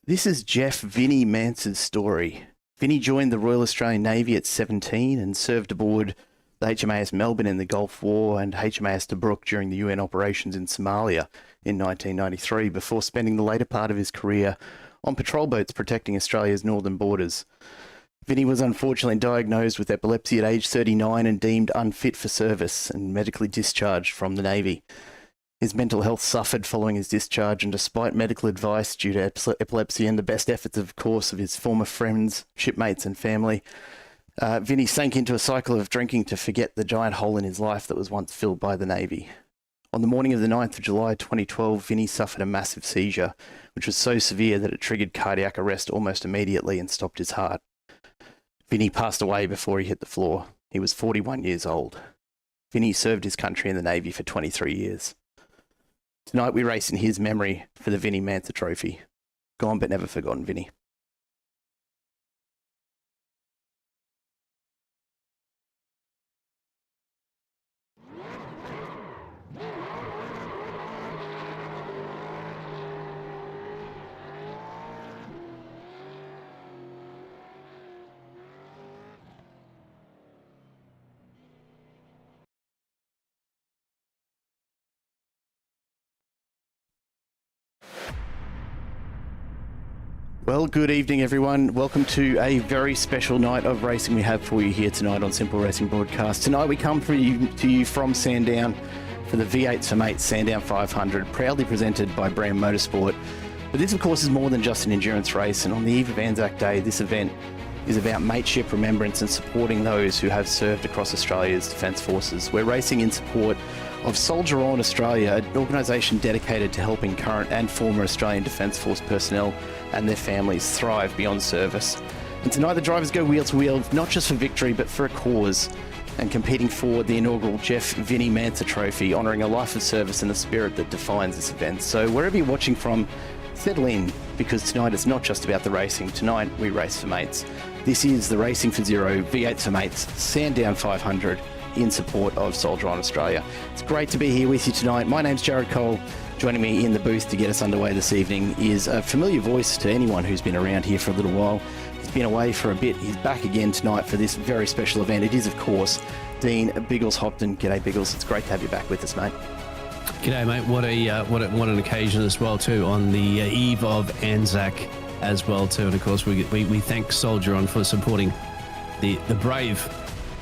This is Jeff Vinnie Mance's story. Vinnie joined the Royal Australian Navy at 17 and served aboard the HMAS Melbourne in the Gulf War and HMAS Tobruk during the UN operations in Somalia in 1993 before spending the later part of his career on patrol boats protecting Australia's northern borders. Vinnie was unfortunately diagnosed with epilepsy at age 39 and deemed unfit for service and medically discharged from the Navy. His mental health suffered following his discharge, and despite medical advice due to epilepsy and the best efforts, of course, of his former friends, shipmates and family, Vinnie sank into a cycle of drinking to forget the giant hole in his life that was once filled by the Navy. On the morning of the 9th of July 2012, Vinnie suffered a massive seizure, which was so severe that it triggered cardiac arrest almost immediately and stopped his heart. Vinnie passed away before he hit the floor. He was 41 years old. Vinnie served his country in the Navy for 23 years. Tonight we race in his memory for the Vinnie Mance Trophy. Gone but never forgotten, Vinnie. Well, good evening, everyone. Welcome to a very special night of racing we have for you here tonight on Simple Racing Broadcast. Tonight we come to you from Sandown for the V8s For Mates Sandown 500, proudly presented by BRAM Motorsport. But this, of course, is more than just an endurance race, and on the eve of Anzac Day, this event is about mateship, remembrance and supporting those who have served across Australia's Defence Forces. We're racing in support of Soldier On Australia, an organisation dedicated to helping current and former Australian Defence Force personnel and their families thrive beyond service. And tonight the drivers go wheel to wheel, not just for victory, but for a cause, and competing for the inaugural Jeff Vinnie Mance Trophy, honouring a life of service and the spirit that defines this event. So wherever you're watching from, settle in, because tonight it's not just about the racing. Tonight we race for mates. This is the Racing for Zero V8s For Mates Sandown 500 in support of Soldier On Australia. It's great to be here with you tonight. My name's Jared Cole. Joining me in the booth to get us underway this evening is a familiar voice to anyone who's been around here for a little while. He's been away for a bit. He's back again tonight for this very special event. It is, of course, Dean Biggles Hopton. G'day, Biggles. It's great to have you back with us, mate. G'day, mate. What an occasion as well, too, on the eve of Anzac as well, too. And, of course, we thank Soldier On for supporting the brave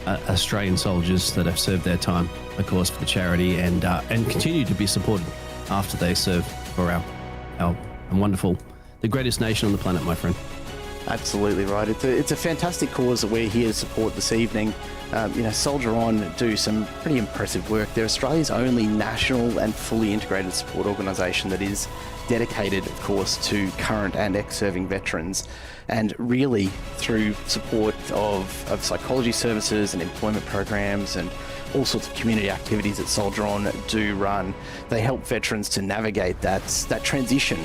Australian soldiers that have served their time, of course, for the charity and continue to be supported after they serve for our wonderful, the greatest nation on the planet, my friend. Absolutely right. It's a fantastic cause that we're here to support this evening. Soldier On do some pretty impressive work. They're Australia's only national and fully integrated support organisation that is dedicated, of course, to current and ex-serving veterans, and really through support of psychology services and employment programs and all sorts of community activities that Soldier On do run. They help veterans to navigate that transition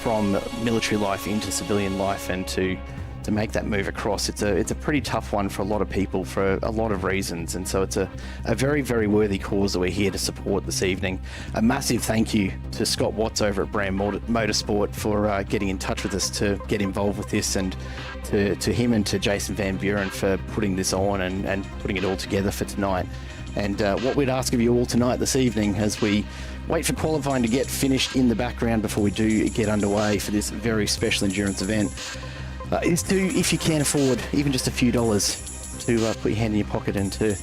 from military life into civilian life and to make that move across. It's a pretty tough one for a lot of people for a lot of reasons, and so it's a very, very worthy cause that we're here to support this evening. A massive thank you to Scott Watts over at BRAM Motorsport for getting in touch with us to get involved with this, and to him and to Jason Van Buren for putting this on and putting it all together for tonight. And what we'd ask of you all tonight, this evening, as we wait for qualifying to get finished in the background before we do get underway for this very special endurance event, is to, if you can afford even just a few dollars, to put your hand in your pocket and to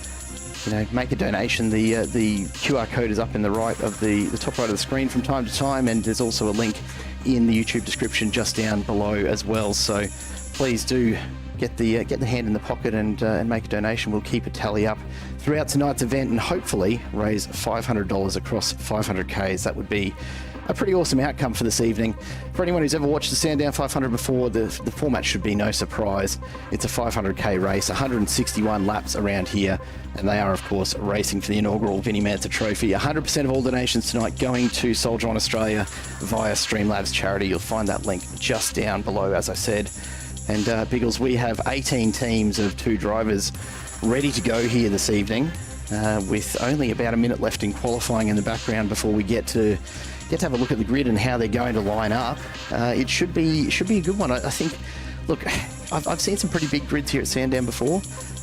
make a donation. The QR code is up in the top right of the screen from time to time, and there's also a link in the YouTube description just down below as well. So please do get the hand in the pocket and make a donation. We'll keep a tally up throughout tonight's event and hopefully raise $500 across 500 Ks. That would be a pretty awesome outcome for this evening. For anyone who's ever watched the Sandown 500 before, the format should be no surprise. It's a 500k race, 161 laps around here, and they are, of course, racing for the inaugural Vinnie Mance Trophy. 100% of all donations tonight going to Soldier On Australia via Streamlabs charity. You'll find that link just down below, as I said. And Biggles, we have 18 teams of 2 drivers ready to go here this evening, with only about a minute left in qualifying in the background before we get to get to have a look at the grid and how they're going to line up, it should be a good one. I think. Look, I've seen some pretty big grids here at Sandown before.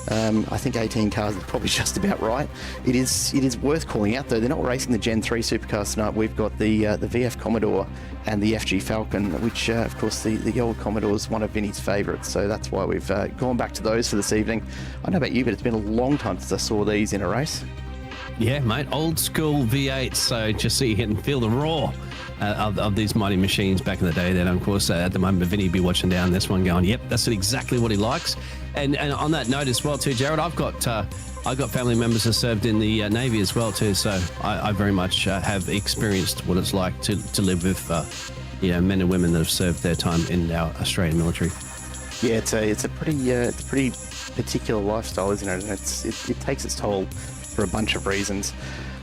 I think 18 cars is probably just about right. It is worth calling out though. They're not racing the Gen 3 Supercars tonight. We've got the VF Commodore and the FG Falcon, which of course the old Commodore is one of Vinnie's favourites. So that's why we've gone back to those for this evening. I don't know about you, but it's been a long time since I saw these in a race. Yeah, mate, old school V8s. So just so you can feel the roar of these mighty machines back in the day. Then, of course, at the moment, Vinnie be watching down this one, going, "Yep, that's exactly what he likes." And on that note as well, too, Jared, I've got family members who served in the Navy as well, too. So I very much have experienced what it's like to live with men and women that have served their time in our Australian military. Yeah, it's a pretty particular lifestyle, isn't it? And it takes its toll for a bunch of reasons.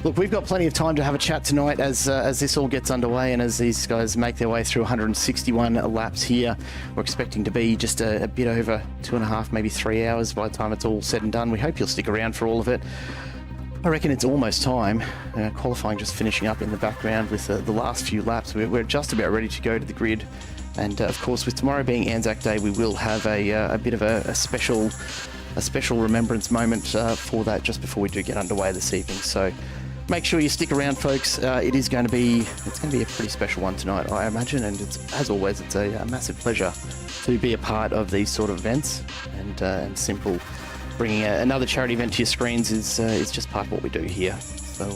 Look, we've got plenty of time to have a chat tonight as this all gets underway and as these guys make their way through 161 laps here. We're expecting to be just a bit over 2.5, maybe 3 hours by the time it's all said and done. We hope you'll stick around for all of it. I reckon it's almost time. Qualifying just finishing up in the background with the last few laps. We're just about ready to go to the grid. And of course, with tomorrow being Anzac Day, we will have a bit of a special remembrance moment for that just before we do get underway this evening. So make sure you stick around, folks. It's going to be a pretty special one tonight, I imagine. And as always, it's a massive pleasure to be a part of these sort of events. And simple, bringing another charity event to your screens is just part of what we do here. So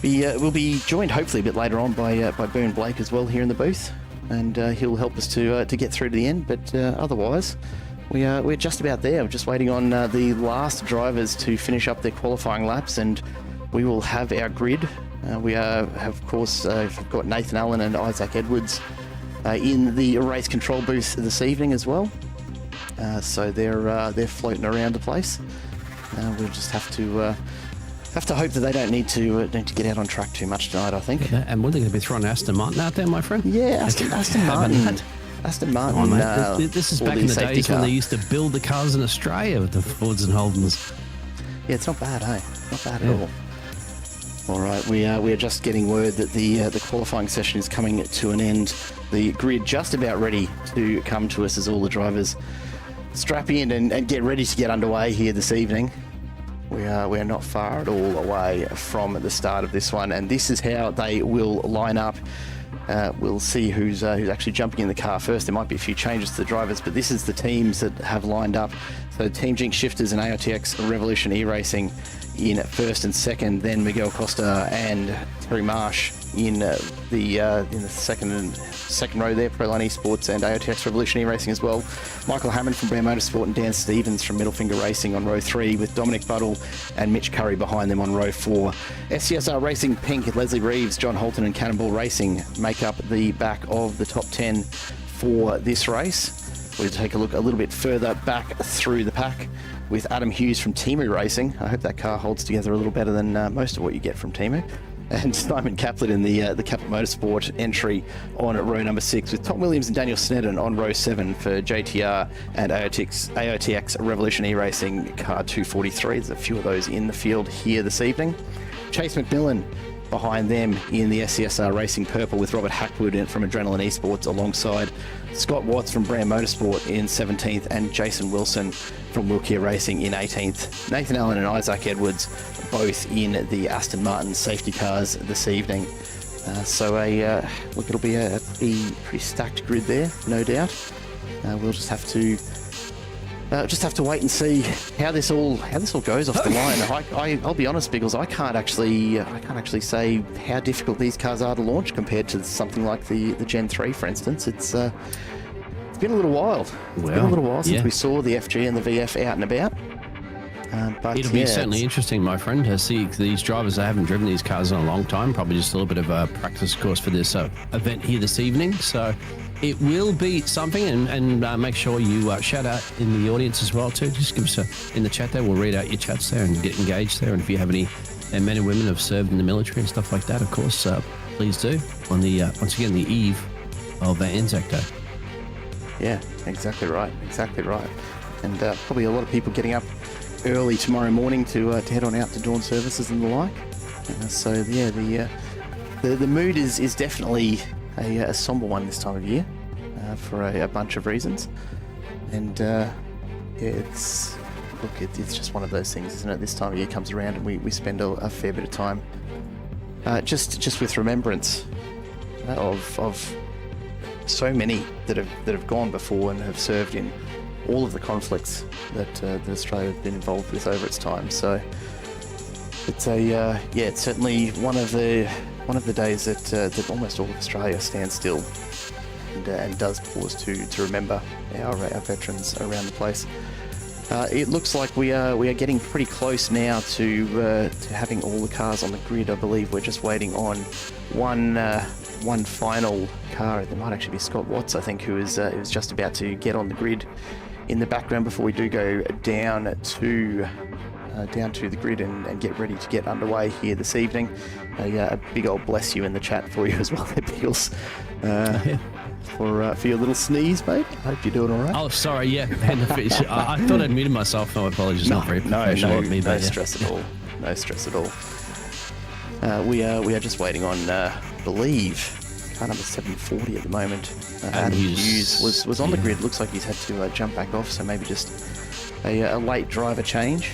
we'll be joined hopefully a bit later on by Boone Blake as well here in the booth, and he'll help us to get through to the end. But otherwise, we're just about there. We're just waiting on the last drivers to finish up their qualifying laps, and we will have our grid. We have, of course, got Nathan Allen and Isaac Edwards in the race control booth this evening as well. So they're floating around the place. We'll just have to hope that they don't need to get out on track too much tonight, I think. Yeah, and we're going to be throwing Aston Martin out there, my friend. Yeah, Aston Martin. Aston Martin. Oh, this is back in the days when they used to build the cars in Australia with the Fords and Holdens. Yeah, it's not bad, hey? Not bad at all. All right, we are just getting word that the qualifying session is coming to an end. The grid just about ready to come to us as all the drivers strap in and get ready to get underway here this evening. We are not far at all away from the start of this one, and this is how they will line up. We'll see who's actually jumping in the car first. There might be a few changes to the drivers, but this is the teams that have lined up. So Team Jinx Shifters and AOTX Revolution eRacing in first and second, then Miguel Costa and Terry Marsh in the second row there, Proline Esports and AOTX Revolution eRacing as well. Michael Hammond from BRAM Motorsport and Dan Stevens from Middle Finger Racing on row 3, with Dominic Buddle and Mitch Curry behind them on row 4. SCSR Racing Pink, Leslie Reeves, John Holton and Cannonball Racing make up the back of the top 10 for this race. We'll take a look a little bit further back through the pack with Adam Hughes from Temu Racing. I hope that car holds together a little better than most of what you get from Temu. And Simon Kaplan in the Kaplan Motorsport entry on row number 6, with Tom Williams and Daniel Snedden on row 7 for JTR and AOTX Revolution eRacing car 243. There's a few of those in the field here this evening. Chase McMillan behind them in the SCSR Racing Purple, with Robert Hackwood from Adrenaline Esports alongside Scott Watts from BRAM Motorsport in 17th and Jason Wilson from Wilkia Racing in 18th. Nathan Allen and Isaac Edwards both in the Aston Martin safety cars this evening. Look, it'll be a pretty stacked grid there, no doubt. We'll just have to wait and see how this all goes off the line. I'll be honest, Biggles, I can't actually say how difficult these cars are to launch compared to something like the Gen 3, for instance. It's been a little while. It's been a little while since we saw the FG and the VF out and about. But it'll be certainly interesting, my friend, to see these drivers that haven't driven these cars in a long time. Probably just a little bit of a practice course for this event here this evening. So it will be something, and make sure you shout out in the audience as well too. Just give us in the chat there. We'll read out your chats there and get engaged there. And if you have any men and women who have served in the military and stuff like that, of course, please do on the once again the eve of Anzac Day. Yeah, exactly right. And probably a lot of people getting up early tomorrow morning to head on out to dawn services and the like. The The mood is definitely a somber one this time of year for a bunch of reasons. And it's just one of those things, isn't it? This time of year comes around and we spend a fair bit of time just with remembrance of so many that have gone before and have served in all of the conflicts that Australia has been involved with over its time. So it's it's certainly one of the days that almost all of Australia stands still and does pause to remember our veterans around the place. It looks like we are getting pretty close now to having all the cars on the grid. I believe we're just waiting on one final car. There might actually be Scott Watts, I think, who is just about to get on the grid in the background before we do go down to the grid and get ready to get underway here this evening. A big old bless you in the chat for you as well, there, Beagles. For your little sneeze, mate. I hope you're doing all right. Oh, sorry, yeah. I thought I'd muted myself. No, apologies. Not very professional of me. No stress at all. No stress at all. We are just waiting on, I believe, car number 740 at the moment. Adam Hughes was on the grid. Looks like he's had to jump back off, so maybe just a late driver change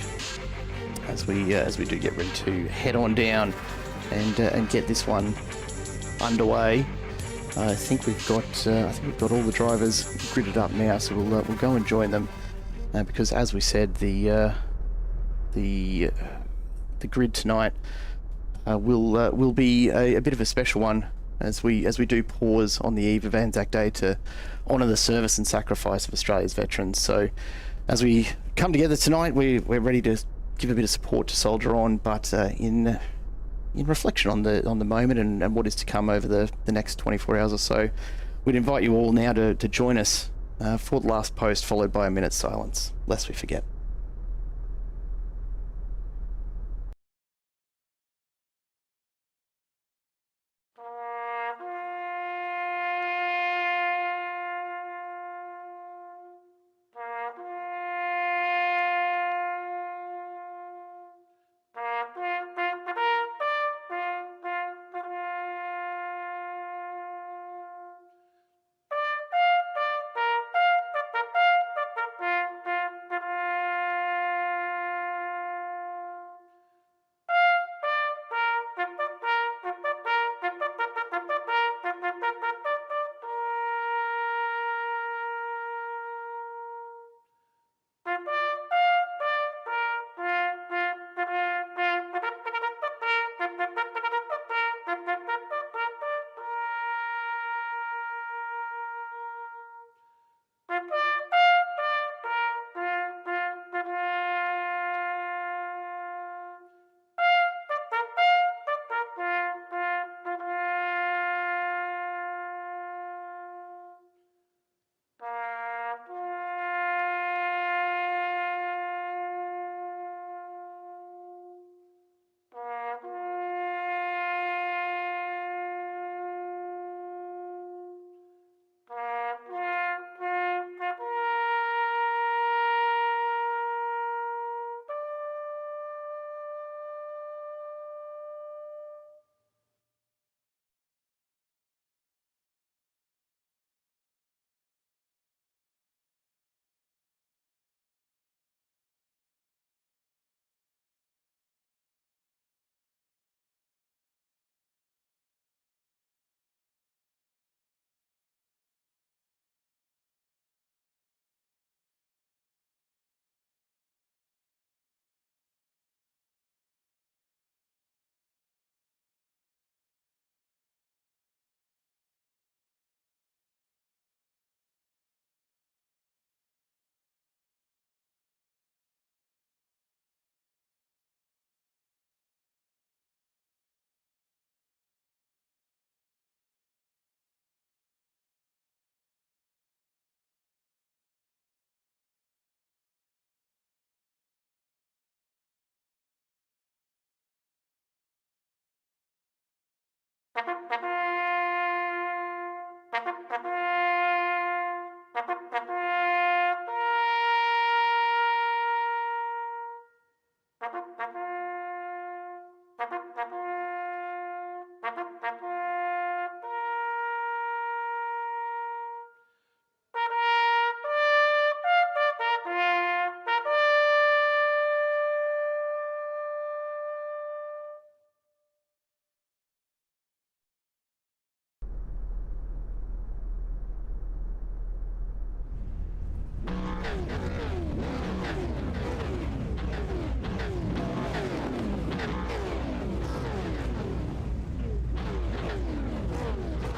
as we do get ready to head on down and get this one underway. I think we've got all the drivers gridded up now, so we'll go and join them because, as we said, the grid tonight will be a bit of a special one as we do pause on the eve of Anzac Day to honour the service and sacrifice of Australia's veterans. So, as we come together tonight, we're ready to give a bit of support to Soldier On, but in reflection on the moment and what is to come over the next 24 hours or so, we'd invite you all now to join us for the last post, followed by a minute's silence, lest we forget.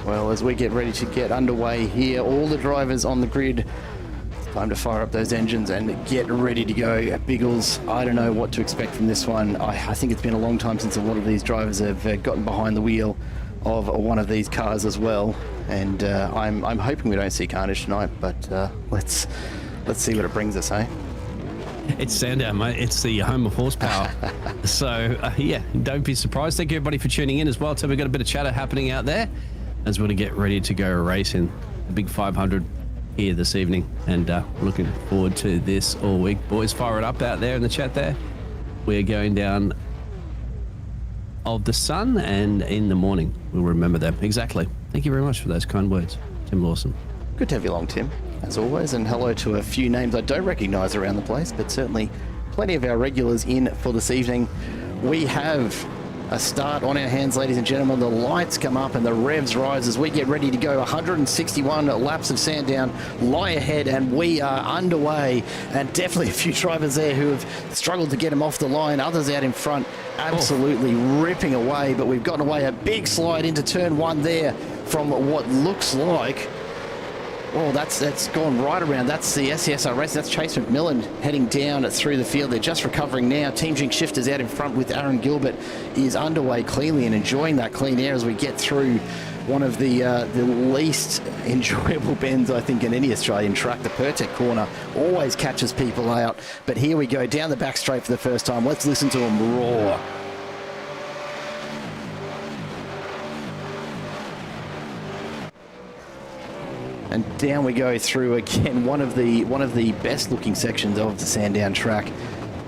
Well, as we get ready to get underway here, all the drivers on the grid, it's time to fire up those engines and get ready to go. Biggles, I don't know what to expect from this one. I think it's been a long time since a lot of these drivers have gotten behind the wheel of one of these cars as well. And I'm hoping we don't see carnage tonight, but let's see what it brings us, eh? It's Sandown, mate. It's the home of horsepower. So, yeah, don't be surprised. Thank you, everybody, for tuning in as well. So we've got a bit of chatter happening out there as we're going to get ready to go racing the big 500 here this evening. And looking forward to this all week. Boys, fire it up out there in the chat there. We're going down of the sun, and in the morning, we'll remember them. Exactly. Thank you very much for those kind words, Tim Lawson. Good to have you along, Tim, as always, and hello to a few names I don't recognise around the place, but certainly plenty of our regulars in for this evening. We have a start on our hands, ladies and gentlemen. The lights come up and the revs rise as we get ready to go. 161 laps of Sandown lie ahead, and we are underway. And definitely a few drivers there who have struggled to get them off the line. Others out in front absolutely ripping away, but we've gotten away a big slide into turn one there from what looks like... Oh, that's gone right around. That's the SCSR race. That's Chase McMillan heading down through the field. They're just recovering now. Team Jing Shifters out in front with Aaron Gilbert is underway cleanly and enjoying that clean air as we get through one of the least enjoyable bends, I think, in any Australian track. The Pertec corner always catches people out. But here we go, down the back straight for the first time. Let's listen to them roar. And down we go through again one of the best looking sections of the Sandown track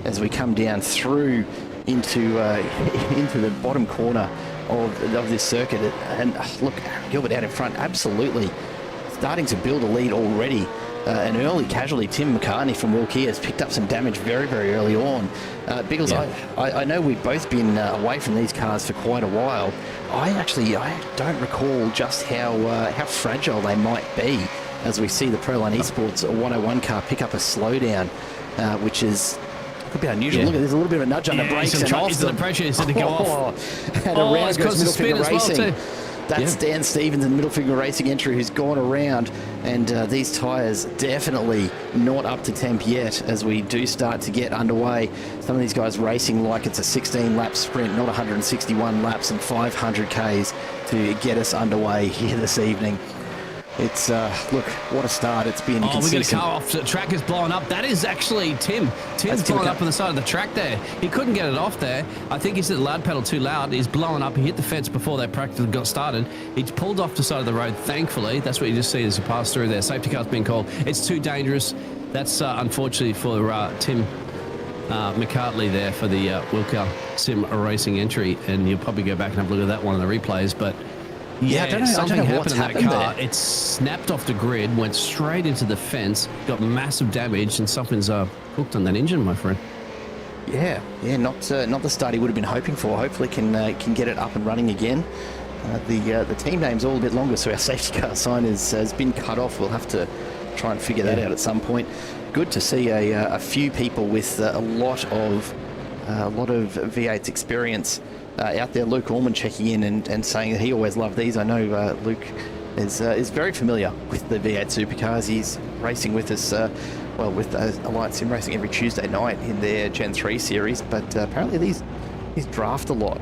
as we come down through into the bottom corner of this circuit. And look, Gilbert out in front, absolutely starting to build a lead already. An early casualty, Tim McCartney from Wilkie, has picked up some damage very, very early on. Biggles, yeah. I know we've both been away from these cars for quite a while. I don't recall just how fragile they might be as we see the Proline Esports 101 car pick up a slowdown, which is could be unusual. Yeah. Look, there's a little bit of a nudge on the brakes and off the pressure is to go off. And around goes Middle Finger Racing. Well, that's Dan Stevens and Middle Finger Racing entry who's gone around, and these tyres definitely not up to temp yet as we do start to get underway. Some of these guys racing like it's a 16-lap sprint, not 161 laps and 500 Ks to get us underway here this evening. It's, look, what a start. It's been consistent. We got a car off. The track is blowing up. That is actually Tim. Tim's blowing up on the side of the track there. He couldn't get it off there. I think he's hit the loud pedal too loud. He's blowing up. He hit the fence before they practically got started. He pulled off the side of the road, thankfully. That's what you just see as he passed through there. Safety car's been called. It's too dangerous. That's unfortunately for Tim McCartney there for the Wilcar Sim Racing entry. And you'll probably go back and have a look at that one in the replays. But yeah, I don't know, something happened in that car. There. It snapped off the grid, went straight into the fence, got massive damage, and something's cooked on that engine, my friend. Yeah, not the start he would have been hoping for. Hopefully can get it up and running again. The team name's all a bit longer, so our safety car sign has been cut off. We'll have to try and figure that out at some point. Good to see a few people with a lot of V8s experience out there. Luke Allman checking in and saying that he always loved these. I know Luke is very familiar with the V8 supercars. He's racing with us, with Alliance Sim Racing every Tuesday night in their Gen 3 series, but apparently these draft a lot.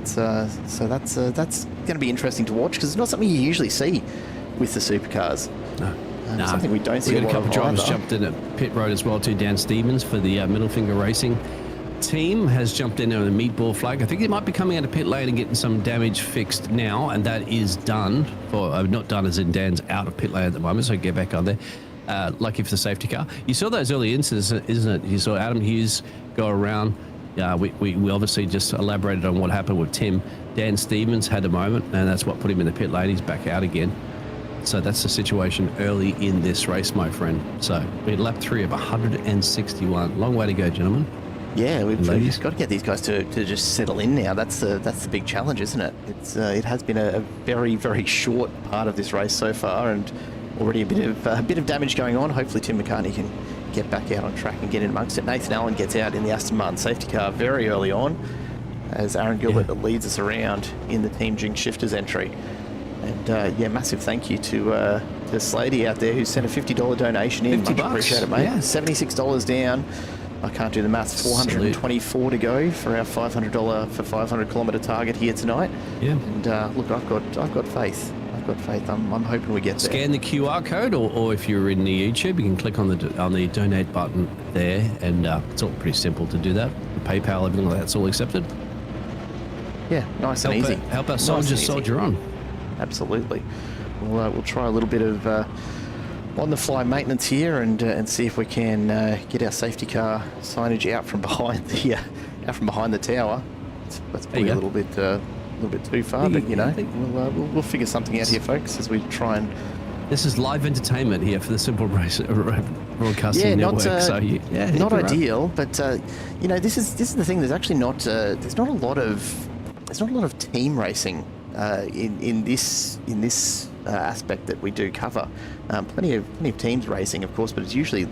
So that's going to be interesting to watch because it's not something you usually see with the supercars. No. Something we don't see a lot of. A couple of drivers either. jumped in at pit road as well too. Dan Stevens for the Middle Finger Racing team has jumped in on a meatball flag. I think they might be coming out of pit lane and getting some damage fixed now, and that is done. Not done as in Dan's out of pit lane at the moment, so get back on there. Lucky for the safety car. You saw those early incidents, isn't it? You saw Adam Hughes go around. We obviously just elaborated on what happened with Tim. Dan Stevens had a moment, and that's what put him in the pit lane. He's back out again. So that's the situation early in this race, my friend. So we had lap 3 of 161. Long way to go, gentlemen. Yeah, we've just got to get these guys to just settle in now. That's the big challenge, isn't it? It has been a very, very short part of this race so far, and already a bit of damage going on. Hopefully Tim McCartney can get back out on track and get in amongst it. Nathan Allen gets out in the Aston Martin safety car very early on as Aaron Gilbert leads us around in the Team Jing Shifters entry. And yeah, massive thank you to Slady out there who sent a $50 donation in. Much appreciated, mate. Yeah. $76 down. I can't do the maths. 424 to go for our $500 for 500 kilometre target here tonight. Yeah. And look, I've got faith. I've got faith. I'm hoping we get there. Scan the QR code, or if you're in the YouTube, you can click on the donate button there, and it's all pretty simple to do that. PayPal, everything like that's all accepted. Yeah, nice and easy. Help our soldiers soldier on. Absolutely. We'll try a little bit of on-the-fly maintenance here and see if we can get our safety car signage out from behind the tower. That's probably a little bit too far, but you know, we'll figure something out here, folks, as we try and. This is live entertainment here for the Simple Race Broadcasting Network. Not ideal, but you know, this is the thing. There's actually not there's not a lot of team racing in this aspect that we do cover. Plenty of teams racing, of course, but it's usually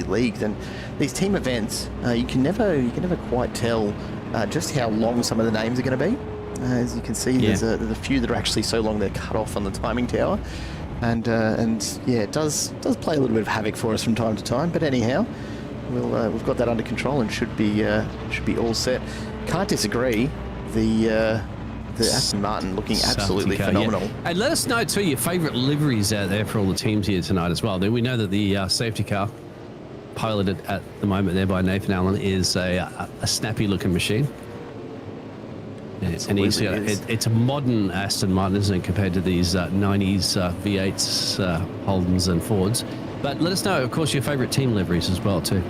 leagues, and these team events you can never quite tell just how long some of the names are going to be. As you can see, there's a few that are actually so long they're cut off on the timing tower, and yeah, it does play a little bit of havoc for us from time to time. But anyhow, we've got that under control and should be all set. Can't disagree. The Aston Martin looking absolutely phenomenal. Yeah. And let us know too your favourite liveries out there for all the teams here tonight as well. We know that the safety car, piloted at the moment there by Nathan Allen, is a snappy looking machine. And it's a modern Aston Martin, isn't it, compared to these 90s V8s, Holdens and Fords. But let us know, of course, your favourite team liveries as well too,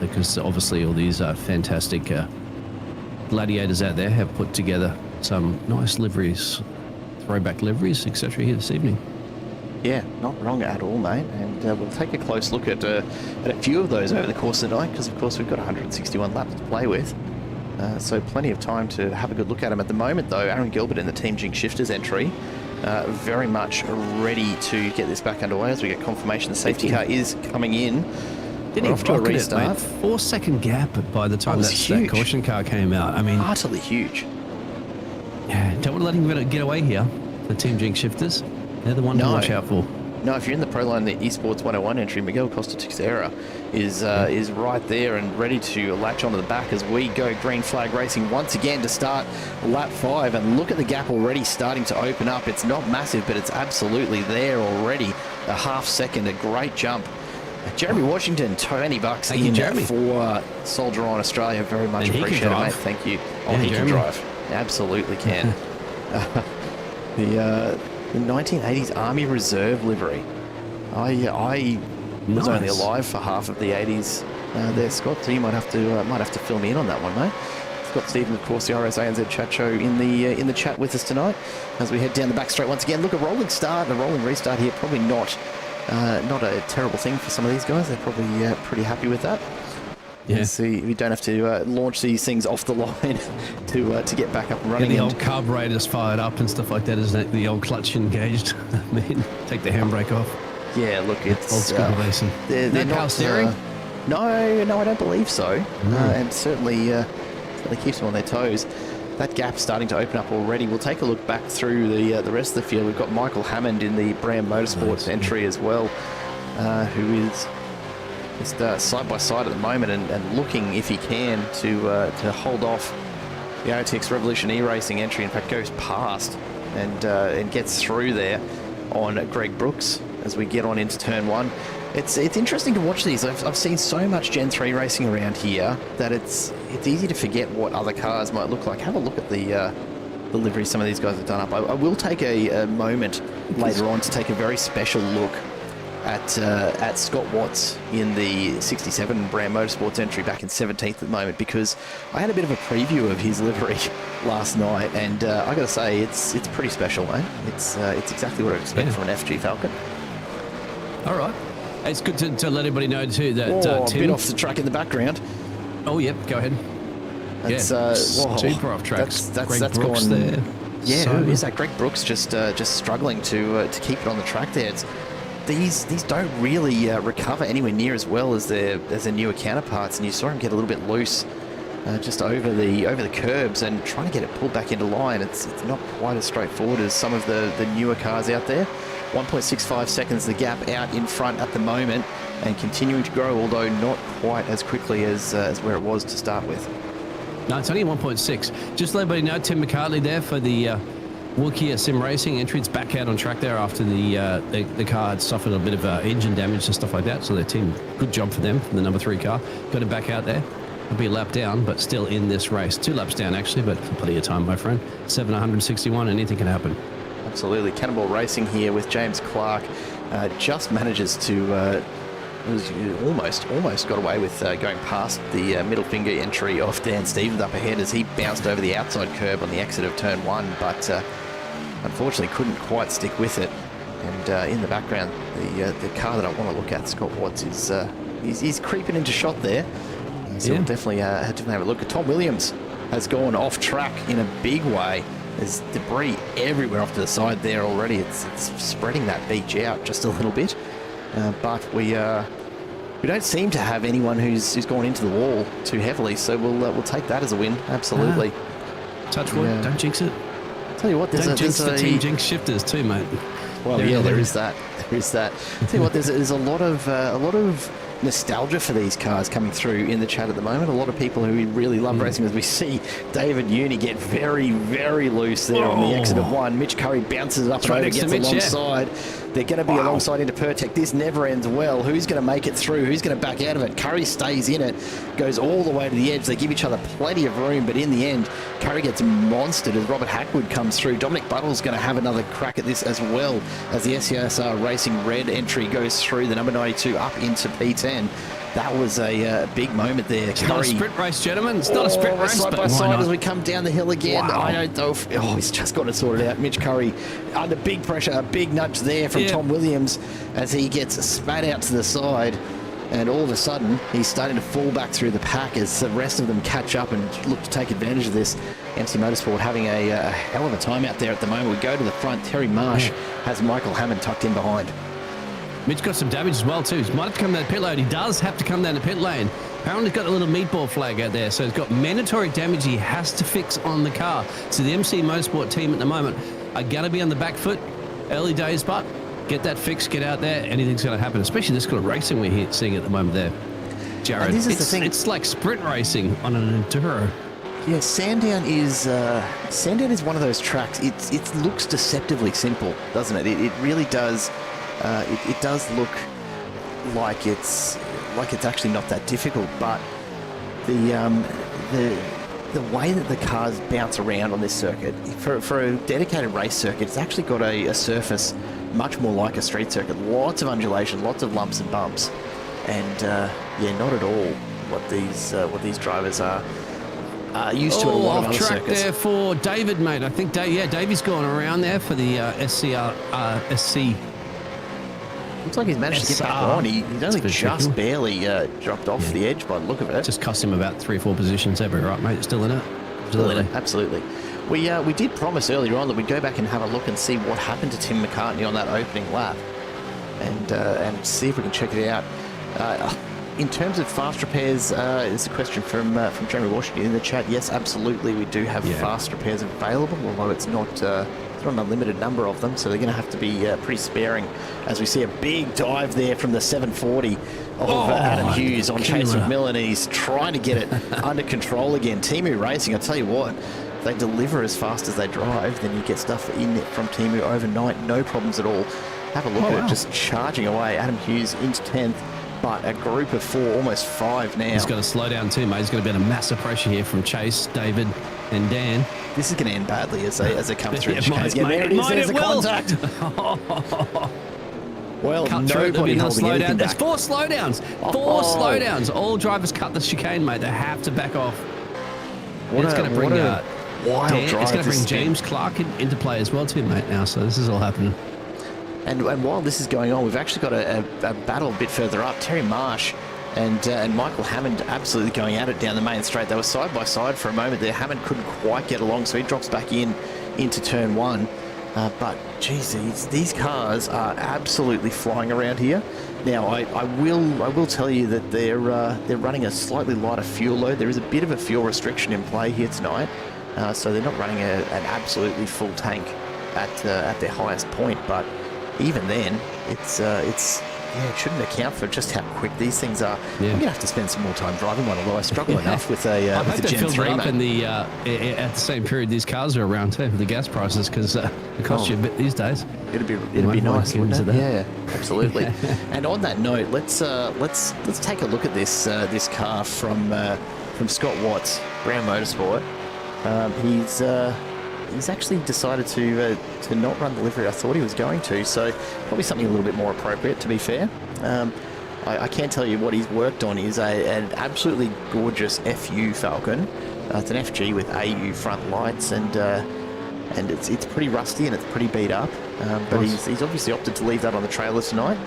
because obviously all these fantastic gladiators out there have put together some nice liveries, throwback liveries, etc. here this evening. Yeah, not wrong at all, mate. And we'll take a close look at a few of those over the course of the night, because of course we've got 161 laps to play with. So plenty of time to have a good look at them. At the moment, though, Aaron Gilbert in the Team Jinx Shifters entry, very much ready to get this back underway as we get confirmation the safety car is coming in. Didn't even rocket it, mate. 4-second gap by the time that caution car came out. I mean, utterly huge. Yeah, don't want to let him get away here. The Team Jinx Shifters, they're the one to watch out for. No, if you're in the Pro Line, the Esports 101 entry, Miguel Costa Teixeira is right there and ready to latch onto the back as we go green flag racing once again to start lap 5. And look at the gap already starting to open up. It's not massive, but it's absolutely there already. A half second, a great jump. Jeremy Washington, $20 in Jeremy for Soldier On Australia. Very much appreciated, mate. Thank you. Oh, he can drive. Absolutely can. The 1980s Army Reserve livery. I was only alive for half of the 80s there, Scott. So you might have to fill me in on that one, mate. Scott Stephen, of course, the RSANZ chat show in the chat with us tonight as we head down the back straight once again. Look, a rolling start and a rolling restart here. Probably not a terrible thing for some of these guys. They're probably pretty happy with that. Yeah. See, we don't have to launch these things off the line to get back up and running. The old carburetors fired up and stuff like that, isn't it? The old clutch engaged. I mean, take the handbrake off. Yeah, look, it's old school racing. They're not power steering. No, I don't believe so. And certainly keeps them on their toes. That gap's starting to open up already. We'll take a look back through the rest of the field. We've got Michael Hammond in the BRAM Motorsport entry as well, who is just side by side at the moment and looking, if he can, to hold off the AOTX Revolution E-Racing entry. In fact, goes past and gets through there on Greg Brooks as we get on into turn 1. It's interesting to watch these. I've seen so much Gen 3 racing around here that it's easy to forget what other cars might look like. Have a look at the livery some of these guys have done up. I will take a moment later on to take a very special look at Scott Watts in the 67 BRAM Motorsports entry back in 17th at the moment, because I had a bit of a preview of his livery last night, and I got to say it's pretty special, mate. It's exactly what I expect from an FG Falcon. All right. It's good to let everybody know too that a bit off the track in the background. Oh, yep. Go ahead. That's super off track. That's Brooks gone there. Yeah, who is that? Greg Brooks just struggling to keep it on the track there. These don't really recover anywhere near as well as their newer counterparts, and you saw him get a little bit loose just over the curbs and trying to get it pulled back into line. It's not quite as straightforward as some of the newer cars out there. 1.65 seconds the gap out in front at the moment, and continuing to grow, although not quite as quickly as where it was to start with. No, it's only 1.6. Just to let everybody know, Tim McCartney there for the Wookieer Sim Racing entry. It's back out on track there after the car had suffered a bit of engine damage and stuff like that. So their team, good job for them, for the number 3 car. Got it back out there. It'll be a lap down, but still in this race. 2 laps down, actually, but for plenty of time, my friend. 761, anything can happen. Absolutely. Cannonball Racing here with James Clark. Just manages to... almost got away with going past the middle finger entry of Dan Stevens up ahead as he bounced over the outside curb on the exit of turn 1, but unfortunately couldn't quite stick with it. And in the background, the car that I want to look at, Scott Watts, is he's creeping into shot there. So we'll definitely have a look at Tom Williams. Has gone off track in a big way. There's debris everywhere off to the side there already. It's spreading that beach out just a little bit. But we don't seem to have anyone who's gone into the wall too heavily, so we'll take that as a win. Absolutely. Touch wood, don't jinx it. Tell you what, don't jinx the team jinx shifters too, mate. Well, there is that. There is that. Tell you what, there's a lot of nostalgia for these cars coming through in the chat at the moment. A lot of people who really love racing, as we see David Uni get very, very loose there on the exit of 1. Mitch Curry bounces up and over, gets alongside. They're going to be alongside into Pertec. This never ends well. Who's going to make it through? Who's going to back out of it? Curry stays in it, goes all the way to the edge. They give each other plenty of room, but in the end, Curry gets monstered as Robert Hackwood comes through. Dominic Buttle's going to have another crack at this as well as the SCSR Racing Red entry goes through the number 92 up into P10. That was a big moment there. It's not a sprint race, gentlemen. It's not a sprint race. Side by side as we come down the hill again. Wow. I don't know if... he's just got it sorted out. Mitch Curry under big pressure. A big nudge there from Tom Williams as he gets spat out to the side. And all of a sudden, he's starting to fall back through the pack as the rest of them catch up and look to take advantage of this. MC Motorsport having a hell of a time out there at the moment. We go to the front. Terry Marsh has Michael Hammond tucked in behind. Mitch got some damage as well too. He might have to come down the pit lane. He does have to come down the pit lane. Apparently he's got a little meatball flag out there, so he's got mandatory damage he has to fix on the car. So the MC Motorsport team at the moment are going to be on the back foot. Early days, but get that fixed, get out there. Anything's going to happen, especially this kind of racing we're seeing at the moment there. Jared, this is the thing. It's like sprint racing on an enduro. Yeah, Sandown is one of those tracks. It looks deceptively simple, doesn't it? It really does. It does look like it's actually not that difficult, but the way that the cars bounce around on this circuit for a dedicated race circuit, it's actually got a surface much more like a street circuit. Lots of undulation, lots of lumps and bumps, and not at all what these drivers are used to at a lot of other track circuits. There for David, mate. I think Davey's gone around there for the SC. Looks like he's managed to get back on. He's only just barely dropped off the edge by the look of it. Just cost him about 3 or 4 positions there, but right, mate, still in it. Absolutely. We did promise earlier on that we'd go back and have a look and see what happened to Tim McCartney on that opening lap, and see if we can check it out. In terms of fast repairs, there's a question from Jeremy Washington in the chat. Yes, absolutely, we do have fast repairs available, although it's not an unlimited number of them, so they're going to have to be pretty sparing, as we see a big dive there from the 740 of Adam Hughes on Chase McMillan, and he's trying to get it under control again. Timu Racing, I'll tell you what, if they deliver as fast as they drive, then you get stuff in from Timu overnight, no problems at all. Have a look at it, just charging away. Adam Hughes into 10th, but a group of 4, almost 5 now. He's got to slow down too, mate. He's got to be under massive pressure here from Chase, David, and Dan. This is going to end badly as they come through. There it is. There's the contact. Well, nobody holding anything back. There's 4 slowdowns. 4 slowdowns. All drivers cut the chicane, mate. They have to back off. It's going to bring wild drive. It's going to bring James Clark into play as well too, mate, now. So this is all happening. And while this is going on, we've actually got a battle a bit further up. Terry Marsh and Michael Hammond absolutely going at it down the main straight. They were side by side for a moment there. Hammond couldn't quite get along, so he drops back into turn 1. But geez, these cars are absolutely flying around here. Now, I will tell you that they're running a slightly lighter fuel load. There is a bit of a fuel restriction in play here tonight, so they're not running an absolutely full tank at their highest point. But even then, it shouldn't account for just how quick these things are. Yeah. I'm gonna have to spend some more time driving one, although I struggle enough with a Gen 3. Up in the at the same period these cars are around too, with the gas prices, because it costs you a bit these days. It'd be nice, wouldn't it? Yeah, absolutely. And on that note, let's take a look at this car from Scott Watts, BRAM Motorsport. He's actually decided to not run the livery I thought he was going to, so probably something a little bit more appropriate, to be fair. I can tell you what he's worked on is an absolutely gorgeous FU Falcon. It's an FG with AU front lights, and it's pretty rusty and it's pretty beat up. But he's obviously opted to leave that on the trailer tonight,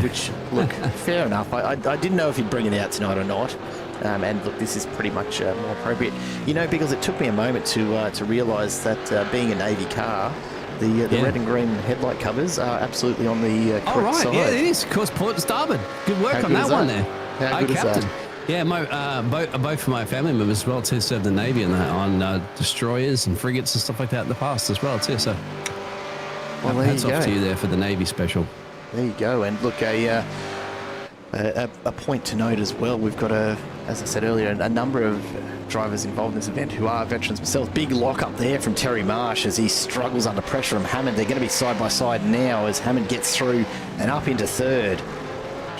which, look, fair enough. I didn't know if he'd bring it out tonight or not. And look, this is pretty much more appropriate, because it took me a moment to realise that being a Navy car, the red and green headlight covers are absolutely on the correct side. Yeah, it is. Of course, port and starboard. Good work on that one there. How good is Captain. that? Yeah, both of my family members as well too served the Navy on destroyers and frigates and stuff like that in the past as well too. So, hats off to you there for the Navy special. There you go. And look, a point to note as well. We've got as I said earlier, a number of drivers involved in this event who are veterans themselves. Big lock up there from Terry Marsh as he struggles under pressure from Hammond. They're going to be side by side now as Hammond gets through and up into third.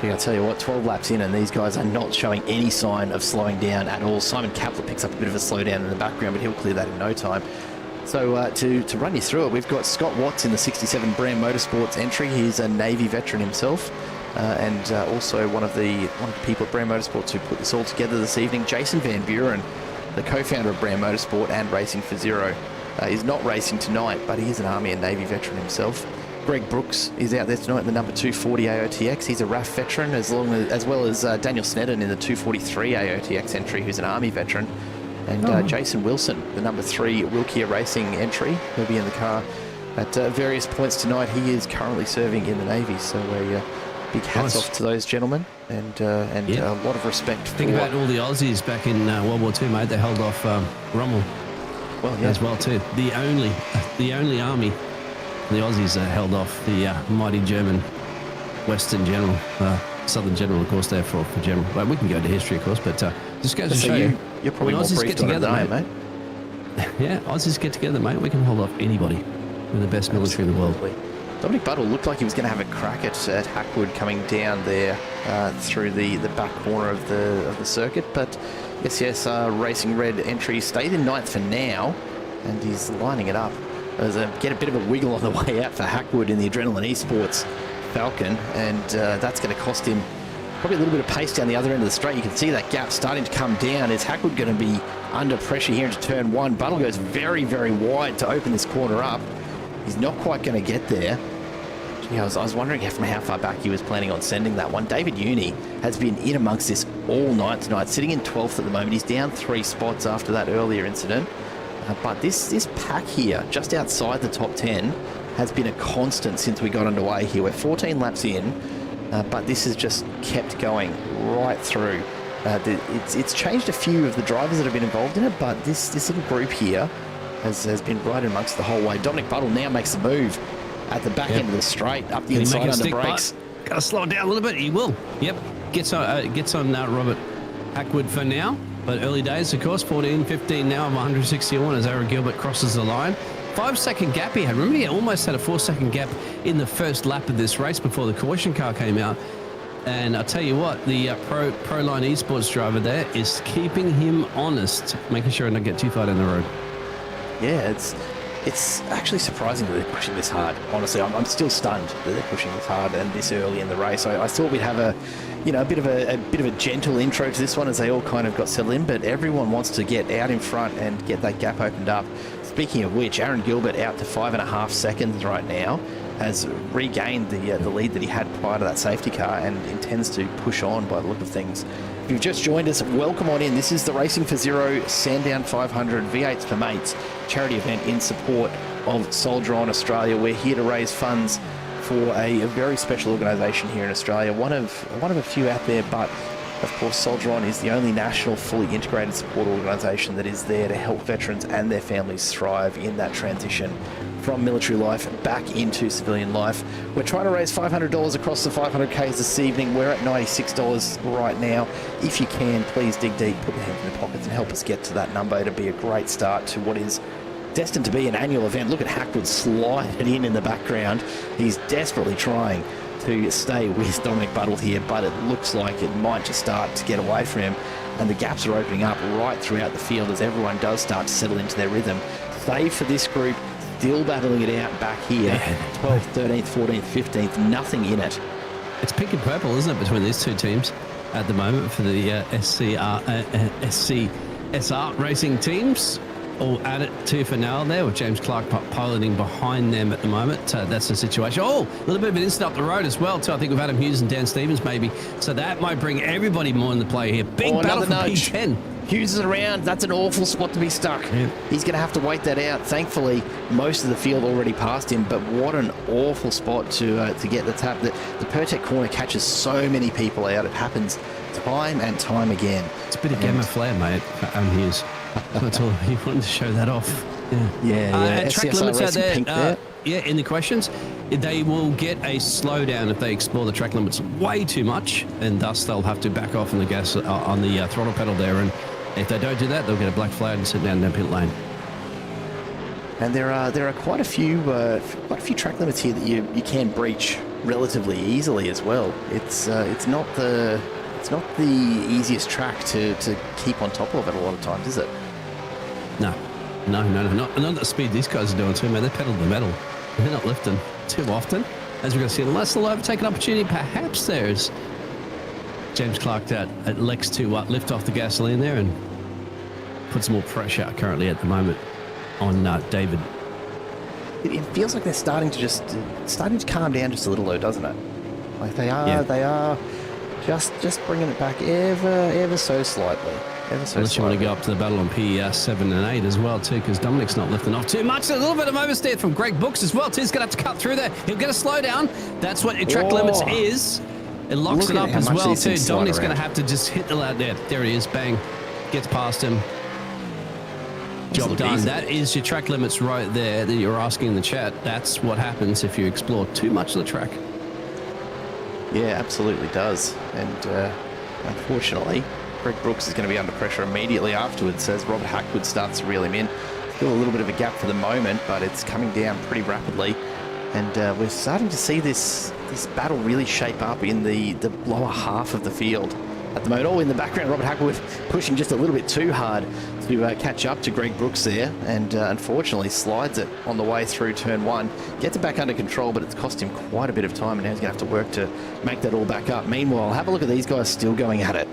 Gee, I'll tell you what, 12 laps in and these guys are not showing any sign of slowing down at all. Simon Kapler picks up a bit of a slowdown in the background, but he'll clear that in no time. So to run you through it, we've got Scott Watts in the 67 BRAM Motorsports entry. He's a Navy veteran himself. And also one of the people at BRAM Motorsports who put this all together this evening. Jason Van Buren, the co-founder of BRAM Motorsport and Racing for Zero, is not racing tonight, but he is an Army and Navy veteran himself. Greg Brooks is out there tonight in the number 240 AOTX. He's a RAF veteran, as well as Daniel Sneddon in the 243 AOTX entry, who's an Army veteran. And Jason Wilson, the number 3 Wilkia Racing entry, will be in the car at various points tonight. He is currently serving in the Navy, so big hats off to those gentlemen, and a lot of respect. Think about all the Aussies back in World War II, mate. They held off Rommel as well too. The only army the Aussies held off the mighty German Western General, Southern General, of course, there for General. Well, we can go into history, of course, but just goes to show you're probably when more Aussies get together, mate. Yeah, Aussies get together, mate. We can hold off anybody. We're the best military in the world. Dominic Buttle looked like he was going to have a crack at Hackwood coming down there through the back corner of the circuit, but yes, Racing Red entry stayed in 9th for now, and he's lining it up. Get a bit of a wiggle on the way out for Hackwood in the Adrenaline Esports Falcon, and that's going to cost him probably a little bit of pace down the other end of the straight. You can see that gap starting to come down. Is Hackwood going to be under pressure here into turn 1? Buttle goes very, very wide to open this corner up. He's not quite going to get there. I was wondering from how far back he was planning on sending that one. David Uni has been in amongst this all night tonight, sitting in 12th at the moment. He's down 3 spots after that earlier incident. But this pack here, just outside the top 10, has been a constant since we got underway here. We're 14 laps in, but this has just kept going right through. It's changed a few of the drivers that have been involved in it, but this little group here has been right amongst the whole way. Dominic Buttle now makes the move at the back end of the straight, up the inside under brakes. Got to slow it down a little bit. He will. Yep. Gets on Robert Hackwood for now. But early days, of course, 14, 15 now of 161 as Aaron Gilbert crosses the line. 5-second gap he had. Remember, he almost had a 4-second gap in the first lap of this race before the caution car came out. And I'll tell you what, the Proline Esports driver there is keeping him honest, making sure I don't get too far down the road. Yeah, it's actually surprising that they're pushing this hard. Honestly, I'm still stunned that they're pushing this hard and this early in the race. I thought we'd have a bit of a gentle intro to this one as they all kind of got settled in, but everyone wants to get out in front and get that gap opened up. Speaking of which, Aaron Gilbert out to 5.5 seconds right now, has regained the lead that he had prior to that safety car and intends to push on by the look of things. If you've just joined us, welcome on in. This is the Racing for Zero Sandown 500 V8s For Mates charity event in support of Soldier On Australia. We're here to raise funds for a very special organisation here in Australia, one of a few out there, but of course Soldier On is the only national fully integrated support organisation that is there to help veterans and their families thrive in that transition from military life back into civilian life. We're trying to raise $500 across the 500Ks this evening. We're at $96 right now. If you can, please dig deep, put your hands in your pockets and help us get to that number. It'll be a great start to what is destined to be an annual event. Look at Hackwood slide it in the background. He's desperately trying to stay with Dominic Buddle here, but it looks like it might just start to get away from him, and the gaps are opening up right throughout the field as everyone does start to settle into their rhythm. Save for this group, still battling it out back here. 12th, 13th, 14th, 15th, nothing in it. It's pink and purple, isn't it, between these two teams at the moment for the SCSR racing teams? All at it tooth and nail there with James Clark piloting behind them at the moment. That's the situation. Oh, a little bit of an incident up the road as well too. I think with Adam Hughes and Dan Stevens maybe. So that might bring everybody more into play here. Big battle for P10. Hughes is around. That's an awful spot to be stuck. Yeah. He's going to have to wait that out. Thankfully, most of the field already passed him, but what an awful spot to get the tap. The Pertec corner catches so many people out. It happens time and time again. It's a bit of gamma flare, mate, for Adam Hughes. That's all. He wanted to show that off. Yeah. Track limits out there. In the questions, they will get a slowdown if they explore the track limits way too much, and thus they'll have to back off on the gas on the throttle pedal there. And if they don't do that, they'll get a black flag and sit down in pit lane. And there are quite a few track limits here that you can breach relatively easily as well. It's not the easiest track to keep on top of it a lot of times, is it? No. Not the speed these guys are doing too, man. They pedal the metal. They're not lifting too often. As we're going to see, unless they'll overtake an opportunity, perhaps there's James Clark that elects to lift off the gasoline there and put some more pressure currently at the moment on David. It feels like they're starting to calm down just a little though, doesn't it? Like they are just bringing it back ever so slightly. Unless you want to go up to the battle on P7 and 8 as well too, because Dominic's not lifting off too much. There's a little bit of oversteer from Greg Brooks as well too. He's going to have to cut through there. He'll get a slowdown. That's what your track limits is. It locks it up as well too. Dominic's going to have to just hit the lad there. There he is. Bang. Gets past him. Job done. Easy. That is your track limits right there that you're asking in the chat. That's what happens if you explore too much of the track. Yeah, absolutely does. And unfortunately, Greg Brooks is going to be under pressure immediately afterwards as Robert Hackwood starts to reel him in. Still a little bit of a gap for the moment, but it's coming down pretty rapidly. And we're starting to see this battle really shape up in the lower half of the field at the moment. Oh, in the background, Robert Hackwood pushing just a little bit too hard to catch up to Greg Brooks there, and unfortunately slides it on the way through turn one. Gets it back under control, but it's cost him quite a bit of time, and now he's going to have to work to make that all back up. Meanwhile, have a look at these guys still going at it.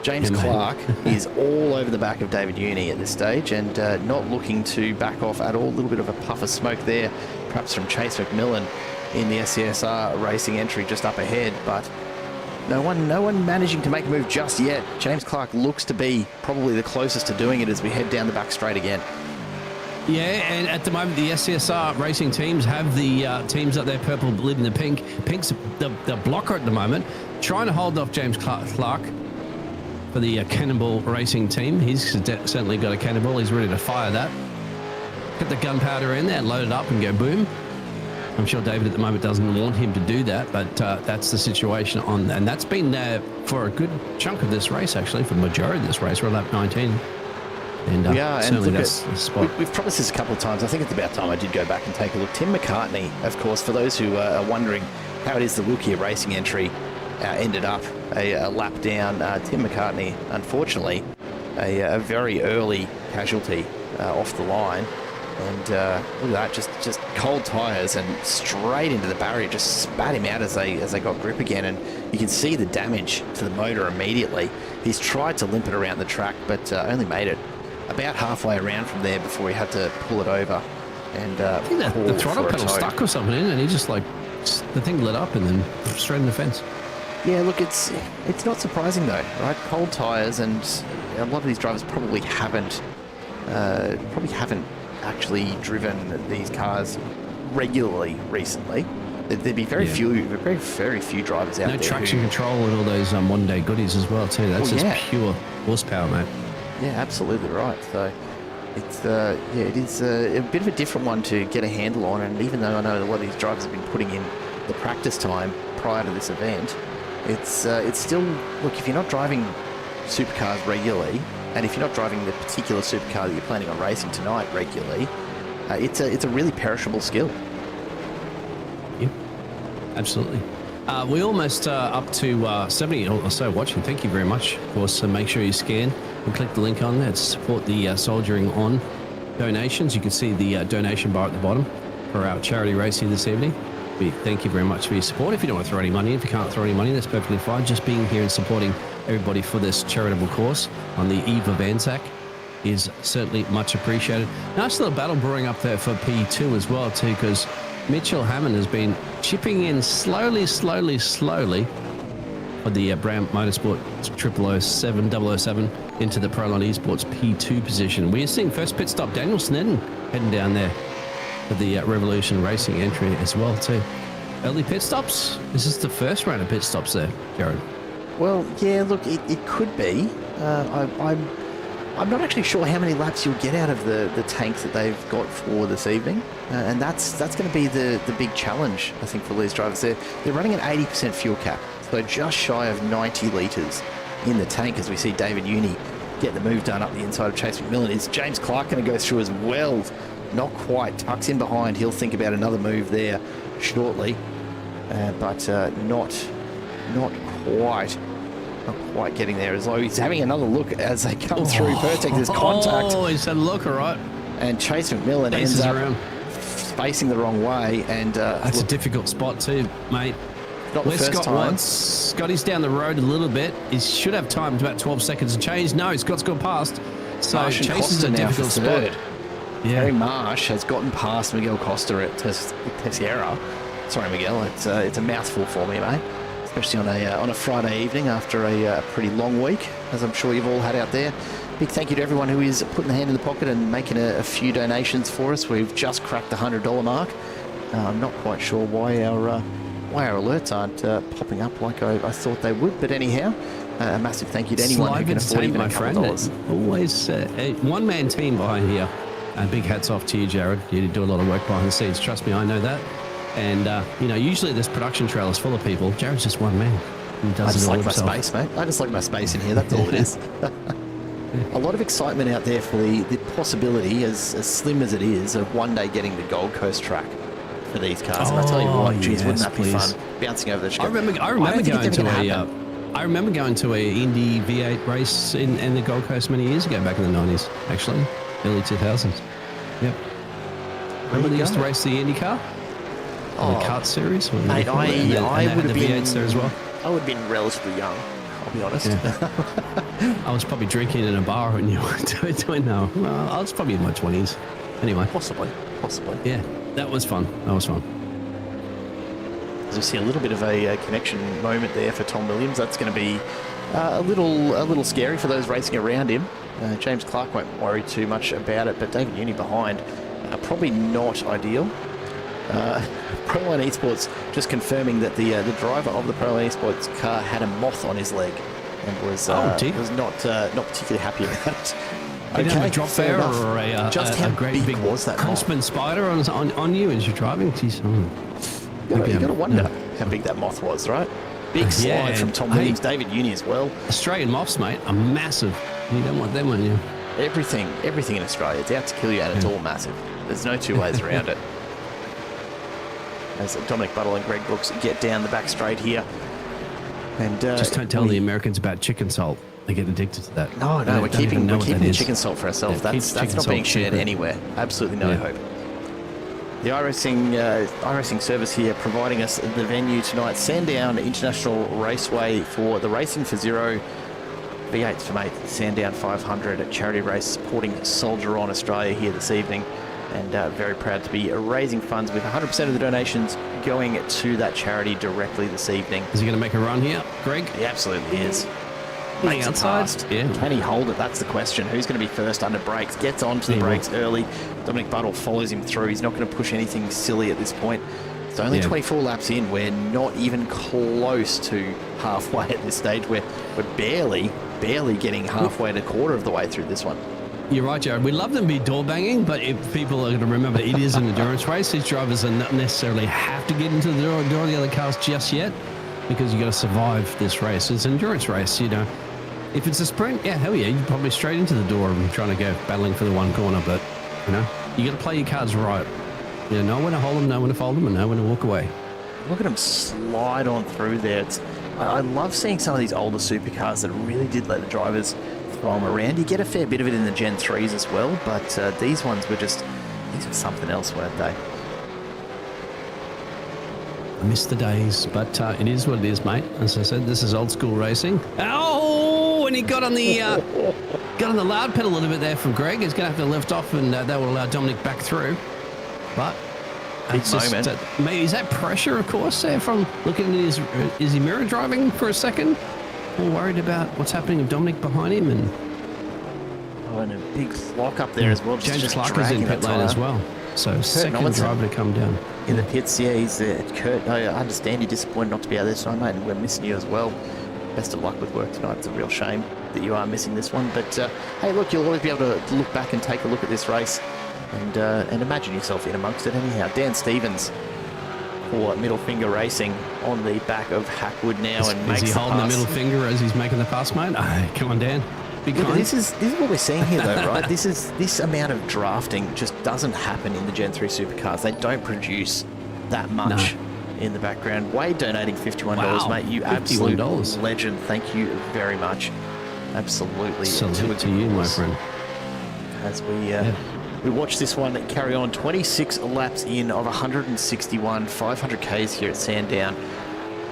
James Clark is all over the back of David Uni at this stage, and not looking to back off at all. A little bit of a puff of smoke there, perhaps from Chase McMillan in the SCSR racing entry just up ahead, but no one managing to make a move just yet. James Clark looks to be probably the closest to doing it as we head down the back straight again. Yeah, and at the moment the SCSR racing teams have the teams up there, purple leading the pink. Pink's the blocker at the moment, trying to hold off James Clark for the Cannonball racing team. He's certainly got a cannonball. He's ready to fire that. Get the gunpowder in there, load it up and go boom. I'm sure David at the moment doesn't want him to do that, but that's the situation on, and that's been there for a good chunk of this race, actually, for the majority of this race. We're at lap 19. And certainly that's the spot. We've promised this a couple of times. I think it's about time I did go back and take a look. Tim McCartney, of course, for those who are wondering how it is the Wilkia racing entry ended up a lap down. Tim McCartney, unfortunately, a very early casualty off the line. And look at that, just cold tyres and straight into the barrier, just spat him out as they got grip again. And you can see the damage to the motor immediately. He's tried to limp it around the track, but only made it about halfway around from there before he had to pull it over. And I think that the throttle pedal stuck or something in, and he just the thing lit up and then straight in the fence. Yeah, look, it's not surprising though, right? Cold tyres, and a lot of these drivers probably haven't actually driven these cars regularly recently. There'd be very few drivers out there. No traction control and all those modern day goodies as well too. That's pure horsepower, mate. Yeah, absolutely right. So it's it is a bit of a different one to get a handle on. And even though I know a lot of these drivers have been putting in the practice time prior to this event, it's still, look, if you're not driving supercars regularly, and if you're not driving the particular supercar that you're planning on racing tonight regularly, it's a really perishable skill. Yep, absolutely. We're almost up to 70 or so watching. Thank you very much. Of course, so make sure you scan and click the link on there to support the Soldiering On donations. You can see the donation bar at the bottom for our charity race here this evening. We thank you very much for your support. If you don't want to throw any money in, if you can't throw any money, that's perfectly fine. Just being here and supporting everybody for this charitable course on the eve of Anzac is certainly much appreciated. Nice little battle brewing up there for P2 as well too, because Mitchell Hammond has been chipping in slowly for the BRAM Motorsport 007 into the Proline Esports P2 position. We're seeing first pit stop Daniel Snedden heading down there for the Revolution Racing entry as well too. Early pit stops? This is the first round of pit stops there, Jared. Well, yeah, look, it could be. I'm not actually sure how many laps you'll get out of the tanks that they've got for this evening, and that's going to be the big challenge, I think, for these drivers. They're running an 80% fuel cap, so just shy of 90 litres in the tank, as we see David Uni get the move done up the inside of Chase McMillan. Is James Clark going to go through as well? Not quite. Tucks in behind. He'll think about another move there shortly, but not quite getting there as well. He's having another look as they come through. Pertex, there's contact. Oh, he's had a look, all right. And Chase McMillan ends up facing the wrong way. And that's a difficult spot too, mate. Not the first time. Scotty's down the road a little bit. He should have time. It's about 12 seconds to change. No, Scott's gone past. So Chase is a difficult spot. Yeah. Harry Marsh has gotten past Miguel Costa at Tessiera. Sorry, Miguel. It's a mouthful for me, mate. Especially on a Friday evening after a pretty long week, as I'm sure you've all had out there. Big thank you to everyone who is putting the hand in the pocket and making a few donations for us. We've just cracked the $100 mark. I'm not quite sure why our alerts aren't popping up like I thought they would, but anyhow, a massive thank you to anyone who can afford even a couple dollars. Always a one-man team behind here. Big hats off to you, Jared. You do a lot of work behind the scenes. Trust me, I know that. And, usually this production trail is full of people. Jared's just one man. He does I just like my space, mate. I just like my space in here. That's all it is. A lot of excitement out there for the possibility, as slim as it is, of one day getting the Gold Coast track for these cars. And I tell you what, geez, wouldn't that be fun? Bouncing over the strip. I remember going to a Indy V8 race in the Gold Coast many years ago, back in the 90s, actually. Early 2000s. Yep. Remember they used to race the Indy car? The kart series? Mate, I would have been V8s there as well. I would have been relatively young, I'll be honest. Yeah. I was probably drinking in a bar when you were doing that. Well, I was probably in my 20s. Anyway. Possibly. Yeah, that was fun. As we see a little bit of a connection moment there for Tom Williams. That's going to be a little scary for those racing around him. James Clark won't worry too much about it, but David Uni behind, probably not ideal. Proline Esports just confirming that the driver of the Proline Esports car had a moth on his leg and was not particularly happy about it. Did you have a drop there or how great big big was that Huntsman spider on you as you're driving? Jeez, you got to wonder how big that moth was, right? Big slide from Tom Williams, David Uni as well. Australian moths, mate, are massive. You don't want them on you. Everything in Australia, it's out to kill you, and it's all massive. There's no two ways around it. As Dominic Buttle and Greg Brooks get down the back straight here. And just don't tell the Americans about chicken salt. They get addicted to that. No, we're keeping the chicken salt for ourselves. Yeah, that's not being shared anywhere. Absolutely no hope. The iRacing service here providing us the venue tonight, Sandown International Raceway, for the Racing for Zero V8s For Mates Sandown 500 charity race supporting Soldier On Australia here this evening. And very proud to be raising funds with 100% of the donations going to that charity directly this evening. Is he going to make a run here, Greg? He absolutely is. the makes it outside. past. Yeah. Can he hold it? That's the question. Who's going to be first under brakes? Gets onto the brakes early. Dominic Buttle follows him through. He's not going to push anything silly at this point. It's only 24 laps in. We're not even close to halfway at this stage. We're barely getting halfway to a quarter of the way through this one. You're right, Jared. We love them to be door banging, but if people are going to remember, it is an endurance race. These drivers are not necessarily have to get into the door of the other cars just yet, because you got to survive this race. It's an endurance race, you know. If it's a sprint, yeah, hell yeah, you're probably straight into the door and trying to go battling for the one corner. But you know, you got to play your cards right. You know when to hold them, know when to fold them, and know when to walk away. Look at him slide on through there. I love seeing some of these older supercars that really did let the drivers throw them around. You get a fair bit of it in the Gen 3s as well, but these ones were these were something else, weren't they? I miss the days, but it is what it is, mate. As I said, this is old school racing. Oh, and he got on the loud pedal a little bit there from Greg. He's going to have to lift off, and that will allow Dominic back through. But it's just, maybe is that pressure, of course, there from looking at is he mirror driving for a second? All worried about what's happening with Dominic behind him, and a big lock up there as well. James Clark is in pit lane as well. So second driver to come down. In the pits, yeah, he's Kurt. I understand you're disappointed not to be out there tonight, mate, and we're missing you as well. Best of luck with work tonight. It's a real shame that you are missing this one. But hey, look, you'll always be able to look back and take a look at this race and imagine yourself in amongst it anyhow. Dan Stevens for Middle Finger Racing on the back of Hackwood now, and makes he holding the middle finger as he's making the pass, mate? Oh, come on, Dan. Look, this is what we're seeing here, though, right? This amount of drafting just doesn't happen in the Gen 3 supercars. They don't produce that much in the background. Wade donating $51, mate. You absolute legend. Thank you very much. Absolutely. Salute to you, my friend. As we watch this one carry on, 26 laps in of 161, 500 Ks here at Sandown.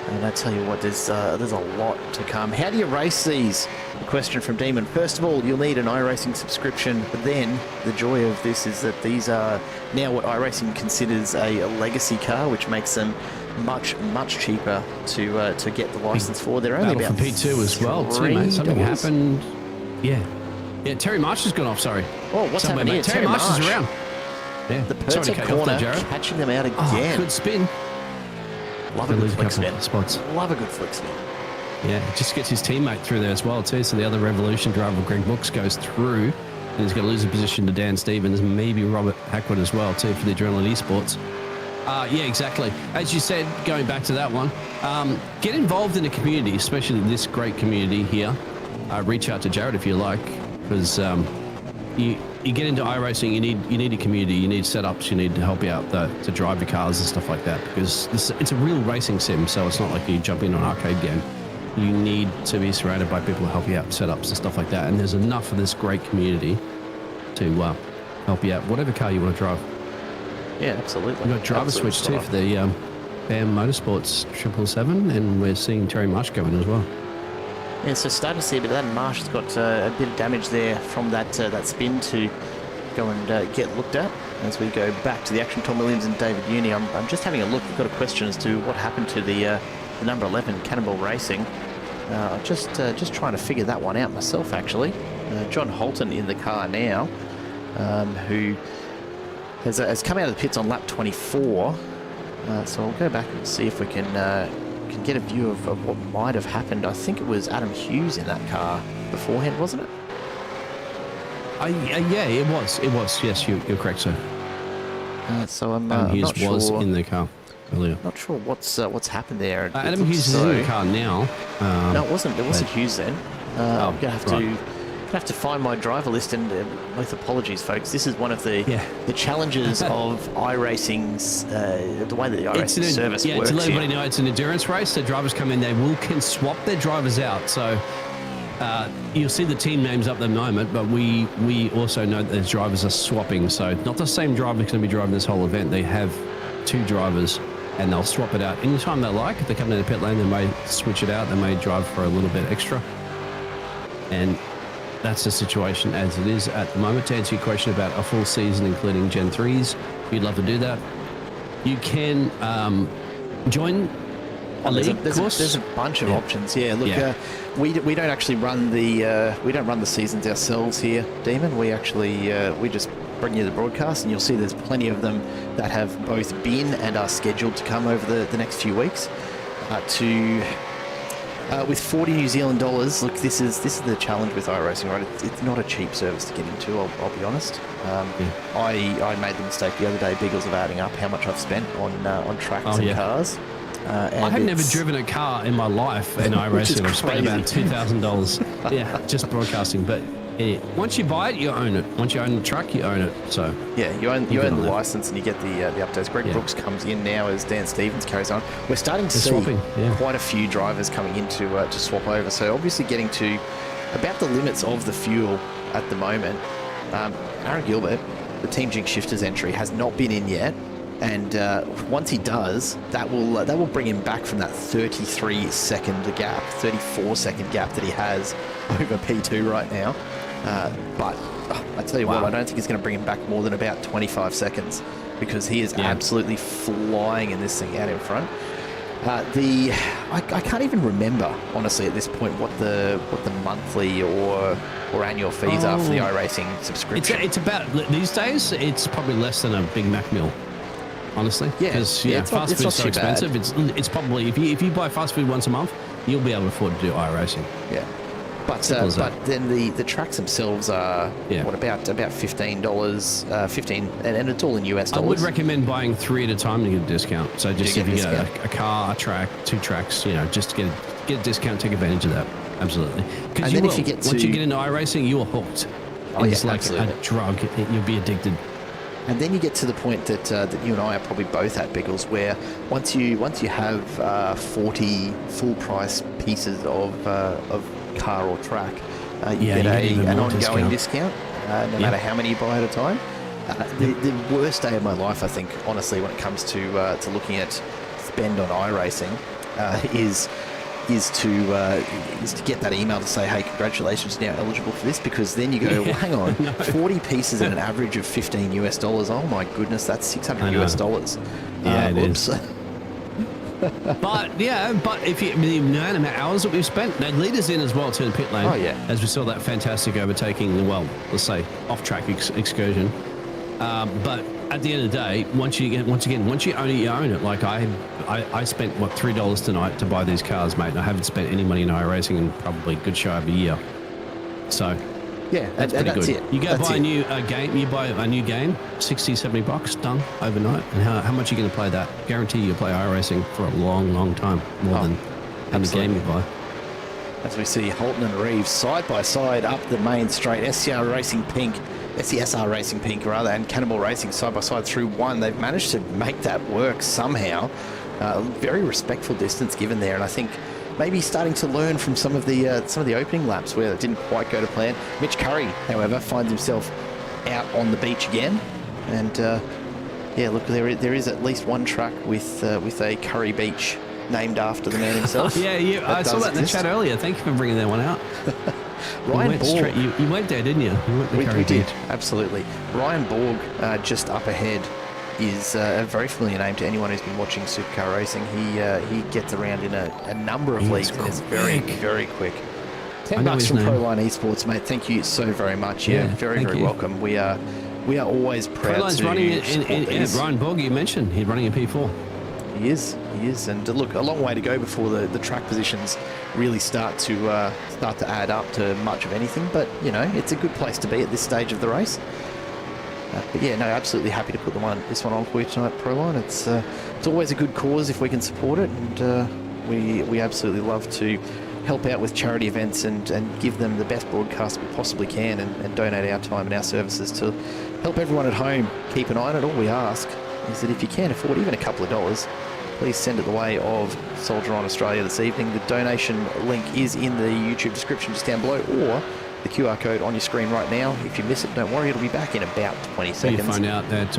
And I tell you what, there's a lot to come. How do you race these? A question from Demon. First of all, you'll need an iRacing subscription. But then the joy of this is that these are now what iRacing considers a legacy car, which makes them much cheaper to get the license for. They're only about for P2 as well, too, mate. Something happened. Yeah, Terry Marsh has gone off. Sorry. Oh, what's happening here? Terry Marsh is around. Yeah, the Pertec corner, catching them out again. Good spin. Love a good flick spin. Spots. Love a good flick spin. Yeah, just gets his teammate through there as well too. So the other Revolution driver, Greg Brooks, goes through, and he's going to lose a position to Dan Stevens, maybe Robert Hackwood as well too for the Adrenaline Esports. Yeah, exactly. As you said, going back to that one, get involved in the community, especially this great community here. Reach out to Jared if you like, because you get into iRacing, you need a community, you need setups, you need to help you out to drive your cars and stuff like that, because it's a real racing sim, so it's not like you jump into an arcade game. You need to be surrounded by people to help you out, setups and stuff like that, and there's enough of this great community to help you out, whatever car you want to drive. Yeah, absolutely. We've got driver switch too for the BRAM Motorsports 777, and we're seeing Terry Marsh go in as well. Yeah, so starting to see a bit of that. Marsh has got a bit of damage there from that spin to go and get looked at as we go back to the action. Tom Williams and David Uni. I'm just having a look. We've got a question as to what happened to the number 11 Cannonball Racing. Just trying to figure that one out myself, actually. John Holton in the car now, who has come out of the pits on lap 24. So I'll go back and see if we can get a view of what might have happened. I think it was Adam Hughes in that car beforehand, wasn't it? Yeah, it was. Yes, you're correct, sir. So I'm Adam Hughes not sure. was in the car earlier. Not sure what's happened there. Adam Hughes is in the car now. No, it wasn't. It wasn't Hughes then. I'm gonna have to find my driver list, and with apologies, folks. This is one of the challenges of iRacing's the way that the iRacing service works. Yeah, to let everybody know, it's an endurance race. So drivers come in, they can swap their drivers out. So you'll see the team names up at the moment, but we also know that the drivers are swapping. So not the same driver is going to be driving this whole event. They have two drivers, and they'll swap it out anytime they like. If they come in the pit lane, they may switch it out. They may drive for a little bit extra. And that's the situation as it is at the moment. To answer your question about a full season, including Gen 3s, if you'd love to do that, you can join A league course? There's a bunch of options. Yeah, look, we don't actually run the seasons ourselves here, Demon. We actually we just bring you the broadcast, and you'll see there's plenty of them that have both been and are scheduled to come over the next few weeks. With 40 New Zealand dollars, look, this is the challenge with iRacing, right? It's not a cheap service to get into. I'll be honest. I made the mistake the other day, Biggles, of adding up how much I've spent on tracks and cars. I have never driven a car in my life in iRacing. I've spent about $2,000. Yeah, just broadcasting. But once you buy it, you own it. Once you own the truck, you own it. So yeah, you own the license and you get the updates. Greg Brooks comes in now as Dan Stevens carries on. We're starting to see quite a few drivers coming in to swap over. So obviously getting to about the limits of the fuel at the moment. Aaron Gilbert, the Team Jinx Shifters entry, has not been in yet. And once he does, that will bring him back from that 33-second gap, 34-second gap that he has over P2 right now. But I tell you what, I don't think he's going to bring him back more than about 25 seconds because he is absolutely flying in this thing out in front. I can't even remember, honestly, at this point what the monthly or annual fees are for the iRacing subscription. It's about, these days, it's probably less than a Big Mac meal. Honestly, because fast food's so expensive. It's probably if you buy fast food once a month, you'll be able to afford to do iRacing. Yeah, but then the tracks themselves are what about $15, 15, and it's all in US dollars. I would recommend buying 3 at a time to get a discount. So just if you get a car, a track, 2 tracks, just get a discount, take advantage of that. Absolutely, because once you get into iRacing, you are hooked. It's like a drug. You'll be addicted. And then you get to the point that you and I are probably both at, Biggles, where once you have 40 full price pieces of car or track, you get an ongoing discount no matter how many you buy at a time. The worst day of my life, I think, honestly, when it comes to looking at spend on iRacing, is to get that email to say, hey, congratulations, you're now eligible for this, because then you go, well, hang on, 40 pieces at an average of $15 US. Oh my goodness, that's $600 US. Yeah, it is. But if you the amount of hours that we've spent, that lead us in as well to the pit lane. As we saw that fantastic overtaking, let's say off-track excursion. But at the end of the day, once you own it, you own it. Like I spent $3 tonight to buy these cars, mate. And I haven't spent any money in iRacing in probably a good show of a year. So yeah, that's pretty good. It. You go buy a new game. You buy a new game, $60-$70 done overnight. And how much are you going to play that? Guarantee you'll play iRacing for a long, long time, more than the game you buy. As we see Holton and Reeves side by side up the main straight, SCR Racing Pink, and Cannonball Racing side by side through one. They've managed to make that work somehow. Very respectful distance given there, and I think maybe starting to learn from some of the opening laps where it didn't quite go to plan. Mitch Curry, however, finds himself out on the beach again, and look, there is at least one track with a Curry Beach named after the man himself. I saw that in the chat earlier. Thank you for bringing that one out. Ryan Borg. You went there, didn't you? We did, absolutely. Ryan Borg, just up ahead, is a very familiar name to anyone who's been watching Supercar racing. He gets around in a number of leagues and is very, very quick. $10 from Proline Esports, mate. Thank you so very much. Very welcome. We are always proud Proline's to running in Ryan Borg, you mentioned. He's running a P4. He is, and look, a long way to go before the track positions really start to add up to much of anything. But it's a good place to be at this stage of the race. But absolutely happy to put this one on for you tonight, Proline. It's always a good cause if we can support it, and we absolutely love to help out with charity events and give them the best broadcast we possibly can, and donate our time and our services to help everyone at home keep an eye on it. All we ask is that if you can afford even a couple of dollars, please send it the way of Soldier On Australia this evening. The donation link is in the YouTube description just down below, or the QR code on your screen right now. If you miss it, don't worry, it'll be back in about 20 seconds. You find out that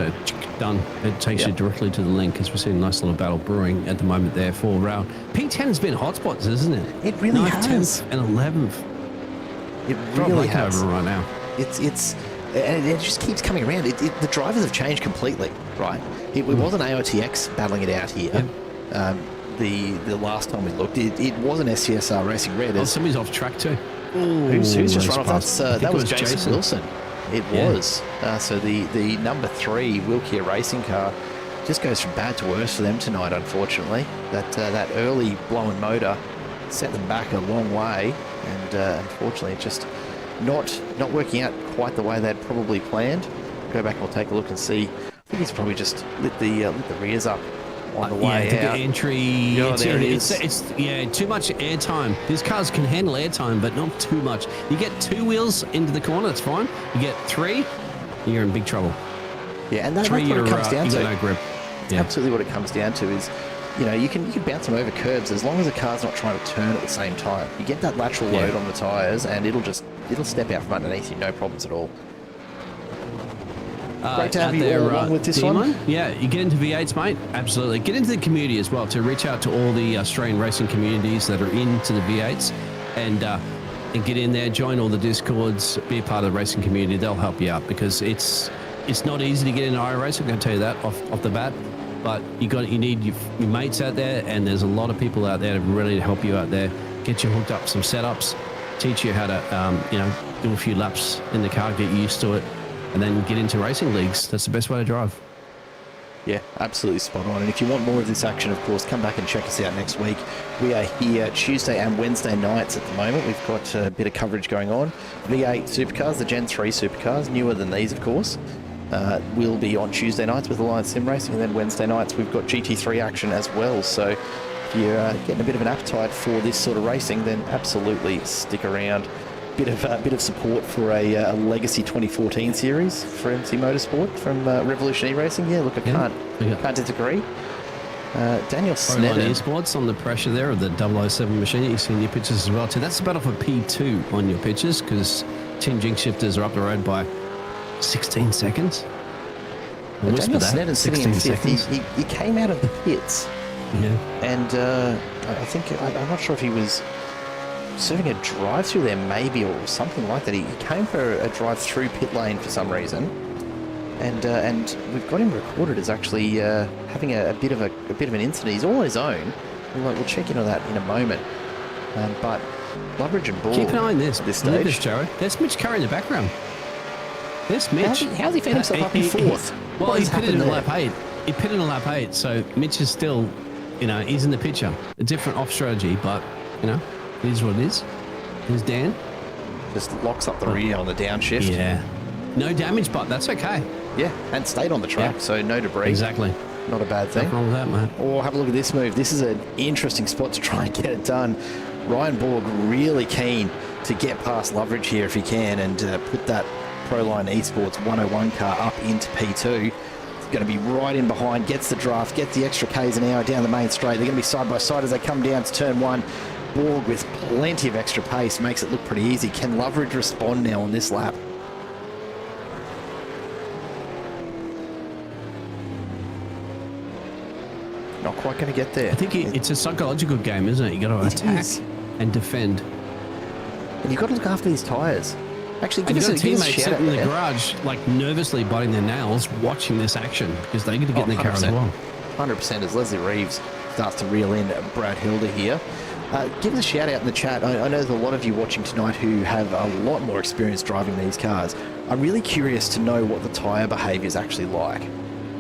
done. It takes you directly to the link, as we're seeing a nice little battle brewing at the moment there for round. P10 has been hotspots, isn't it? It really 9th, has. 10th and 11th. It really has. Over right now. And it just keeps coming around. The drivers have changed completely, right? It wasn't AOTX battling it out here. the last time we looked. It wasn't SCSR Racing Red. Somebody's off track too. Who's just run off? That was it Jason Wilson. It was. So the number 3 Wilkia racing car just goes from bad to worse for them tonight, unfortunately. That early blowing motor set them back a long way, and unfortunately it's just not working out quite the way they'd probably planned. Go back and we'll take a look and see. I think he's probably just lit the rears up on the way the out. entry. Oh, there it is. It's too much airtime. These cars can handle airtime, but not too much. You get 2 wheels into the corner, that's fine. You get 3, you're in big trouble. Yeah, and that's 3, what it comes down you to. got no grip. Yeah. Absolutely, what it comes down to is, you can bounce them over curbs as long as the car's not trying to turn at the same time. You get that lateral load on the tyres, and it'll step out from underneath you, no problems at all. Great to have you all along with this one. Yeah, you get into V8s, mate. Absolutely. Get into the community as well, to reach out to all the Australian racing communities that are into the V8s, and get in there, join all the Discords, be a part of the racing community. They'll help you out, because it's not easy to get into iRacing. I'm going to tell you that off the bat. But you need your mates out there, and there's a lot of people out there that are ready to help you out there. Get you hooked up some setups, teach you how to do a few laps in the car, get used to it, and then get into racing leagues. That's the best way to drive. Yeah, absolutely spot on. And if you want more of this action, of course, come back and check us out next week. We are here Tuesday and Wednesday nights at the moment. We've got a bit of coverage going on. V8 Supercars, the Gen 3 Supercars, newer than these, of course. We'll be on Tuesday nights with Alliance Sim Racing, and then Wednesday nights we've got GT3 action as well. So if you're getting a bit of an appetite for this sort of racing, then absolutely stick around. Bit of support for a legacy 2014 series for MC Motorsport from Revolution E-Racing. Yeah, look, I can't disagree. Daniel Sneddon. Esports on the pressure there of the 007 machine. You see in your pictures as well too. That's about off a P2 on your pictures, because Team Jinx shifters are up the road by 16 seconds. Daniel Sneddon sitting in fifth. He came out of the pits. Yeah. And I think, I'm not sure if he was serving a drive-through there maybe, or something like that. He came for a drive-through pit lane for some reason. And we've got him recorded as actually having a bit of an incident. He's all on his own. We'll check in on that in a moment. But Loveridge and Ball. Keep an eye on this. This stage. This, Joe. There's Mitch Curry in the background. There's Mitch. How's he found himself up in fourth? Well, he pitted in lap 8. He pitted in lap 8, so Mitch is still, he's in the picture. A different off strategy, but, it is what it is. There's Dan. Just locks up the rear on the downshift. Yeah. No damage, but that's okay. Yeah, and stayed on the track, so no debris. Exactly. Not a bad thing. Nothing wrong with that, man. Or have a look at this move. This is an interesting spot to try and get it done. Ryan Borg really keen to get past Loveridge here if he can, and put that Proline Esports 101 car up into P2. It's going to be right in behind, gets the draft, gets the extra Ks an hour down the main straight. They're going to be side by side as they come down to turn 1. Borg with plenty of extra pace makes it look pretty easy. Can Loveridge respond now on this lap? Not quite going to get there. I think it's a psychological game, isn't it? You got to attack and defend. And you've got to look after these tyres. Actually, give us a teammate sitting in the garage, nervously biting their nails, watching this action, because they get to get in the car as well. 100% as Leslie Reeves starts to reel in Brad Hilder here. Give us a shout out in the chat. I know there's a lot of you watching tonight who have a lot more experience driving these cars. I'm really curious to know what the tyre behaviour is actually like,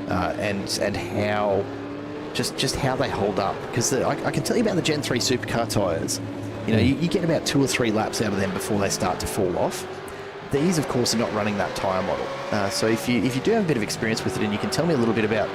and how, just how they hold up. Because I can tell you about the Gen 3 Supercar tyres. You get about 2 or 3 laps out of them before they start to fall off. These, of course, are not running that tyre model. So if you do have a bit of experience with it, and you can tell me a little bit about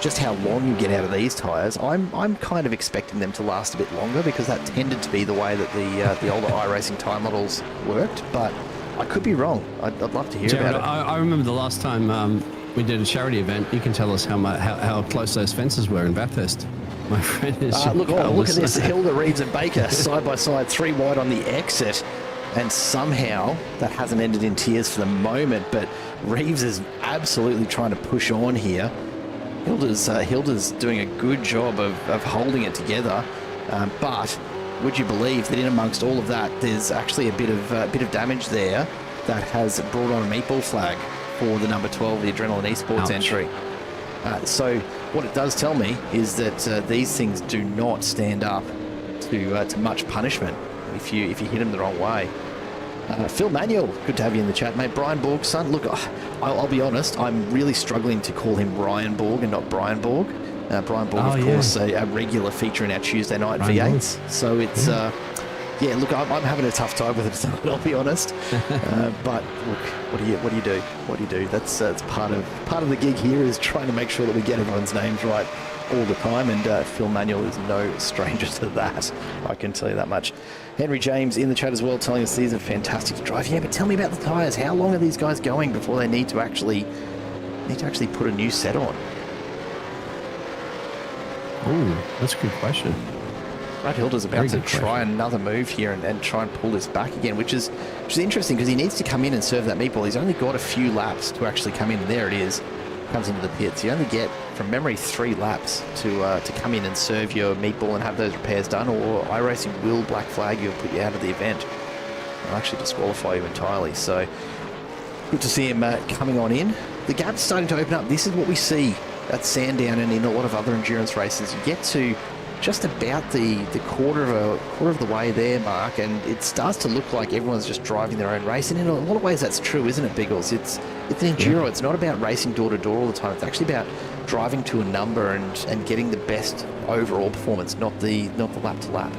just how long you get out of these tyres, I'm kind of expecting them to last a bit longer, because that tended to be the way that the older iRacing tyre models worked. But I could be wrong. I'd love to hear about it. I remember the last time we did a charity event. You can tell us how close those fences were in Bathurst. My friend is... look at this. Hilda, Reeves and Baker side by side, 3 wide on the exit. And somehow that hasn't ended in tears for the moment, but Reeves is absolutely trying to push on here. Hilda's doing a good job of holding it together, but would you believe that in amongst all of that, there's actually a bit of damage there that has brought on a meatball flag for the number 12, the Adrenaline Esports entry. So what it does tell me is that these things do not stand up to much punishment if you hit them the wrong way. Phil Manuel, good to have you in the chat, mate. Brian Borg's son. Look, I'll be honest, I'm really struggling to call him Ryan Borg and not Brian Borg. Brian Borg, of course, a regular feature in our Tuesday night V8s. So it's, look, I'm having a tough time with it tonight, I'll be honest. But look, what do you do? What do you do? That's part of the gig here, is trying to make sure that we get everyone's names right all the time, and Phil Manuel is no stranger to that. I can tell you that much. Henry James in the chat as well, telling us these are fantastic to drive. Yeah, but tell me about the tyres. How long are these guys going before they need to actually put a new set on? Ooh, that's a good question. Brad Hilder's about to try another move here and try and pull this back again, which is interesting, because he needs to come in and serve that meatball. He's only got a few laps to actually come in. There it is. Comes into the pits. You only get, from memory, 3 laps to come in and serve your meatball and have those repairs done, or iRacing will black flag you and put you out of the event. They'll actually disqualify you entirely. So good to see him coming on in. The gap's starting to open up. This is what we see at Sandown and in a lot of other endurance races. You get to just about the quarter of the way there, Mark, and it starts to look like everyone's just driving their own race. And in a lot of ways, that's true, isn't it, Biggles? It's an enduro. Yeah. It's not about racing door to door all the time. It's actually about driving to a number and getting the best overall performance, not the lap to lap.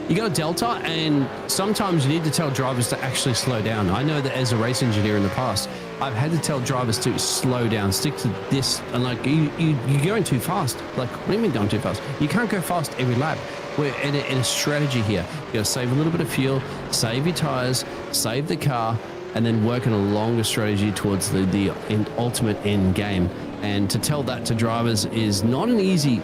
You got a delta, and sometimes you need to tell drivers to actually slow down. I know that as a race engineer in the past, I've had to tell drivers to slow down, stick to this, and like you're going too fast. Like, what do you mean going too fast? You can't go fast every lap. We're in a strategy here. You got to save a little bit of fuel, save your tires, save the car, and then work on a longer strategy towards the ultimate end game. And to tell that to drivers is not an easy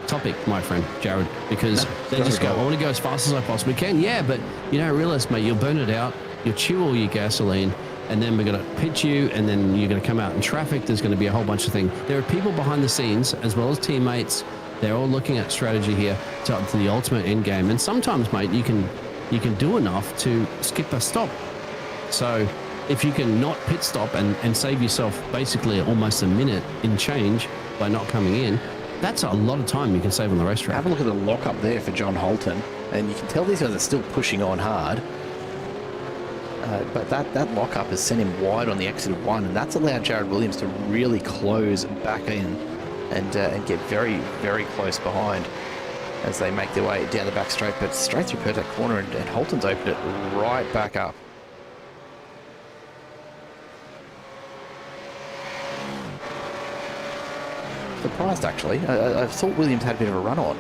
topic, my friend Jared, because they just go, I want to go as fast as I possibly can. Yeah, but you don't realize, mate, you'll burn it out, you'll chew all your gasoline, and then we're going to pit you, and then you're going to come out in traffic. There's going to be a whole bunch of things. There are people behind the scenes, as well as teammates. They're all looking at strategy here to the ultimate end game. And sometimes, mate, you can do enough to skip a stop. So if you can not pit stop and save yourself basically almost a minute in change by not coming in, that's a lot of time you can save on the racetrack. Have a look at the lock-up there for John Holton, and you can tell these guys are still pushing on hard. But that lock-up has sent him wide on the exit of 1, and that's allowed Jared Williams to really close back in and get very, very close behind as they make their way down the back straight, but straight through Pertak corner, and Holton's opened it right back up. Surprised, actually. I thought Williams had a bit of a run on.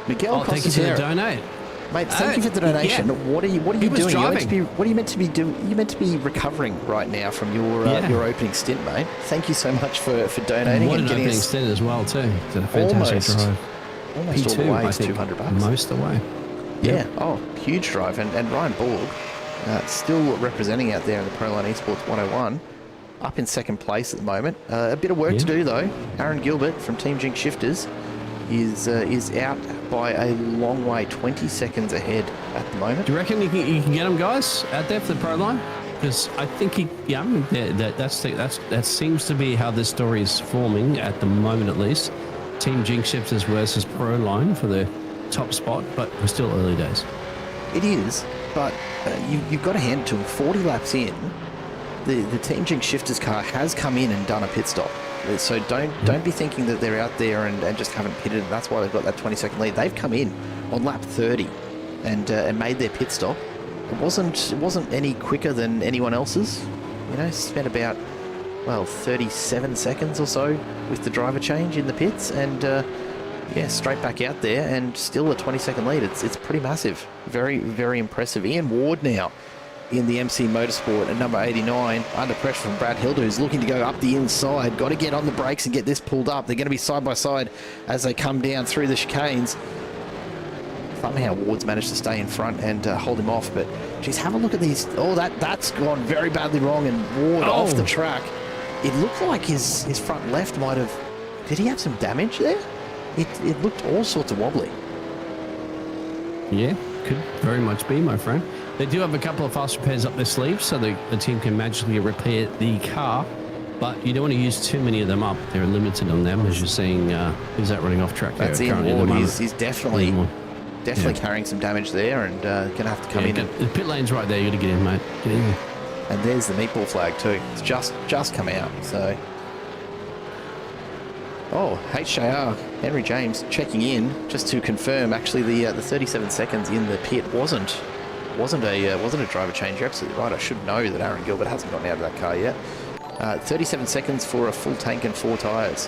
Miguel, thank you for the donate, mate. Thank you for the donation. Yeah. What are you doing? Driving. What are you meant to be doing? You're meant to be recovering right now from your opening stint, mate. Thank you so much for donating. What and an opening stint as well too. It's a fantastic drive. Almost P2, all the way. It's $200. Most of the way. Yeah. Yep. Oh, huge drive. And Ryan Borg, still representing out there in the Proline Esports 101. Up in second place at the moment. A bit of work to do though. Aaron Gilbert from Team Jinx Shifters is out by a long way, 20 seconds ahead at the moment. Do you reckon you can get him, guys, out there for the pro line? Because I think that seems to be how this story is forming at the moment, at least. Team Jinx Shifters versus pro line for the top spot, but we're still early days. It is, but you've got to hand it to him. 40 laps in. The Team Jinx Shifters car has come in and done a pit stop. So don't be thinking that they're out there and just haven't pitted, and that's why they've got that 20-second lead. They've come in on lap 30 and made their pit stop. It wasn't any quicker than anyone else's. You know, spent about 37 seconds or so with the driver change in the pits, and straight back out there, and still a 20-second lead. It's pretty massive. Very, very impressive. Ian Ward now in the MC Motorsport at number 89, under pressure from Brad Hilder, who's looking to go up the inside. Got to get on the brakes and get this pulled up. They're going to be side by side as they come down through the chicanes. Somehow Ward's managed to stay in front and hold him off, but geez, have a look at these. Oh, that's gone very badly wrong, and Ward off the track. It looked like his front left might have... Did he have some damage there? It looked all sorts of wobbly. Yeah, could very much be, my friend. They do have a couple of fast repairs up their sleeves, so the team can magically repair the car but you don't want to use too many of them up. They're limited on them, as you're seeing. Who's that running off track there? That's Ian Ward. He's definitely Yeah. carrying some damage there, and going to have to come in. The pit lane's right there. You got to get in, mate. Get in. And there's the meatball flag too. It's just come out. So, HJR Henry James checking in just to confirm. Actually, the 37 seconds in the pit wasn't a driver change. You're absolutely right. I should know that Aaron Gilbert hasn't gotten out of that car yet. 37 seconds for a full tank and 4 tyres.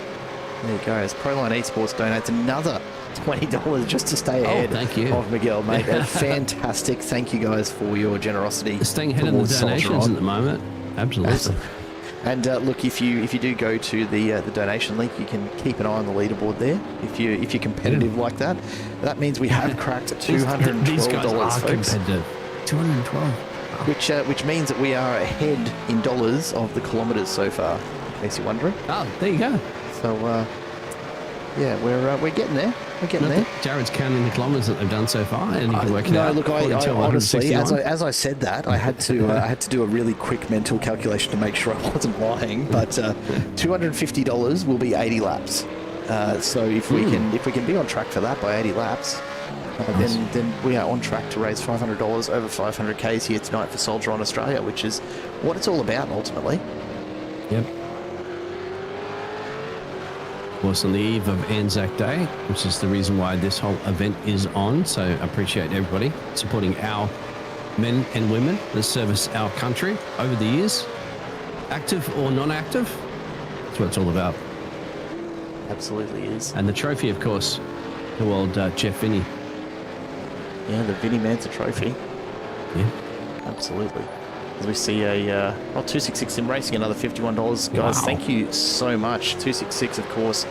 There you go. As Proline Esports donates another $20 just to stay ahead thank you. of Miguel, mate. Fantastic. Thank you guys for your generosity. Staying ahead of the donations at the moment. Absolutely. And look, if you do go to the donation link, you can keep an eye on the leaderboard there. If you're competitive like that, that means we have cracked $212. These guys are folks. competitive. 212. Which means that we are ahead in dollars of the kilometres so far, in case you're wondering. Oh, there you go. So, we're getting there. We're getting there. Jared's counting the kilometres that they've done so far, and you can work it out. No, look, I honestly, as I said that, I had to I had to do a really quick mental calculation to make sure I wasn't lying. But $250 will be 80 laps. So if we can be on track for that by 80 laps, then we are on track to raise $500 over 500 Ks here tonight for Soldier on Australia, which is what it's all about ultimately. Yep. Of course, on the eve of Anzac Day, which is the reason why this whole event is on. So I appreciate everybody supporting our men and women that service our country over the years, active or non-active. That's what it's all about. Absolutely is. And the trophy, of course, the old Jeff Vinnie. Yeah, the Vinnie Manser trophy. Yeah. Absolutely. As we see a 266 Sim Racing, another $51, guys. Wow. Thank you so much. 266, of course,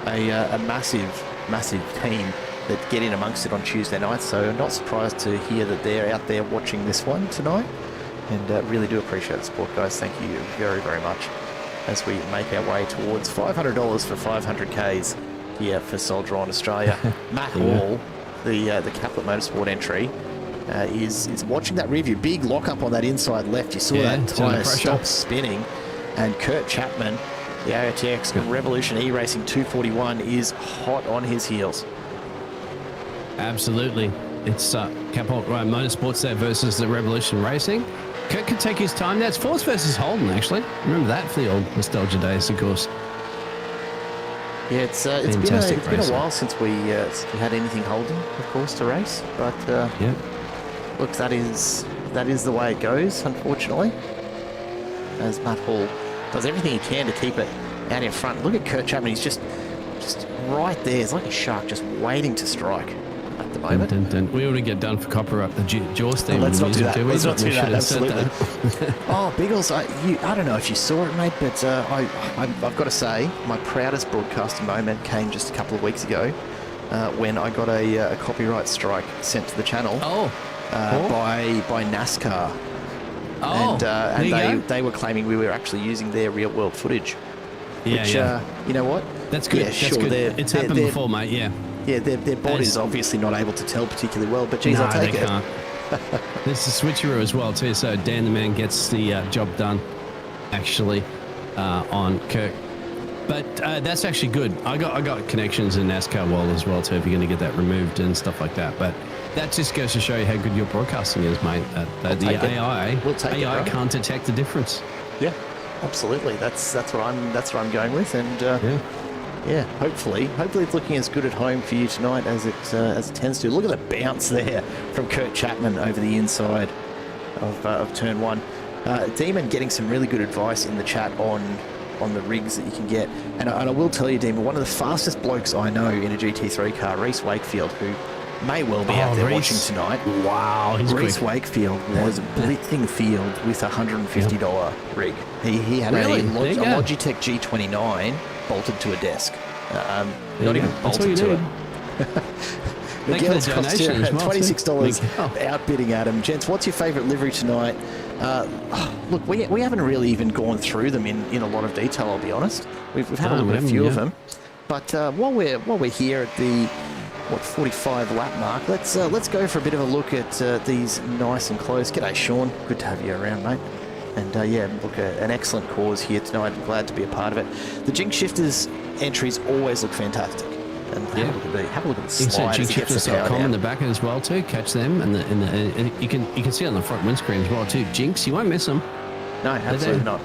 a massive team that get in amongst it on Tuesday night. So not surprised to hear that they're out there watching this one tonight, and really do appreciate the support, guys. Thank you very, very much. As we make our way towards $500 for 500 Ks here for Soldier on Australia. Matt Hall, the Caplet Motorsport entry, is watching that rear view. Big lock-up on that inside left. You saw that tyre stop spinning. And Kurt Chapman, the AOTX Revolution E-Racing 241, is hot on his heels. Absolutely. It's BRAM Motorsports there versus the Revolution Racing. Kurt could take his time. That's Force versus Holden, actually. Remember that for the old nostalgia days, of course. Yeah, it's been a while since we had anything Holden, of course, to race. But look, that is the way it goes, unfortunately. As Matt Hall does everything he can to keep it out in front. Look at Kurt Chapman. He's just right there. It's like a shark just waiting to strike at the moment. We ought to get done for copyright the Jaws theme. Let's not do that. Let's not do that. Absolutely. Biggles, I don't know if you saw it, mate, but I've got to say, my proudest broadcasting moment came just a couple of weeks ago when I got a copyright strike sent to the channel by NASCAR. And they were claiming we were actually using their real world footage. Which, you know what? That's good. Yeah, sure. It's happened before, mate. Yeah. Yeah, their body's obviously not able to tell particularly well, but geez, I'll take it. Can't. This is switcheroo as well too. So Dan the Man gets the job done, actually, on Kirk. But that's actually good. I got connections in NASCAR world as well too. If you're going to get that removed and stuff like that, but that just goes to show you how good your broadcasting is, mate. The AI can't detect the difference. Yeah, absolutely. That's what I'm going with, and yeah, hopefully it's looking as good at home for you tonight as it tends to. Look at the bounce there from Kurt Chapman over the inside of turn one. Demon getting some really good advice in the chat on the rigs that you can get, and I will tell you, Demon, one of the fastest blokes I know in a GT3 car, Reese Wakefield, who may well be out there watching tonight. Wow, he's Reese quick. Wakefield was blitzing field with a $150 rig. He had a Logitech G29 bolted to a desk. Not even bolted to it. Miguel's cost you $26 outbidding Adam. Gents, what's your favourite livery tonight? Look, we haven't really even gone through them in a lot of detail, I'll be honest. We've had a look at a few of them. But while we're here at the 45 lap mark, let's go for a bit of a look at these nice and close. G'day, Sean. Good to have you around, mate. And yeah, look, an excellent cause here tonight. I'm glad to be a part of it. The Jinx Shifters entries always look fantastic. And have a look at the slide as he gets the power Jinxshifters.com in down. the back as well too. Catch them, and you can see it on the front windscreen as well too. Jinx, you won't miss them. No, absolutely not.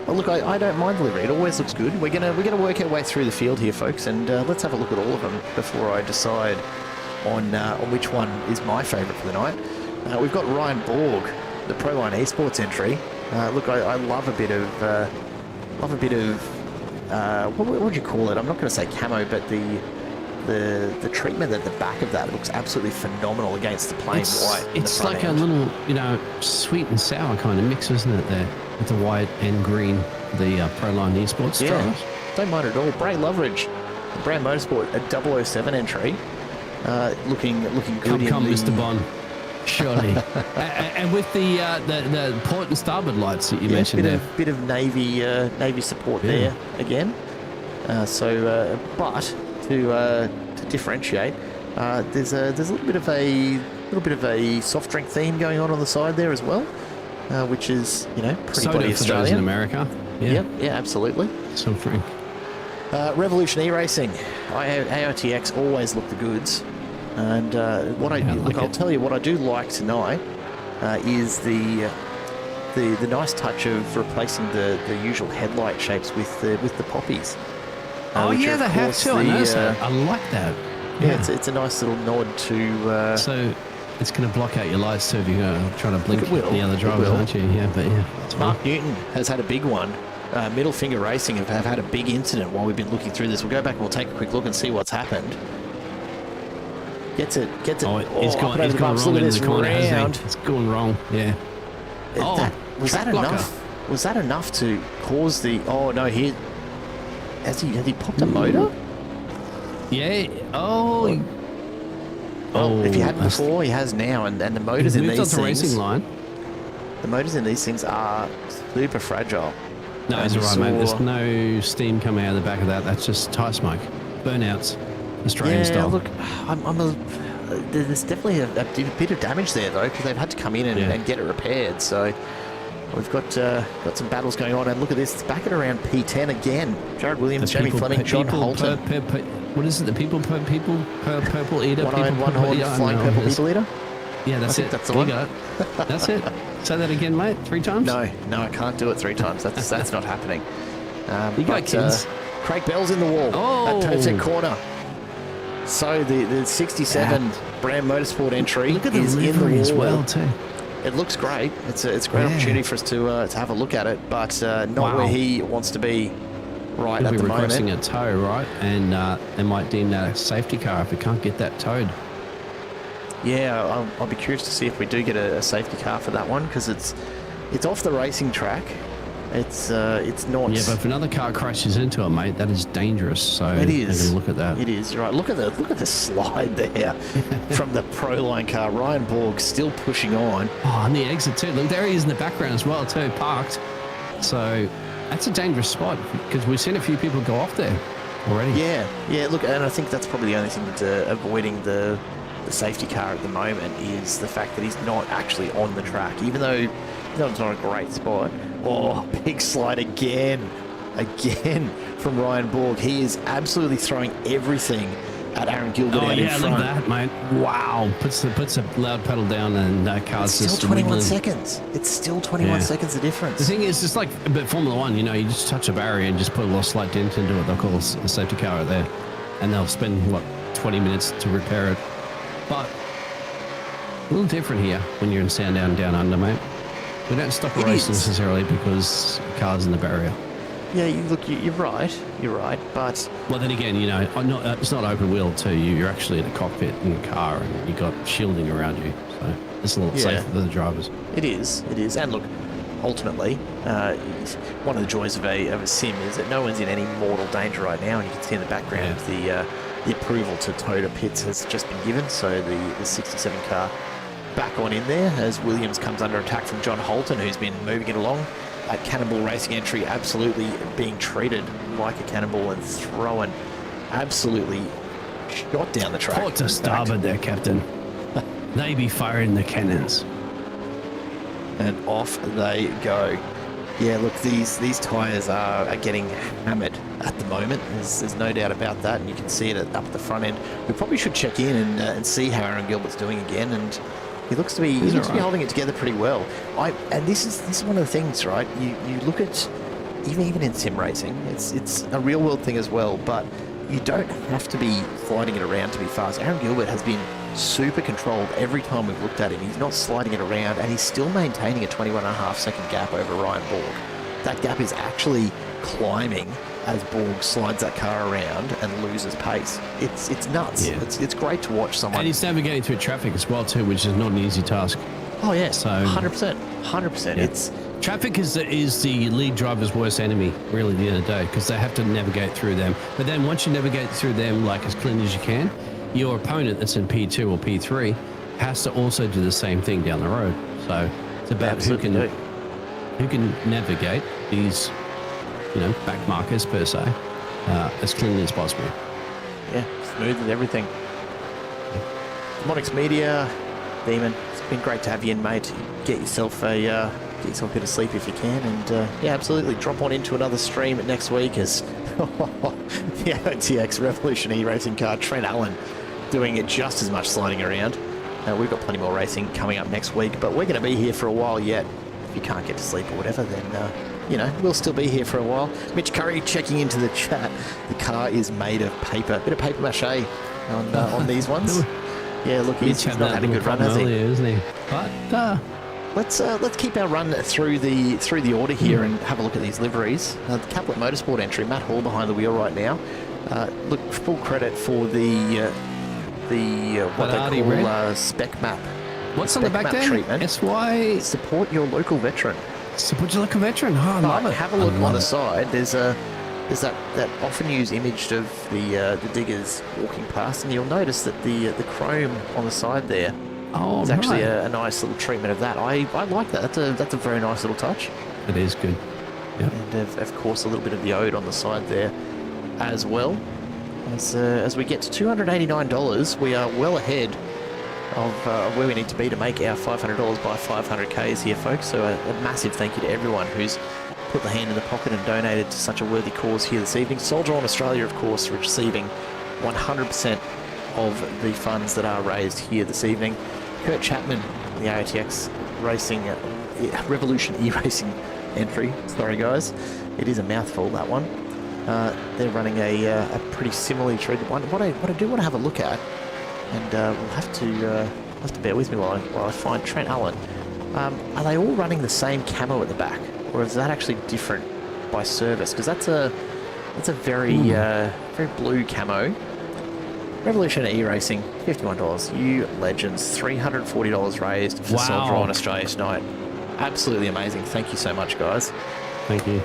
Well, look, I don't mind delivery. It always looks good. We're gonna work our way through the field here, folks, and let's have a look at all of them before I decide on which one is my favourite for the night. We've got Ryan Borg, the Proline Esports entry. Look, I love a bit of what would you call it? I'm not going to say camo, but the treatment at the back of that looks absolutely phenomenal against the plain white. It's like a little, sweet and sour kind of mix, isn't it? There with the white and green, the Proline Esports. Yeah, don't mind at all. Bray Loveridge, the BRAM Motorsport, a 007 entry, looking good. Come, Mr. Bond. Surely, and with the port and starboard lights that you mentioned there, bit of navy support there again. But to differentiate, there's a little bit of a soft drink theme going on the side there as well, which is pretty soda bloody for Australian. those in America. Yeah, absolutely. Soft drink. Revolution E-Racing, AOTX always look the goods. And I'll tell you what I do like tonight is the nice touch of replacing the usual headlight shapes with the poppies. The hat too. I noticed that. I like that. Yeah, it's a nice little nod to. So it's going to block out your lights too if you're trying to blink the other It drivers, will. aren't you? Yeah, but yeah. It's Mark fine. Newton has had a big one. Middle Finger Racing have had a big incident while we've been looking through this. We'll go back and we'll take a quick look and see what's happened. Gets it. Oh, he's gone wrong in the corner, hasn't he? It's gone wrong, yeah. Was that enough? Was that enough to cause the... Oh, no, has he popped a motor? Yeah, If he hadn't before, he has now, and the motors in these things... the racing line. The motors in these things are super fragile. No, it's all right, mate. There's no steam coming out of the back of that. That's just tire smoke. Burnouts. Australian style. Look, there's definitely a bit of damage there though, because they've had to come in and get it repaired. So we've got some battles going on, and look at this. It's back at around P10 again. Jared Williams, Jamie Fleming, John Holton. What is it? The people purple eater. One-horn flying purple people eater. Yeah, that's it. That's the one. You got it. That's it. Say that again, mate. 3 times. No, I can't do it 3 times. That's not happening. You got kids. Craig Bell's in the wall at Totec corner. So the 67 BRAM Motorsport entry is in the wall as well too. It looks great. It's a great opportunity for us to have a look at it, but not where he wants to be right He'll at be the requesting moment. a tow, right? And they might deem that a safety car if we can't get that towed. Yeah, I'll be curious to see if we do get a safety car for that one, because it's off the racing track. It's not. Yeah, but if another car crashes into it, mate, that is dangerous. So it is. Look at that. It is right. Look at the slide there from the Proline car. Ryan Borg still pushing on. Oh, and the exit too. Look, there he is in the background as well too, parked. So that's a dangerous spot because we've seen a few people go off there already. Yeah. Look, and I think that's probably the only thing that's avoiding the safety car at the moment is the fact that he's not actually on the track, even though it's not a great spot. Oh, big slide again from Ryan Borg. He is absolutely throwing everything at Aaron Gilbert out in front. Look at that, mate. Wow. Puts a loud pedal down and car's it's just still 21 wiggling. seconds. It's still 21 seconds the difference. The thing is, it's like a bit Formula One, you just touch a barrier and just put a little slight dent into it. They'll call a safety car out there. And they'll spend, 20 minutes to repair it. But a little different here when you're in Sandown down under, mate. We don't stop a race necessarily because cars in the barrier. Yeah, you're right, but... Well, then again, it's not open wheel too. You're actually in a cockpit in a car and you've got shielding around you. So it's a little safer for the drivers. It is. And look, ultimately, one of the joys of a sim is that no one's in any mortal danger right now, and you can see in the background the approval to tow to pits has just been given, so the 67 car back on in there as Williams comes under attack from John Holton, who's been moving it along. That Cannonball Racing entry absolutely being treated like a cannonball and throwing absolutely shot down the track. Port to starboard there, Captain. They be firing the cannons. and off they go. Yeah, look, these tyres are getting hammered at the moment. There's no doubt about that, and you can see it up at the front end. We probably should check in and see how Aaron Gilbert's doing again, and he looks to be holding it together pretty well. And this is one of the things, right? You look at even in sim racing, it's a real world thing as well, but you don't have to be sliding it around to be fast. Aaron Gilbert has been super controlled every time we've looked at him. He's not sliding it around, and he's still maintaining a 21.5 second gap over Ryan Borg. That gap is actually climbing as Borg slides that car around and loses pace. It's nuts. Yeah. It's great to watch someone. And he's navigating through traffic as well too, which is not an easy task. Oh yeah, So 100%. Yeah. It's Traffic is the lead driver's worst enemy, really, at the end of the day, because they have to navigate through them. But then once you navigate through them like as clean as you can, your opponent that's in P2 or P3 has to also do the same thing down the road. So it's about who can navigate these, back markers per se, as cleanly as possible. yeah, smooth and everything. Monix Media, Demon, it's been great to have you in, mate. Get yourself a bit of sleep if you can, and yeah, absolutely drop on into another stream next week as the AOTX Revolution E-Racing car, Trent Allen, doing it just as much sliding around. We've got plenty more racing coming up next week, but we're going to be here for a while yet. If you can't get to sleep or whatever, then we'll still be here for a while. Mitch Curry checking into the chat. The car is made of paper, a bit of paper mache on these ones. Yeah, look, he's not had a good run, has he? Earlier, isn't he? But let's keep our run through the order here and have a look at these liveries. The Caplet Motorsport entry, Matt Hall behind the wheel right now. Look, full credit for the what they call spec map. What's on the back there? Treatment. SY. Support your local veteran. Support your local veteran. Oh, I love it. Have a look on the side. There's that often used image of the diggers walking past, and you'll notice that the chrome on the side there. Oh, it's actually a nice little treatment of that. I like that. That's a very nice little touch. It is good. Yep. And of course a little bit of the ode on the side there as well. As we get to $289, we are well ahead of where we need to be to make our $500 by 500Ks here, folks. So a massive thank you to everyone who's put the hand in the pocket and donated to such a worthy cause here this evening. Soldier on Australia, of course, receiving 100% of the funds that are raised here this evening. Kurt Chapman, the AOTX Racing Revolution E-Racing entry. Sorry, guys. It is a mouthful, that one. They're running a pretty similarly treated one. What I do want to have a look at, and we'll have to bear with me while I find Trent Allen. Are they all running the same camo at the back, or is that actually different by service? Because that's a very very blue camo. Revolution E-Racing, $51. You legends, $340 raised for Soldier on Australia tonight. Absolutely amazing. Thank you so much, guys. Thank you.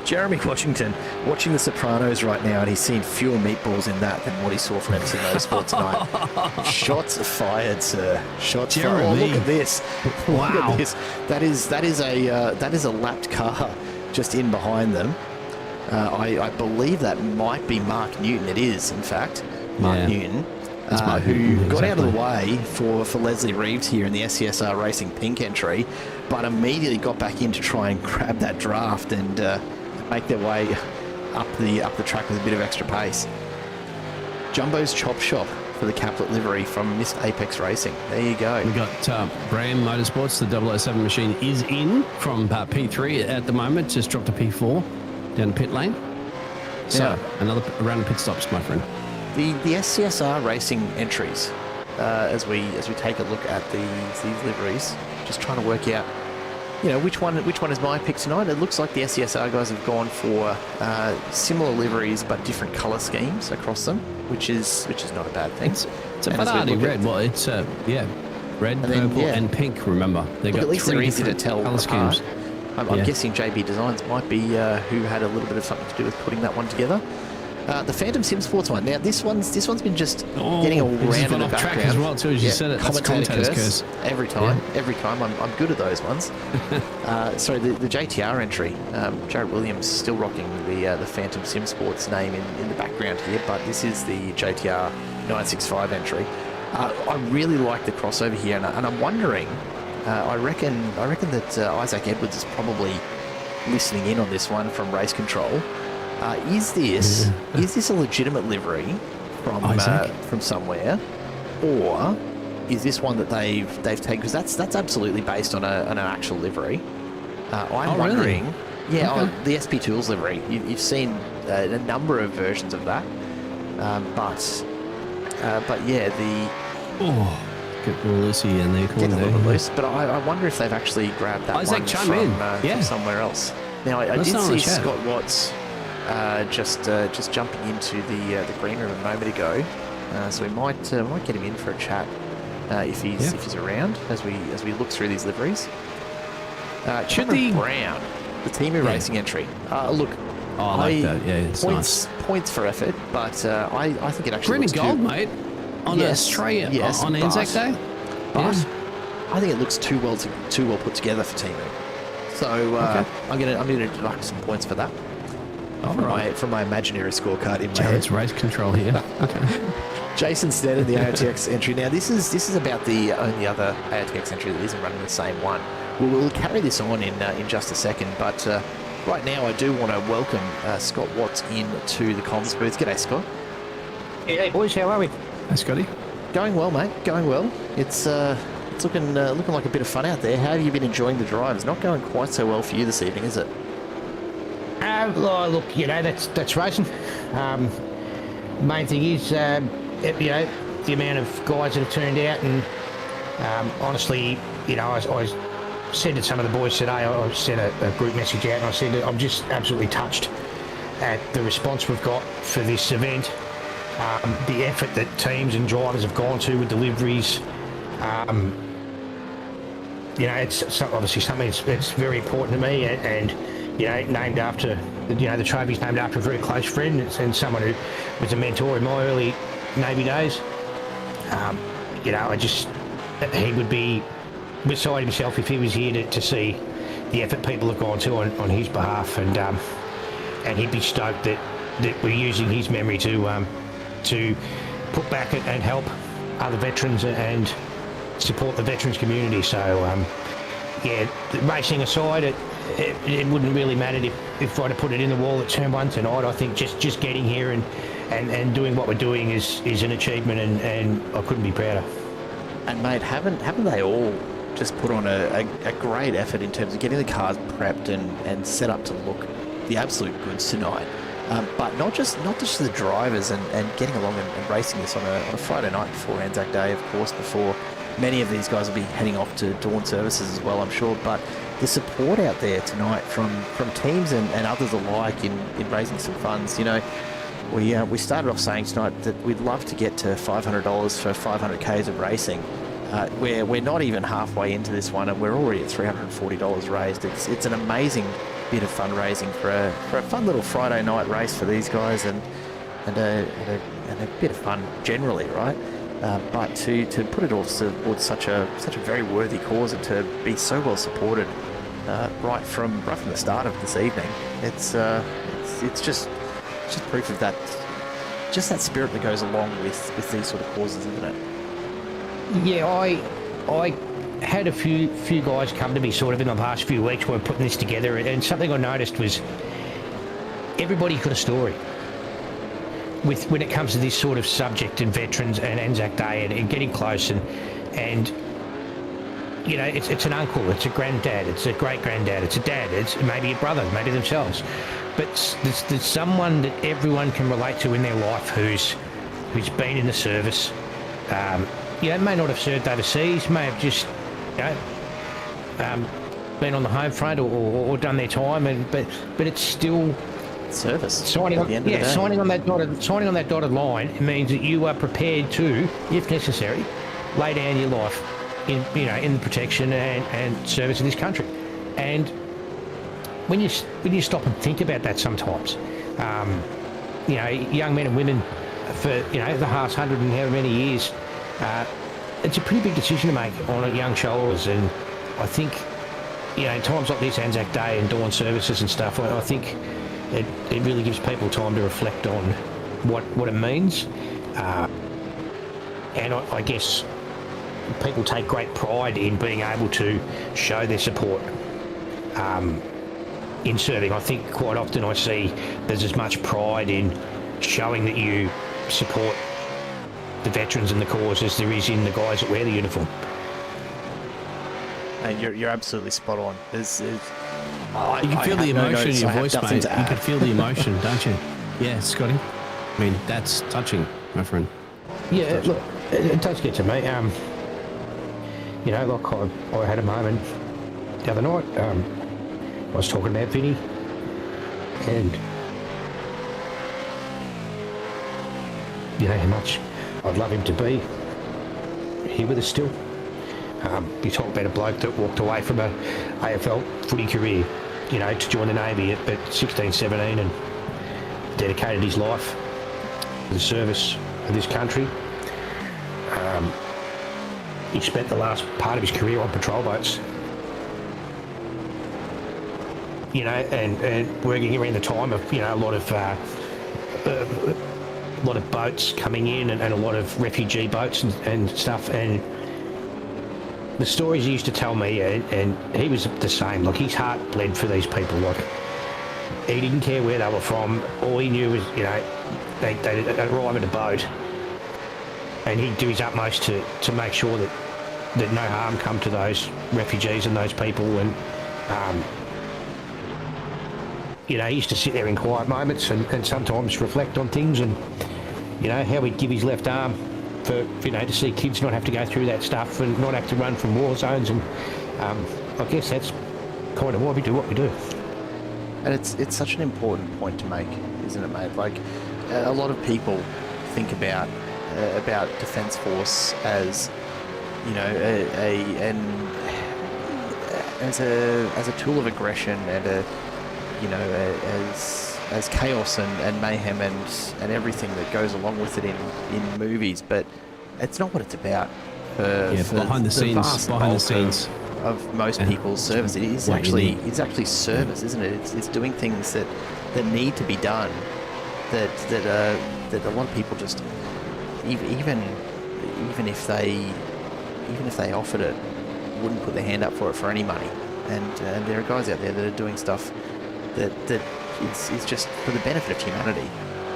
Jeremy Washington watching The Sopranos right now, and he's seen fewer meatballs in that than what he saw from MC Motorsport tonight. Shots fired, sir. Shots fired. Oh, look at this. Wow. Look at this. That is a lapped car just in behind them. I believe that might be Mark Newton. It is, in fact, Mark Newton, who got out of the way for Leslie Reeves here in the SCSR Racing Pink entry, but immediately got back in to try and grab that draft and make their way up the track with a bit of extra pace. Jumbo's Chop Shop for the Caplet livery from Miss Apex Racing. There you go. We got BRAM Motorsports. The 007 machine is in from P3 at the moment. Just dropped to P4 down pit lane. So another round of pit stops, my friend. The SCSR Racing entries, as we take a look at these liveries, just trying to work out, which one is my pick tonight. It looks like the SCSR guys have gone for similar liveries but different colour schemes across them, which is not a bad thing. It's a Minardi red. Well, it's red, purple, and pink. Remember, they got at least they're easy to tell colour schemes. I'm guessing JB Designs might be who had a little bit of something to do with putting that one together. The Phantom Sim Sports one. Now this one's been just getting around in the background. Track as well too, as you said it. That's commentator's curse. Every time. I'm good at those ones. Sorry, the JTR entry. Jared Williams still rocking the Phantom Sim Sports name in the background here, but this is the JTR 965 entry. I really like the crossover here, and I'm wondering I reckon that Isaac Edwards is probably listening in on this one from race control. Is this a legitimate livery from somewhere, or is this one that they've taken? Because that's absolutely based on an actual livery. I'm wondering. Really? Yeah, Okay. the SP Tools livery. You've seen a number of versions of that, but yeah, Get a little loosey in there. getting a little bit loose. But I wonder if they've actually grabbed that Isaac, one chime from, in. from somewhere else. Now I Let's did know in the see chat. Scott Watts just jumping into the green room a moment ago, so we might get him in for a chat if he's around as we look through these liveries. Should Cameron Brown, the team racing entry. Look, Oh, I like that. Yeah, it's nice. Points for effort, but I think it actually Green and looks gold, too, mate. On Australia, yes, on Anzac Day. but Yeah. I think it looks too well put together for Timu. So I'm gonna deduct some points for that from my imaginary scorecard in my head. Jared's race control here. Okay. Jason Stead in the AOTX entry. Now this is about the only other AOTX entry that isn't running the same one. We'll carry this on in just a second, but right now I do want to welcome Scott Watts into the comms booth. G'day, Scott. Hey boys, how are we? Hey, Scotty. Going well, mate. Going well. It's looking like a bit of fun out there. How have you been enjoying the drive? It's not going quite so well for you this evening, is it? Look, that's racing. Main thing is, the amount of guys that have turned out, and honestly, I said to some of the boys today, I sent a group message out, and I said that I'm just absolutely touched at the response we've got for this event. The effort that teams and drivers have gone to with deliveries. It's obviously something that's very important to me, and named after the trophy's named after a very close friend and someone who was a mentor in my early Navy days. He would be beside himself if he was here to see the effort people have gone to on his behalf, and he'd be stoked that we're using his memory to put back and help other veterans and support the veterans community. So racing aside, it wouldn't really matter if I'd have put it in the wall at turn one tonight. I think just getting here and doing what we're doing is an achievement, and I couldn't be prouder. And mate, haven't they all just put on a great effort in terms of getting the cars prepped and set up to look the absolute goods tonight? But not just the drivers and getting along and racing this on a Friday night before Anzac Day, of course, before many of these guys will be heading off to dawn services as well, I'm sure. But the support out there tonight from teams and others alike in raising some funds. We started off saying tonight that we'd love to get to $500 for 500 Ks of racing. We're not even halfway into this one, and we're already at $340 raised. It's an amazing bit of fundraising for a fun little Friday night race for these guys, and a bit of fun generally, right? But to put it all towards such a very worthy cause, and to be so well supported right from the start of this evening, it's just proof of that, just that spirit that goes along with these sort of causes, isn't it? Yeah, I had a few guys come to me sort of in the past few weeks when we're putting this together, and something I noticed was everybody's got a story when it comes to this sort of subject and veterans and Anzac Day and getting close and it's an uncle, it's a granddad, it's a great granddad, it's a dad, it's maybe a brother, maybe themselves, but there's someone that everyone can relate to in their life who's been in the service. May not have served overseas, may have just been on the home front or done their time, but it's still service. Signing on that dotted line, it means that you are prepared to, if necessary, lay down your life in the protection and service of this country. And when you stop and think about that, sometimes, young men and women for the last 100 and however many years, it's a pretty big decision to make on young shoulders. And I think times like this, Anzac Day and dawn services and stuff, I think it really gives people time to reflect on what it means. And I guess people take great pride in being able to show their support in serving. I think quite often I see there's as much pride in showing that you support the veterans and the cause as there is in the guys that wear the uniform. And you're absolutely spot on. You can feel the emotion in your voice, mate. You can feel the emotion, don't you? Yeah, Scotty. I mean, that's touching, my friend. Yeah, look, it does get to me. You know, like I had a moment the other night. I was talking about Vinnie, and you know how much I'd love him to be here with us still. You talk about a bloke that walked away from a AFL footy career, you know, to join the Navy at 16, 17 and dedicated his life to the service of this country. He spent the last part of his career on patrol boats. You know, and working around the time of, you know, a lot of boats coming in and a lot of refugee boats and stuff, and the stories he used to tell me, and he was the same. Like, his heart bled for these people. Like, he didn't care where they were from. All he knew was, you know, they'd arrive at a boat, and he'd do his utmost to make sure that no harm come to those refugees and those people. And you know, he used to sit there in quiet moments and sometimes reflect on things, and you know how he'd give his left arm for, you know, to see kids not have to go through that stuff and not have to run from war zones. And I guess that's kind of why we do what we do. And it's such an important point to make, isn't it, mate? Like, a lot of people think about Defence Force as, you know, as a tool of aggression and as chaos and mayhem and everything that goes along with it in movies, but it's not what it's about. For behind the scenes of most people's service, it's actually service, isn't it? It's doing things that need to be done, that a lot of people just even if they offered it, wouldn't put their hand up for it for any money. And there are guys out there that are doing stuff that is just for the benefit of humanity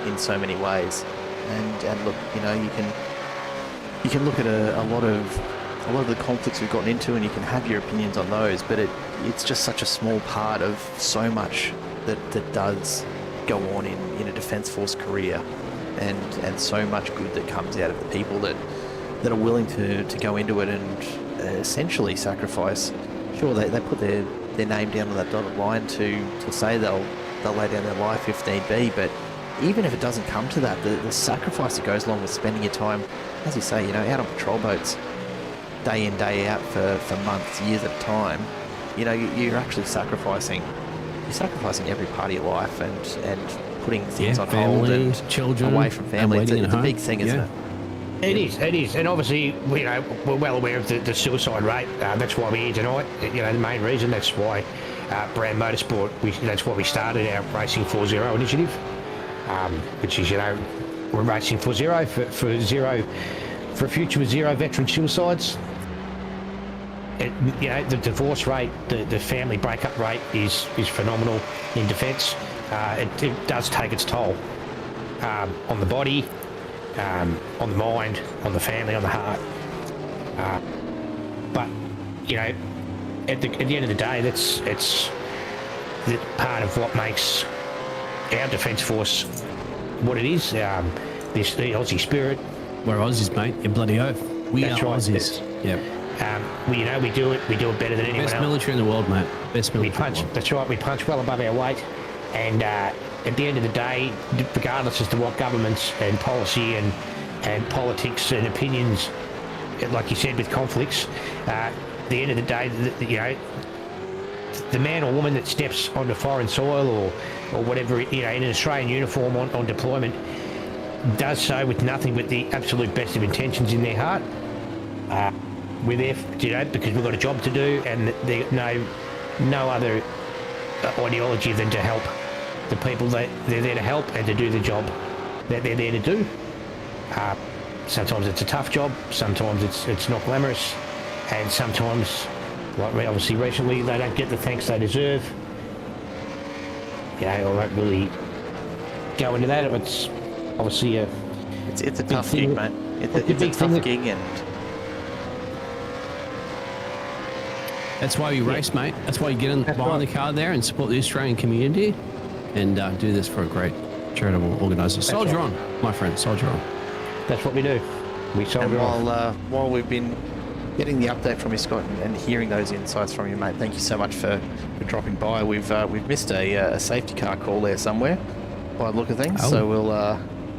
in so many ways. And look, you know, you can look at a lot of the conflicts we've gotten into, and you can have your opinions on those, but it's just such a small part of so much that does go on in a Defence Force career, and so much good that comes out of the people that are willing to go into it and essentially sacrifice. Sure, they put their name down on that dotted line to say they'll lay down their life if need be, but even if it doesn't come to that, the sacrifice that goes along with spending your time, as you say, you know, out on patrol boats day in, day out for months, years at a time, you know, you're actually sacrificing every part of your life and putting things on hold and children away from family. It's a big thing, isn't it? It is, and obviously, you know, we're well aware of the suicide rate. That's why we're here tonight. You know, the main reason. That's why BRAM Motorsport. That's why we started our Racing for Zero initiative, which is, you know, we're racing for zero for a future with zero veteran suicides. You know, the divorce rate, the family breakup rate is phenomenal in defence. It does take its toll on the body, on the mind, on the family, on the heart. But you know, at the end of the day, it's the part of what makes our Defence Force what it is. The Aussie spirit. We're Aussies, mate. You're bloody oath. We are Aussies. Yeah. We do it better than anyone else. Best military in the world, mate. Best military. That's right. We punch well above our weight, and at the end of the day, regardless as to what governments and policy and politics and opinions, like you said, with conflicts, at the end of the day, you know, the man or woman that steps onto foreign soil or whatever, you know, in an Australian uniform on deployment, does so with nothing but the absolute best of intentions in their heart. We're there, you know, because we've got a job to do, and there's no other ideology than to help the people that they're there to help and to do the job that they're there to do. sometimes it's a tough job, sometimes it's not glamorous, and sometimes, like obviously recently, they don't get the thanks they deserve. You know, I won't really go into that. It's obviously it's a tough gig, mate. It's a tough gig, and that's why you race, mate. That's why you get behind the car there and support the Australian community and do this for a great charitable organiser. Soldier on, my friend, soldier on. That's what we do. We soldier on. While we've been getting the update from you, Scott, and hearing those insights from you, mate, thank you so much for dropping by. We've missed a safety car call there somewhere by the look of things, so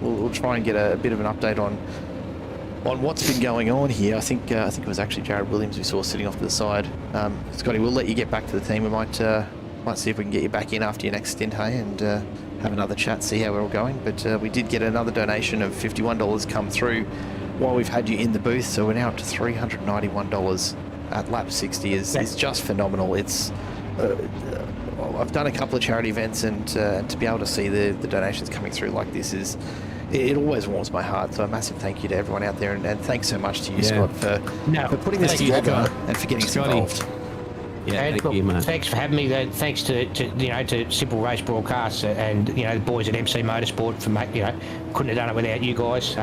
we'll try and get a bit of an update on what's been going on here. I think it was actually Jared Williams we saw sitting off to the side. Scotty, we'll let you get back to the team. We might see if we can get you back in after your next stint, hey, and have another chat, see how we're all going. But we did get another donation of $51 come through while we've had you in the booth, so we're now up to $391 at lap 60. is just phenomenal. It's I've done a couple of charity events, and to be able to see the donations coming through like this it always warms my heart. So a massive thank you to everyone out there, and thanks so much to you, Scott, for putting this together and for getting us involved. Yeah, and thank you, man. Thanks for having me. Thanks to Simple Race Broadcasts and the boys at MC Motorsport for couldn't have done it without you guys.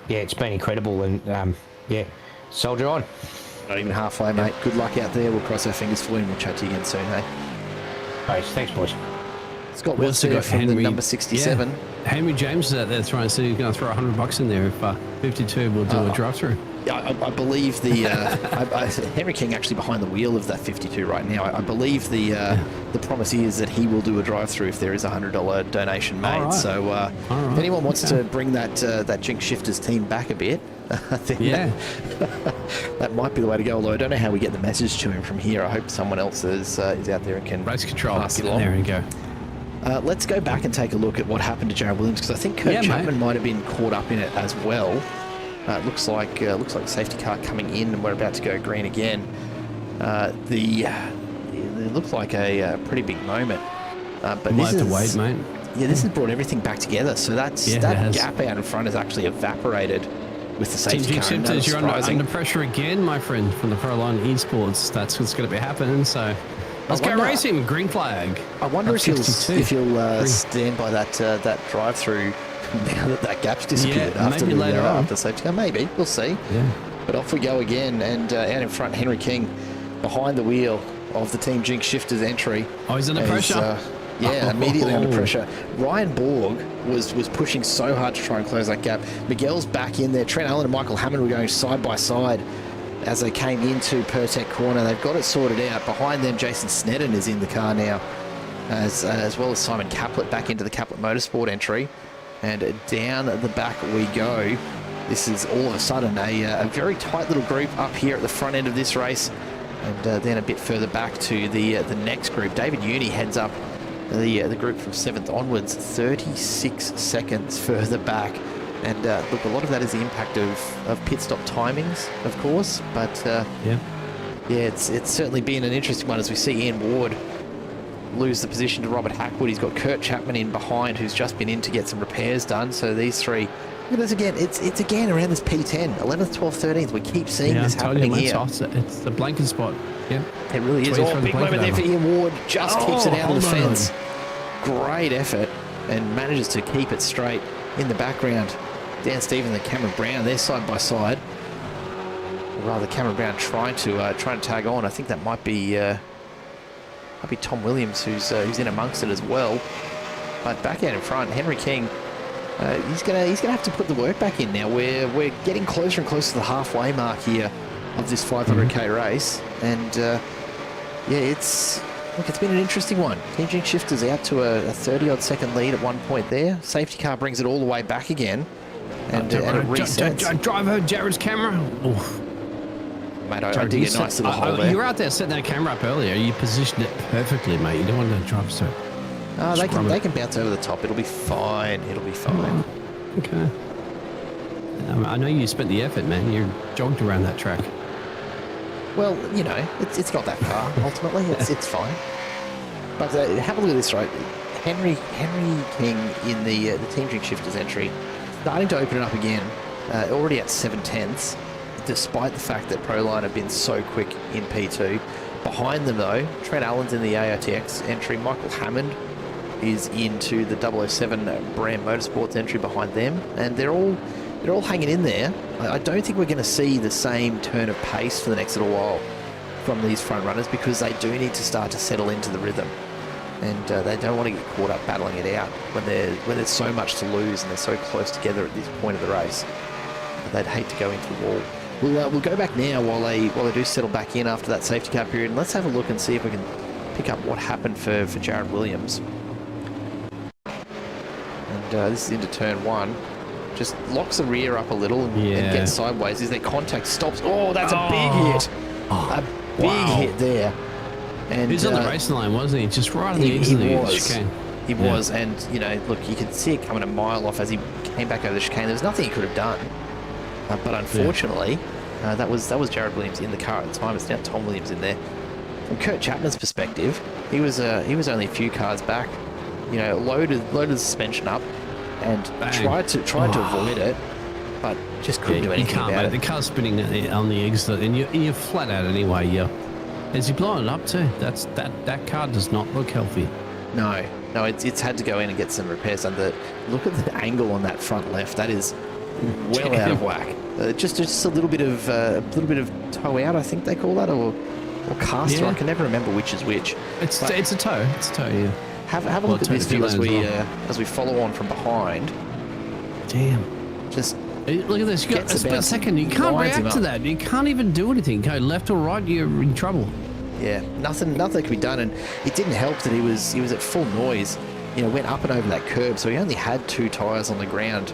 It's been incredible, and soldier on. Not even halfway, mate. Good luck out there. We'll cross our fingers for you, and we'll chat to you again soon, hey? Thanks, boys. Scott, what's there from the number 67? Yeah. Henry James is out there throwing, so he's going to throw $100 in there if 52 will do a drive-through. Yeah, I believe the Henry King actually behind the wheel of that 52 right now. I believe the promise is that he will do a drive-through if there is a $100 donation made. Right. So if anyone wants to bring that Jinx Shifters team back a bit, I think that might be the way to go. Although I don't know how we get the message to him from here. I hope someone else is out there and can race control. pass it along. There we go. Let's go back and take a look at what happened to Jared Williams, because I think Kurt Chapman might have been caught up in it as well. It looks like the safety car coming in, and we're about to go green again. It looked like a pretty big moment. But might have to wait, mate. Yeah, this has brought everything back together. So that gap out in front has actually evaporated with the safety car. You're under pressure again, my friend, from the Proline Esports. That's what's going to be happening. So let's go racing. Green flag. I wonder if he'll stand by that drive-through now that gap's disappeared after the safety car. Maybe. We'll see. Yeah. But off we go again, and out in front, Henry King behind the wheel of the Team Jinx Shifters entry. Oh, he's under pressure. Immediately under pressure. Ryan Borg was pushing so hard to try and close that gap. Miguel's back in there. Trent Allen and Michael Hammond were going side by side as they came into Pertec Corner. They've got it sorted out. Behind them, Jason Snedden is in the car now, as well as Simon Caplet back into the Caplet Motorsport entry. And down the back we go. This is all of a sudden a very tight little group up here at the front end of this race. And then a bit further back to the next group. David Uni heads up the group from 7th onwards, 36 seconds further back. And look, a lot of that is the impact of pit stop timings, of course. But it's certainly been an interesting one as we see Ian Ward lose the position to Robert Hackwood. He's got Kurt Chapman in behind, who's just been in to get some repairs done. So these three, look at this again. It's again around this P10, 11th, 12th, 13th. We keep seeing this happening here. It's the blanket spot. Yeah, it really is. Big moment there for Ian Ward. Just keeps it out of the fence. Great effort, and manages to keep it straight in the background. Dan Stevens and Cameron Brown, they're side by side. Or rather, Cameron Brown trying to tag on. I think that might be Tom Williams who's in amongst it as well. But back out in front, Henry King, he's gonna have to put the work back in now. We're getting closer and closer to the halfway mark here of this 500k race, and it's been an interesting one. Team Jinx Shifters out to a 30-odd second lead at one point there. Safety car brings it all the way back again, and it resets. Don't drive her, Jared's camera. Oof. Mate, I did get a nice little hole there. You were out there setting that camera up earlier. You positioned it perfectly, mate. You don't want to drive so. They can bounce over the top. It'll be fine. It'll be fine. Oh, okay. I know you spent the effort, man. You jogged around that track. Well, it's not that far. Ultimately, it's fine. But have a look at this, right? Henry King in the Team Jinx Shifters entry, starting to open it up again. already at 7/10, despite the fact that Proline have been so quick in P2. Behind them, though, Trent Allen's in the ARTX entry. Michael Hammond is into the 007 BRAM Motorsports entry behind them, and they're all hanging in there. I don't think we're going to see the same turn of pace for the next little while from these front runners, because they do need to start to settle into the rhythm, and they don't want to get caught up battling it out when there's so much to lose and they're so close together at this point of the race. They'd hate to go into the wall. We'll go back now while they do settle back in after that safety car period, and let's have a look and see if we can pick up what happened for Jared Williams. And this is into turn 1. Just locks the rear up a little and gets sideways. Is there contact? Stops. Oh, that's a big hit. A big hit there. And he was on the racing line, wasn't he? Just right on the edge of the chicane. He was, and you know, look, you could see it coming a mile off as he came back over the chicane. There was nothing he could have done. But unfortunately, that was Jared Williams in the car at the time. It's now Tom Williams in there. From Kurt Chapman's perspective, he was only a few cars back. You know, loaded the suspension up and tried to avoid it, but just couldn't do anything about it. The car's spinning on the exit, and you're flat out anyway. Is he blowing it up too? That car does not look healthy. No, it's had to go in and get some repairs done. Look at the angle on that front left. That is well out of whack. Just a little bit of toe out, I think they call that, or caster. I can never remember which is which. It's a toe. It's a toe. Yeah. Have a look at this view as we follow on from behind. Damn. Just look at this. You got a split second. You can't react to that. You can't even do anything. Go left or right, you're in trouble. Yeah, nothing could be done, and it didn't help that he was at full noise. You know, went up and over that curb, so he only had 2 tyres on the ground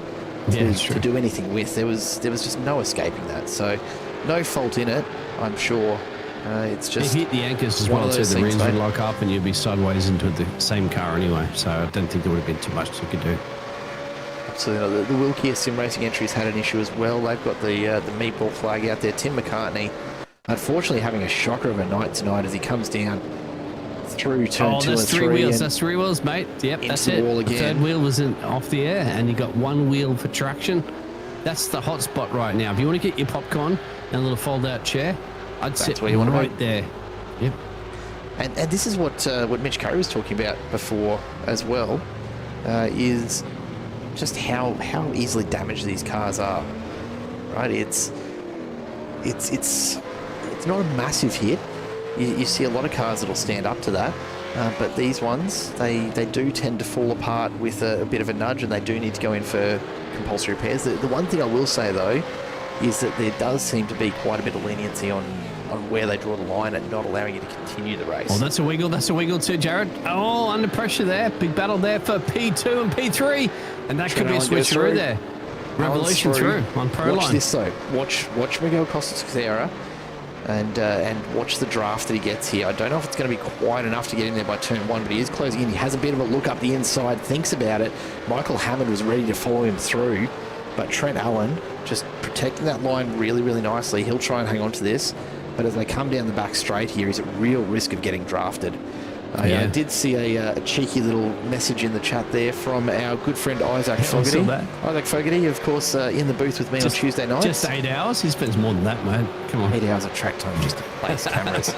to do anything with. There was just no escaping that. So no fault in it, I'm sure. It's just he hit the anchors as well, so the rears would lock up and you'd be sideways into the same car anyway. So I don't think there would have been too much you could do. Absolutely. The Wilkie Sim Racing entries had an issue as well. They've got the meatball flag out there. Tim McCartney, unfortunately, having a shocker of a night tonight as he comes down through turn 2 and 3. Wheels. That's 3 wheels, mate. Yep, that's it. The third wheel was off the air, and you got 1 wheel for traction. That's the hot spot right now. If you want to get your popcorn and a little fold-out chair, I'd sit where you want right there. Yep. And this is what Mitch Curry was talking about before as well, is just how easily damaged these cars are. Right? It's not a massive hit. You see a lot of cars that'll stand up to that, but these ones they do tend to fall apart with a bit of a nudge, and they do need to go in for compulsory repairs. The one thing I will say though is that there does seem to be quite a bit of leniency on where they draw the line and not allowing you to continue the race. Oh, that's a wiggle too, Jared. Oh, under pressure there. Big battle there for P2 and P3. And that could be a switcheroo there. Revolution through on Proline. Watch this though. Watch Miguel Costa-Teixeira and watch the draft that he gets here. I don't know if it's going to be quite enough to get in there by turn 1, but he is closing in. He has a bit of a look up the inside, thinks about it. Michael Hammond was ready to follow him through, but Trent Allen just protecting that line really, really nicely. He'll try and hang on to this. But as they come down the back straight here, he's at real risk of getting drafted. I did see a cheeky little message in the chat there from our good friend Isaac Fogarty. Isaac Fogarty, of course, in the booth with me on Tuesday nights. Just 8 hours? He spends more than that, mate. Come on. 8 hours of track time just to place cameras.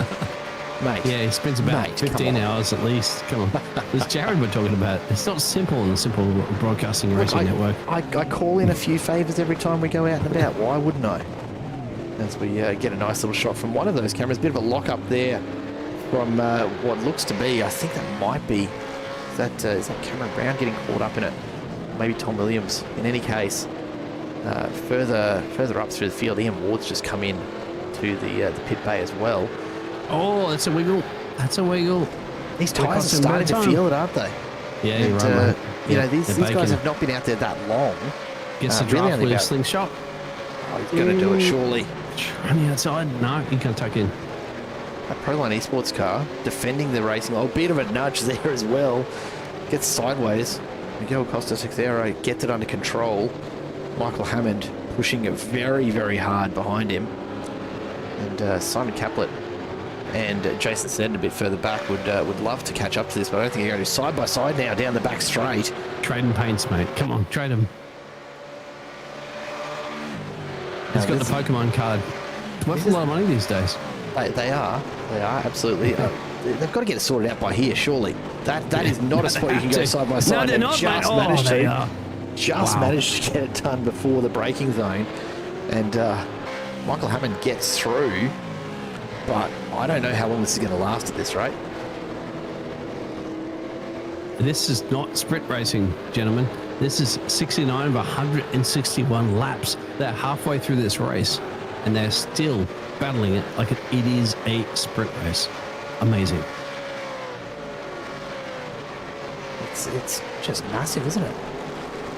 Mate. Yeah, he spends about 15 hours at least. Come on. There's Jared we're talking about. It's not simple in the Simple Broadcasting Racing Network. I call in a few favours every time we go out and about. Why wouldn't I? As we get a nice little shot from one of those cameras. Bit of a lock up there from what looks to be, I think that might be, is that Cameron Brown getting caught up in it? Maybe Tom Williams. In any case, further up through the field, Ian Ward's just come in to the pit bay as well. Oh, that's a wiggle. That's a wiggle. These tyres are starting to feel it, aren't they? Yeah, you're right, mate. You know, these guys have not been out there that long. Gets the draft with a slingshot. Oh, he's going to do it, surely. On the outside? No, he can't tuck in. That Proline Esports car defending the racing. Oh, a bit of a nudge there as well. Gets sideways. Miguel Costa-Teixeira gets it under control. Michael Hammond pushing it very, very hard behind him. And Simon Caplet and Jason Sneddon a bit further back would love to catch up to this, but I don't think they're going to do side by side now down the back straight. Trading paints, mate. Come on, trade them. He's got the Pokemon card. It's worth a lot of money these days. They are absolutely. They've got to get it sorted out by here, surely. That is not a spot you can go side by side. No, they're not, mate. They are. Just managed to get it done before the braking zone, and Michael Hammond gets through, but I don't know how long this is going to last at this rate. This is not sprint racing, gentlemen. This is 69 of 161 laps. They're halfway through this race, and they're still battling it like it is a sprint race. Amazing. It's just massive, isn't it?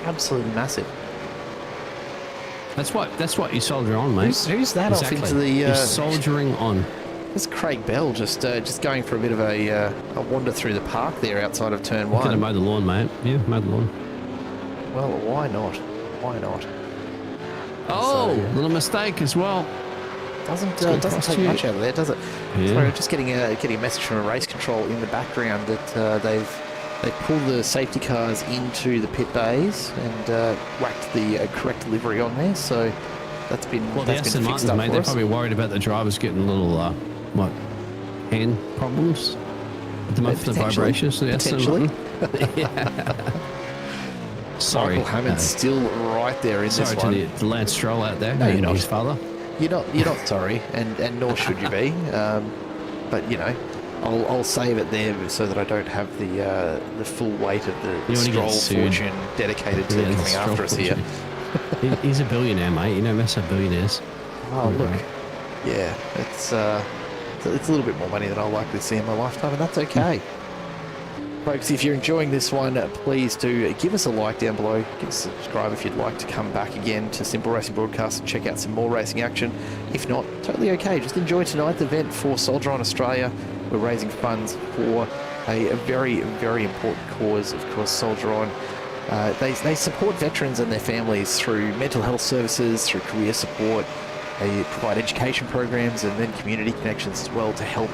Absolutely massive. That's what you soldier on, mate. Who's that off into the? You're soldiering on. There's Craig Bell just going for a bit of a wander through the park there outside of turn one. Could have mowed the lawn, mate. Yeah, mowed the lawn. Well, why not? Why not? Oh, little mistake as well. Doesn't take much out of there, does it? Yeah. So just getting a message from a race control in the background that they've pulled the safety cars into the pit bays and whacked the correct livery on there. So that's been well. that's The Aston been fixed Martins, up mate, for they're us. probably worried about the drivers getting little hand problems with the vibrations. The Aston Potentially. Martin. Yeah. Sorry, Michael Hammond's still right there in this one. Sorry to the Lance Stroll out there. No, you're not. His father. You're not sorry, and nor should you be. But you know, I'll save it there so that I don't have the full weight of the Stroll fortune dedicated to coming after us here. He's a billionaire, mate. You know, mess up billionaires. Oh look, yeah, it's a little bit more money than I'll likely see in my lifetime, and that's okay. Folks, if you're enjoying this one, please do give us a like down below. Give us a subscribe if you'd like to come back again to Simple Racing Broadcast and check out some more racing action. If not, totally okay. Just enjoy tonight's event for Soldier On Australia. We're raising funds for a very, very important cause, of course, Soldier On. They support veterans and their families through mental health services, through career support. They provide education programs and then community connections as well to help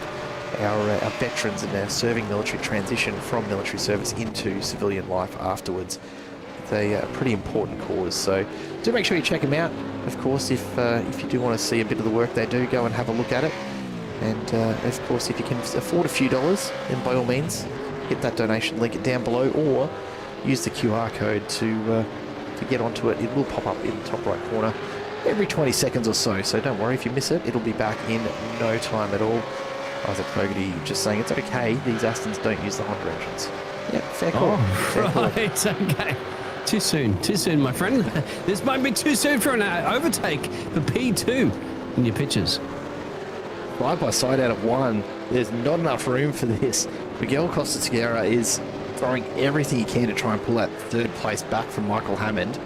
our veterans and our serving military transition from military service into civilian life afterwards. It's a pretty important cause, so do make sure you check them out. Of course, if you do want to see a bit of the work they do, go and have a look at it. And of course, if you can afford a few dollars, then by all means, hit that donation link down below, or use the QR code to get onto it. It will pop up in the top right corner every 20 seconds or so. So don't worry if you miss it; it'll be back in no time at all. Isaac Fogarty just saying it's okay, these Astons don't use the Honda engines. Yep, fair call. Oh, right, okay. Too soon, my friend. This might be too soon for an overtake for P2 in your pictures. Side by side out of one, there's not enough room for this. Miguel Costa-Sierra is throwing everything he can to try and pull that third place back from Michael Hammond.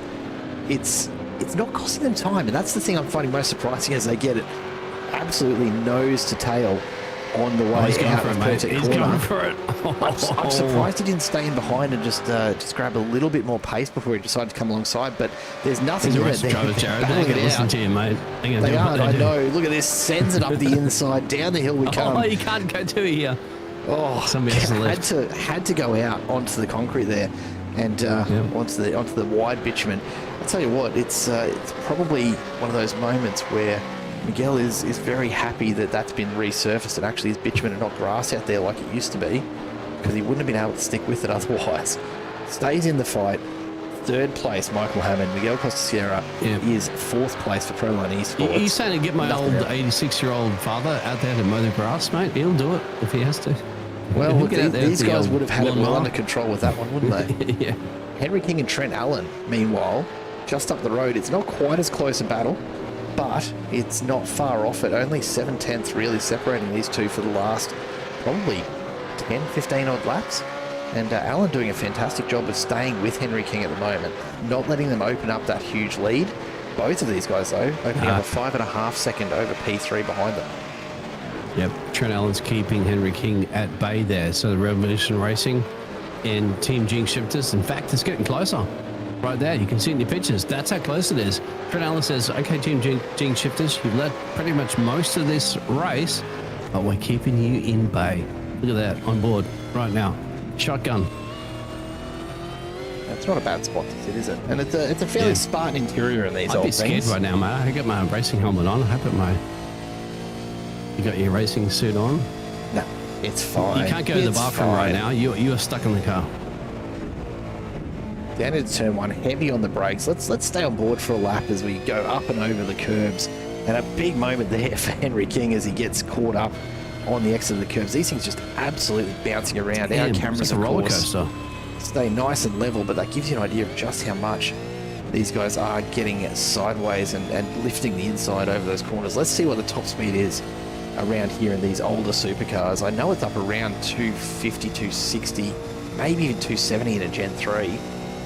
It's not costing them time, and that's the thing I'm finding most surprising as they get it absolutely nose to tail on the way out of Portec He's corner. going for it. I'm surprised he didn't stay in behind and just grab a little bit more pace before he decided to come alongside, but there's nothing in it. Drivers, Jared. They're going to listen to you, mate. They are, I know. Look at this. Sends it up the inside. Down the hill we come. Oh, you can't go too here. Oh, somebody else left. Had to go out onto the concrete there and onto the wide bitumen. I'll tell you what, it's probably one of those moments where Miguel is very happy that that's been resurfaced and actually is bitumen and not grass out there like it used to be, because he wouldn't have been able to stick with it otherwise. Stays in the fight. Third place, Michael Hammond. Miguel Costa-Sierra is fourth place for Proline Esports. You're saying to get my old 86-year-old father out there to mow the grass, mate? He'll do it if he has to. Well, look, these guys would have had it well under control with that one, wouldn't they? Yeah. Henry King and Trent Allen, meanwhile, just up the road. It's not quite as close a battle, but it's not far off it. Only 7/10 really separating these two for the last probably 10, 15 odd laps. And Allen doing a fantastic job of staying with Henry King at the moment, not letting them open up that huge lead. Both of these guys, though, opening up a 5.5 second over P3 behind them. Yep, Trent Allen's keeping Henry King at bay there. So the Revolution Racing and Team Jing Shifters, in fact, it's getting closer. Right there, you can see in your pictures. That's how close it is. Trent Allen says, okay, Team Jing Shifters, you've led pretty much most of this race, but we're keeping you in bay. Look at that, on board right now. Shotgun. That's not a bad spot to sit, is it? And it's a fairly Spartan interior in these I'd old be scared things. right now, mate. I got my racing helmet on. I hope you got your racing suit on. No, it's fine. You can't go to the bathroom right now. You are stuck in the car. Down into turn 1, heavy on the brakes. Let's stay on board for a lap as we go up and over the curbs. And a big moment there for Henry King as he gets caught up on the exit of the curbs. These things just absolutely bouncing around. Our cameras, it's like of a roller course, coaster. stay nice and level, but that gives you an idea of just how much these guys are getting sideways and lifting the inside over those corners. Let's see what the top speed is around here in these older supercars. I know it's up around 250, 260, maybe even 270 in a Gen 3.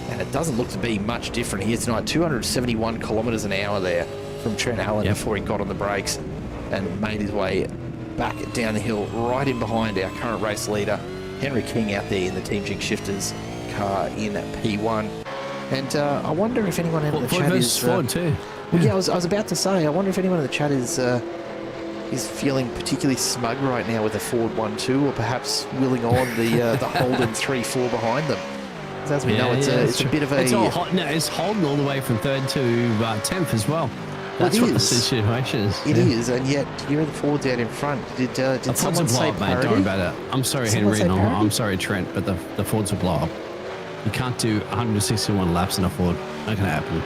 And it doesn't look to be much different here tonight. 271 kilometres an hour there from Trent Allen before he got on the brakes and made his way back down the hill, right in behind our current race leader, Henry King, out there in the Team Jig Shifters car in P1. And I wonder if anyone in the chat is... Ford too. Well, yeah, I was about to say, I wonder if anyone in the chat is feeling particularly smug right now with a Ford 1-2, or perhaps willing on the Holden 3-4 behind them. As we know, it's a bit of a... It's all hot. No, it's holding all the way from 3rd to 10th as well. That's what the situation is. It is, and yet here are the Fords out in front. Did someone say parity? Mate, don't worry about it. I'm sorry, Henry. No, I'm sorry, Trent, but the Fords will blow up. You can't do 161 laps in a Ford. Not going to happen.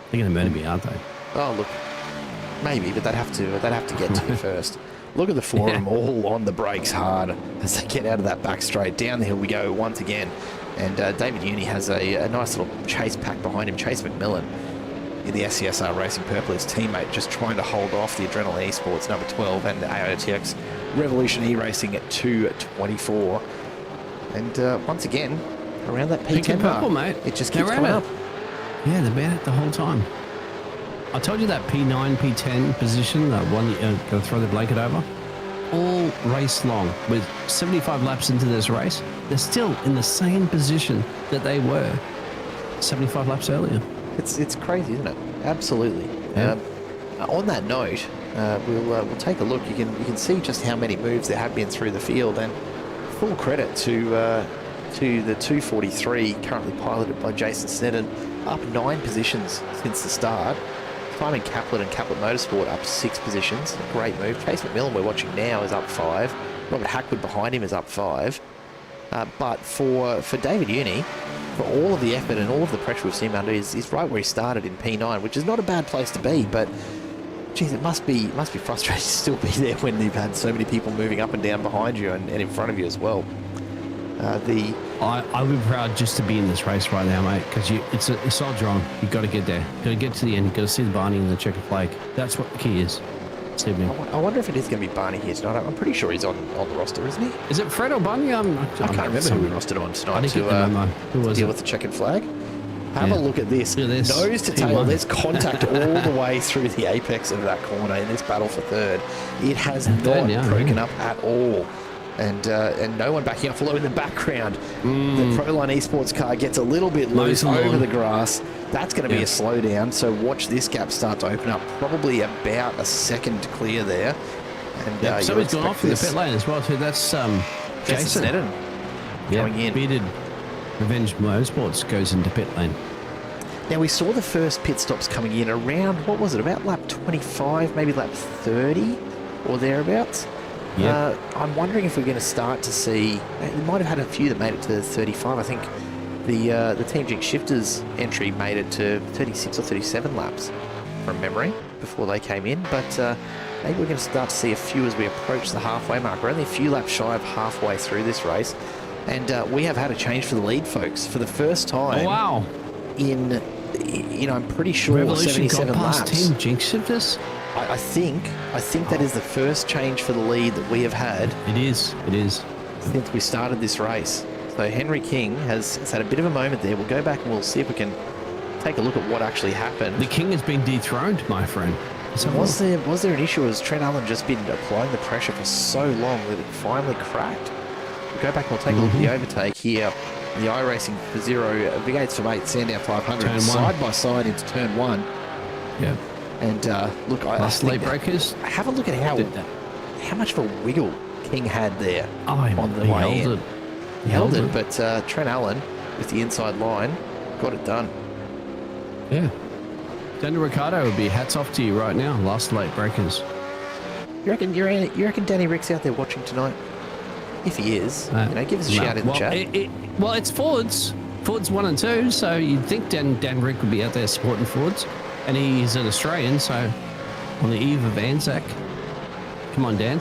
They're going to murder me, aren't they? Oh, look. Maybe, but they'd have to get to you first. Look at the four of them all on the brakes hard as they get out of that back straight. Down the hill we go once again. And David Uni has a nice little chase pack behind him. Chase McMillan in the SCSR Racing Purple, his teammate, just trying to hold off the Adrenaline Esports number 12 and the AOTX Revolution E-Racing at 224. And once again, around that P10 purple, mark, mate. it just keeps coming up. Yeah, they've been it the whole time. I told you that P9, P10 position, the one you're going to throw the blanket over, all race long, with 75 laps into this race, they're still in the same position that they were 75 laps earlier. It's crazy, isn't it? Absolutely. Yeah. On that note, we'll take a look. You can see just how many moves there have been through the field, and full credit to the 243 currently piloted by Jason Sneddon, up 9 positions since the start. Simon Caplet and Caplet Motorsport up 6 positions. Great move. Chase McMillan, we're watching now, is up 5. Robert Hackwood behind him is up 5. But for David Uni, for all of the effort and all of the pressure we've seen him under, is right where he started in P9, which is not a bad place to be. But geez, it must be frustrating to still be there when you've had so many people moving up and down behind you and in front of you as well. I would be proud just to be in this race right now, mate, because it's a soldier on. You've got to get there. You've got to get to the end. You've got to see the Barney and the checkered flag. That's what the key is. I wonder if it is going to be Barney here tonight. I'm pretty sure he's on the roster, isn't he? Is it Fred or Barney? I can't remember who we rostered on tonight to deal with the checkered flag. Have a look at this. Nose to tail. There's contact all the way through the apex of that corner in this battle for third. It has not broken up at all. And no one backing up. Although in the background, the Proline Esports car gets a little bit loose over the grass. That's going to be a slowdown. So watch this gap start to open up. Probably about a second clear there. And somebody's gone off in the pit lane as well too. That's Jason Sneddon coming in. Bearded Revenge Motorsports goes into pit lane. Now we saw the first pit stops coming in around, what was it, about lap 25, maybe lap 30 or thereabouts. Yep. I'm wondering if we're going to start to see, we might have had a few that made it to 35. I think the Team Jig Shifters entry made it to 36 or 37 laps from memory before they came in, but maybe we're going to start to see a few as we approach the halfway mark. We're only a few laps shy of halfway through this race, and we have had a change for the lead, folks, for the first time. Oh, wow. In I'm pretty sure Revolution 77 got past laps. Team Jig Shifters? I think that is the first change for the lead that we have had. It is. Since we started this race. So Henry King has had a bit of a moment there. We'll go back and we'll see if we can take a look at what actually happened. The King has been dethroned, my friend. Was there an issue? Has Trent Allen just been applying the pressure for so long that it finally cracked? We'll go back and we'll take a look at the overtake here. The iRacing for Zero V8s For Mates Sandown 500 side by side into turn 1. Yeah. And look, I think late breakers. Have a look at how much of a wiggle King had there on the way in. He held it, but Trent Allen with the inside line. Got it done. Yeah. Daniel Ricciardo would be hats off to you right now. Last late breakers. You reckon Danny Rick's out there watching tonight? If he is, give us a shout in the chat. It's Fords. Fords 1 and 2, so you'd think Dan Rick would be out there supporting Fords. And he's an Australian, so on the eve of Anzac. Come on, Dan.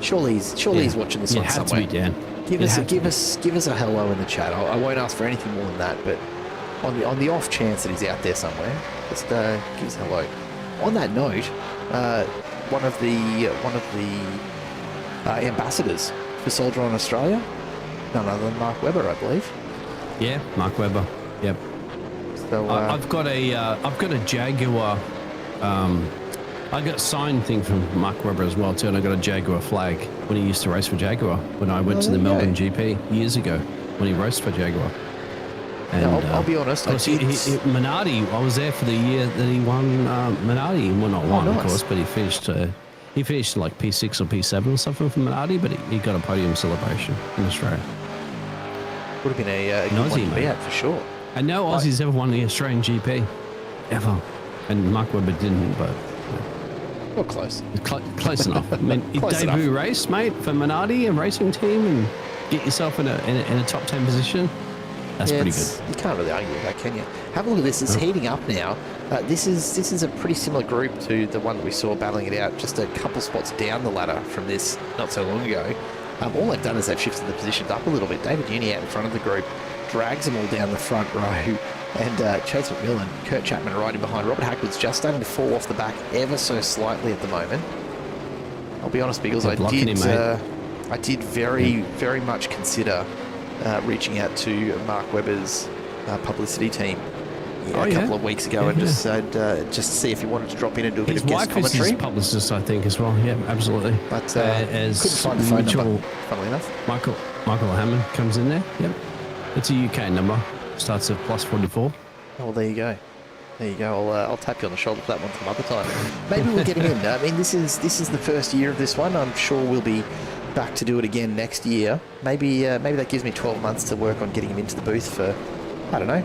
Surely he's watching this one somewhere. To be, Dan. Give us a hello in the chat. I won't ask for anything more than that, but on the off chance that he's out there somewhere, just give us a hello. On that note, one of the ambassadors for Soldier on Australia, none other than Mark Webber, I believe. Yeah, Mark Webber. Yep. So I've got a Jaguar. I got a signed thing from Mark Webber as well too, and I got a Jaguar flag when he used to race for Jaguar when I went to the Melbourne GP years ago when he raced for Jaguar. And I'll be honest. Minardi, I was there for the year that he won Minardi. Well, not won, nice. of course, but he finished like P6 or P7 or something for Minardi, but he got a podium celebration in Australia. Would have been a good one to be at for sure. And no Aussies ever won the Australian GP, ever. And Mark Webber didn't, but well, close. Close enough. I mean, debut race, mate, for Minardi, a racing team, and get yourself in a top 10 position. That's pretty good. You can't really argue with that, can you? Have a look at this. It's heating up now. This is a pretty similar group to the one that we saw battling it out just a couple spots down the ladder from this not so long ago. All they've done is they've shifted the positions up a little bit. David Uni out in front of the group drags them all down the front row, and Chase McMillan, Kurt Chapman right in behind. Robert Hackwood's just starting to fall off the back ever so slightly at the moment. I'll be honest, Biggles, I did very much consider reaching out to Mark Webber's publicity team a couple of weeks ago and just said just see if he wanted to drop in and do a bit of guest commentary. His wife is his publicist, I think, as well. Yeah, absolutely. But couldn't find the phone number, funnily enough. Michael Hammond comes in there. Yep. It's a UK number. Starts at +44. Oh, there you go. There you go. I'll tap you on the shoulder for that one some other time. Maybe we'll get him in. I mean, this is the first year of this one. I'm sure we'll be back to do it again next year. Maybe that gives me 12 months to work on getting him into the booth for, I don't know,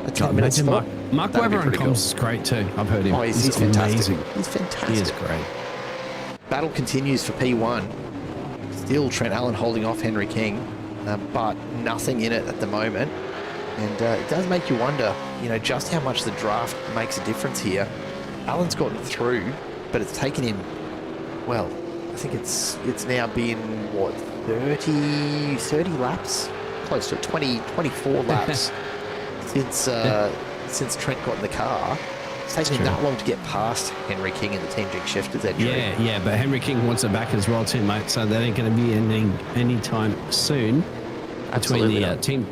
a 10-minute spot. Mark Webber on comms is great too. I've heard him. Oh, he's fantastic. Amazing. He's fantastic. He is great. Battle continues for P1. Still Trent Allen holding off Henry King, but nothing in it at the moment. And it does make you wonder, just how much the draft makes a difference here. Allen's gotten through, but it's taken him, well, I think it's now been, 30 laps? Close to 24 laps since Trent got in the car. It's taken him that long to get past Henry King and the Team Jig Shifters. Yeah, but Henry King wants it back as well too, mate, so that ain't going to be ending anytime soon. Absolutely between the Team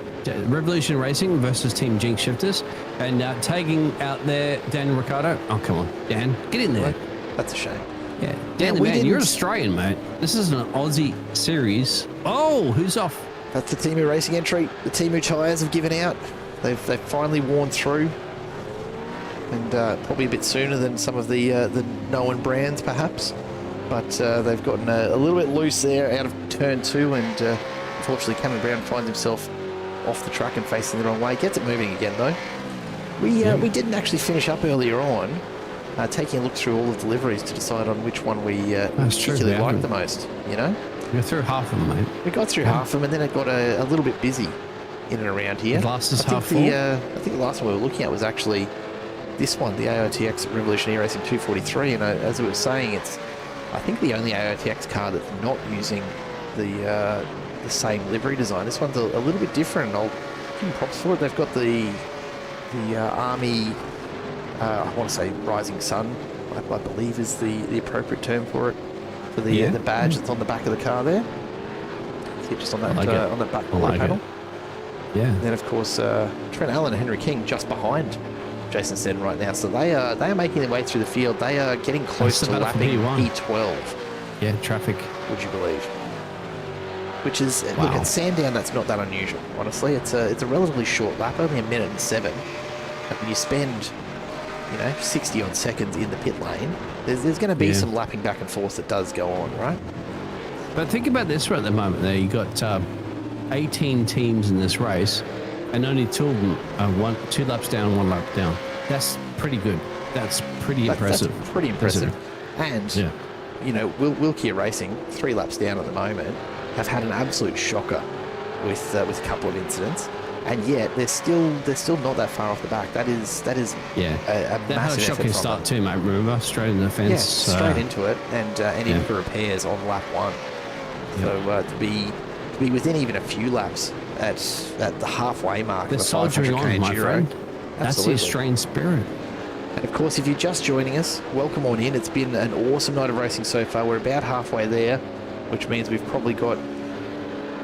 Revolution Racing versus Team Jinx Shifters, and tagging out there Dan Ricciardo. Oh, come on, Dan, get in there. That's a shame. Yeah, Dan, man, you're Australian, mate. This is an Aussie series. Oh, who's off? That's the Timu Racing entry. The Timu tyres have given out. They've finally worn through, and probably a bit sooner than some of the known brands, perhaps. But they've gotten a little bit loose there out of turn 2, and unfortunately, Cameron Brown finds himself off the track and facing the wrong way. Gets it moving again, though. We didn't actually finish up earlier on, taking a look through all the deliveries to decide on which one we particularly liked the most. We got through half of them, mate. We got through half of them, and then it got a little bit busy in and around here. The last is half full. I think the last one we were looking at was actually this one, the AOTX Revolution E-Racing 243, and as we were saying, it's I think the only AOTX car that's not using the same livery design. This one's a little bit different. I'll give them props for it. They've got the Army, I want to say Rising Sun, I believe is the appropriate term for it, for the badge that's on the back of the car there. See it just on that on the back quarter panel. Yeah. And then of course Trent Allen and Henry King just behind Jason Seddon right now. So they are making their way through the field. They are getting close to lapping P12. Yeah, traffic. Would you believe? Which is look at Sandown. That's not that unusual, honestly. It's a relatively short lap, only 1 minute and 7. But when you spend 60 odd seconds in the pit lane, there's going to be some lapping back and forth that does go on, right? But think about this right at the moment. There you got 18 teams in this race, and only two of them are 2 laps down, 1 lap down. That's pretty good. That's pretty impressive. That's pretty impressive. And, Yeah. you know, Wilkie Racing, 3 laps down at the moment, have had an absolute shocker with a couple of incidents. And yet they're still not that far off the back. That is Yeah. a That had a massive shocking effort from start them. too, mate. Remember, straight in the Yeah, fence. straight into it, and yeah. in for repairs on lap 1. So to be within even a few laps at the halfway mark, They're of the soldiering 500k on, my Enduro. friend. That's the Absolutely. Australian spirit. And of course, if you're just joining us, welcome on in. It's been an awesome night of racing so far. We're about halfway there, which means we've probably got,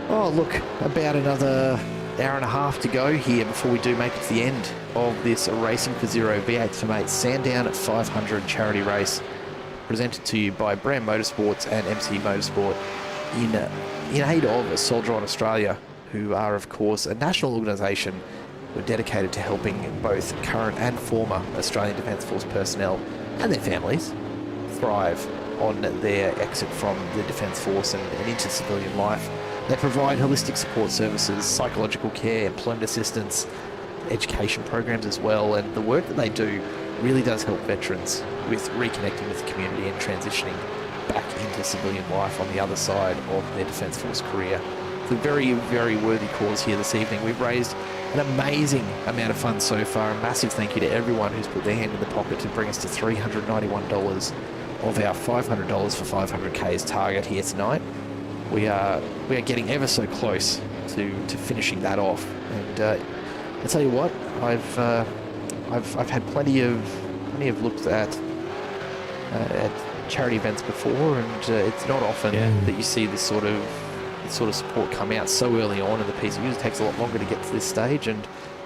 about another hour and a half to go here before we do make it to the end of this Racing for Zero V8s For Mates Sandown at 500 charity race, presented to you by BRAM Motorsports and MC Motorsport in aid of Soldier on Australia, who are, of course, a national organisation who are dedicated to helping both current and former Australian Defence Force personnel and their families thrive on their exit from the Defence Force and into civilian life. They provide holistic support services, psychological care, employment assistance, education programs as well, and the work that they do really does help veterans with reconnecting with the community and transitioning back into civilian life on the other side of their Defence Force career. It's a very, very worthy cause here this evening. We've raised an amazing amount of funds so far. A massive thank you to everyone who's put their hand in the pocket to bring us to $391 of our $500 for 500K's target here tonight. We are getting ever so close to finishing that off, and I tell you what, I've had plenty of looks at charity events before, and it's not often that you see this sort of support come out so early on in the piece. It usually takes a lot longer to get to this stage, and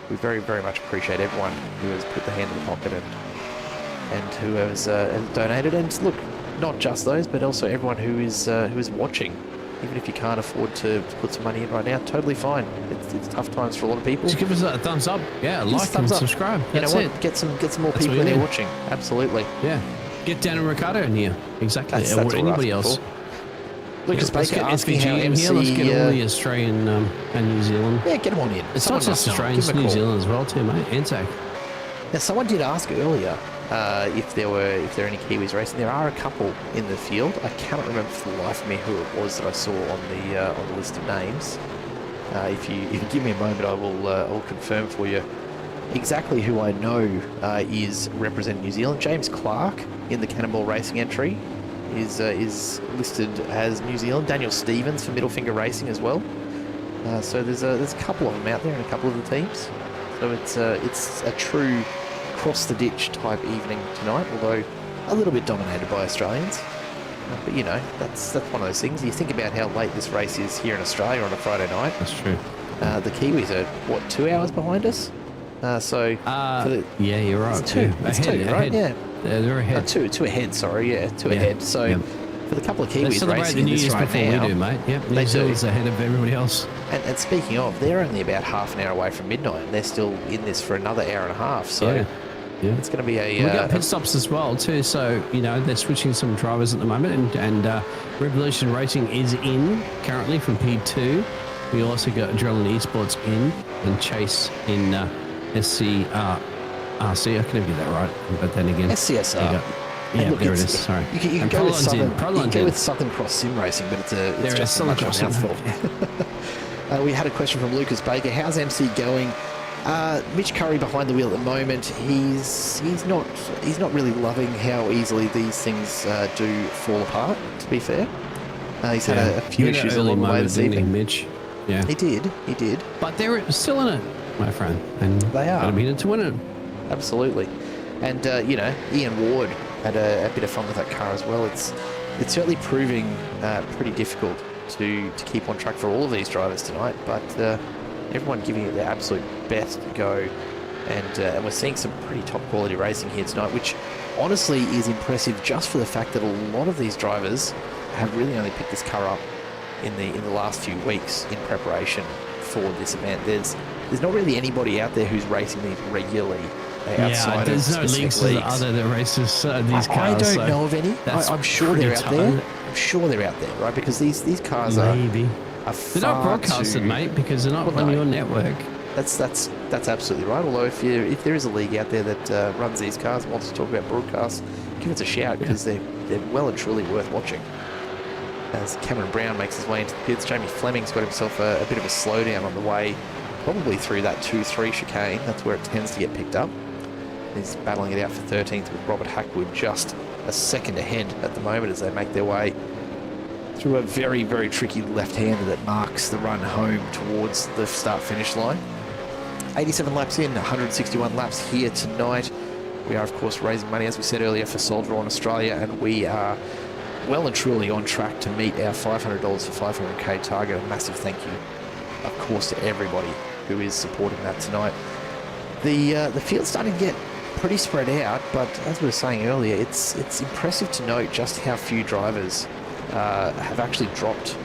we very, very much appreciate everyone who has put the hand in the pocket and who has donated. And look, not just those, but also everyone who is watching. Even if you can't afford to put some money in right now, totally fine. It's tough times for a lot of people. Just give us a thumbs up. Yeah, Just like thumbs and up. subscribe. You That's know it. what? Get some more That's people what in we there need. watching. Absolutely. Yeah. Get Dan and Ricardo in here. Exactly. That's or what we're anybody asking else. for. Lucas Let's Baker get asking SVG how in MC... here. Let's get all the Australian and New Zealand. Yeah, get them on in. It's Someone not just must know. Australians, Give 'em a New call. Zealand as well too, mate. Anzac. Now, someone did ask earlier if there are any Kiwis racing. There are a couple in the field. I cannot remember for the life of me who it was that I saw on the list of names. If you give me a moment, I will confirm for you exactly who I know is representing New Zealand. James Clark in the Cannonball Racing entry is listed as New Zealand. Daniel Stevens for Middle Finger Racing as well. So there's a couple of them out there and a couple of the teams. So it's a true cross the ditch type evening tonight, although a little bit dominated by Australians. But you know, that's one of those things. You think about how late this race is here in Australia on a Friday night. That's true. The Kiwis are what, 2 hours behind us? So for the, yeah, you're right. it's two. Yeah. It's Ahead, two, right? ahead. Yeah. They're ahead. Two ahead. Sorry, yeah, two Yeah. ahead. So Yeah. for the couple of They Kiwis celebrate racing the in New this Year's right before now, we do, mate. Yep, They New do. Zealand's ahead of everybody else. and speaking of, they're only about half an hour away from midnight, and they're still in this for another hour and a half. So Yeah. Yeah. it's going to be a. We got pit stops as well too, so you know they're switching some drivers at the moment, and Revolution Racing is in currently from P2. We also got Adrenaline Esports in, and Chase in SCRC. I can never get that right, but then again, SCSR. there you go. And Yeah, look, there it it's- is. Sorry, You can And go with Prolon's in. Southern. You can Prolon's go in. with Southern Cross Sim Racing, but it's There is just as Southern much of a Cross, isn't mouthful. We had a question from Lucas Baker. How's MC going? Mitch Curry behind the wheel at the moment. He's not really loving how easily these things do fall apart. To be fair, he's had a few He had an issues early along the way moment, this didn't he, evening. Mitch? Yeah, He did. but they're still in it, my friend, and They are. going to be in it to win it. Absolutely. And, you know, Ian Ward had a bit of fun with that car as well. It's certainly proving pretty difficult to keep on track for all of these drivers tonight, but everyone giving it their absolute best to go. And we're seeing some pretty top quality racing here tonight, which honestly is impressive just for the fact that a lot of these drivers have really only picked this car up in the last few weeks in preparation for this event. There's not really anybody out there who's racing these regularly. Outside there's of no specific leagues leagues. other that races these cars. I don't so know of any. that's I'm sure pretty they're out tough. there. I'm sure they're out there, right? Because these cars Maybe. are They're not far broadcasted, too... mate, because they're not Well, on no. your network. That's absolutely right. Although if there is a league out there that runs these cars and wants to talk about broadcasts, give us a shout because they're well and truly worth watching. As Cameron Brown makes his way into the pits, Jamie Fleming's got himself a bit of a slowdown on the way, probably through that 2-3 chicane. That's where it tends to get picked up. He's battling it out for 13th with Robert Hackwood just a second ahead at the moment as they make their way through a very, very tricky left-hander that marks the run home towards the start-finish line. 87 laps in, 161 laps here tonight. We are, of course, raising money, as we said earlier, for Soldier on Australia, and we are well and truly on track to meet our $500 for 500k target. A massive thank you, of course, to everybody who is supporting that tonight. The field's starting to get pretty spread out, but as we were saying earlier, it's impressive to note just how few drivers have actually dropped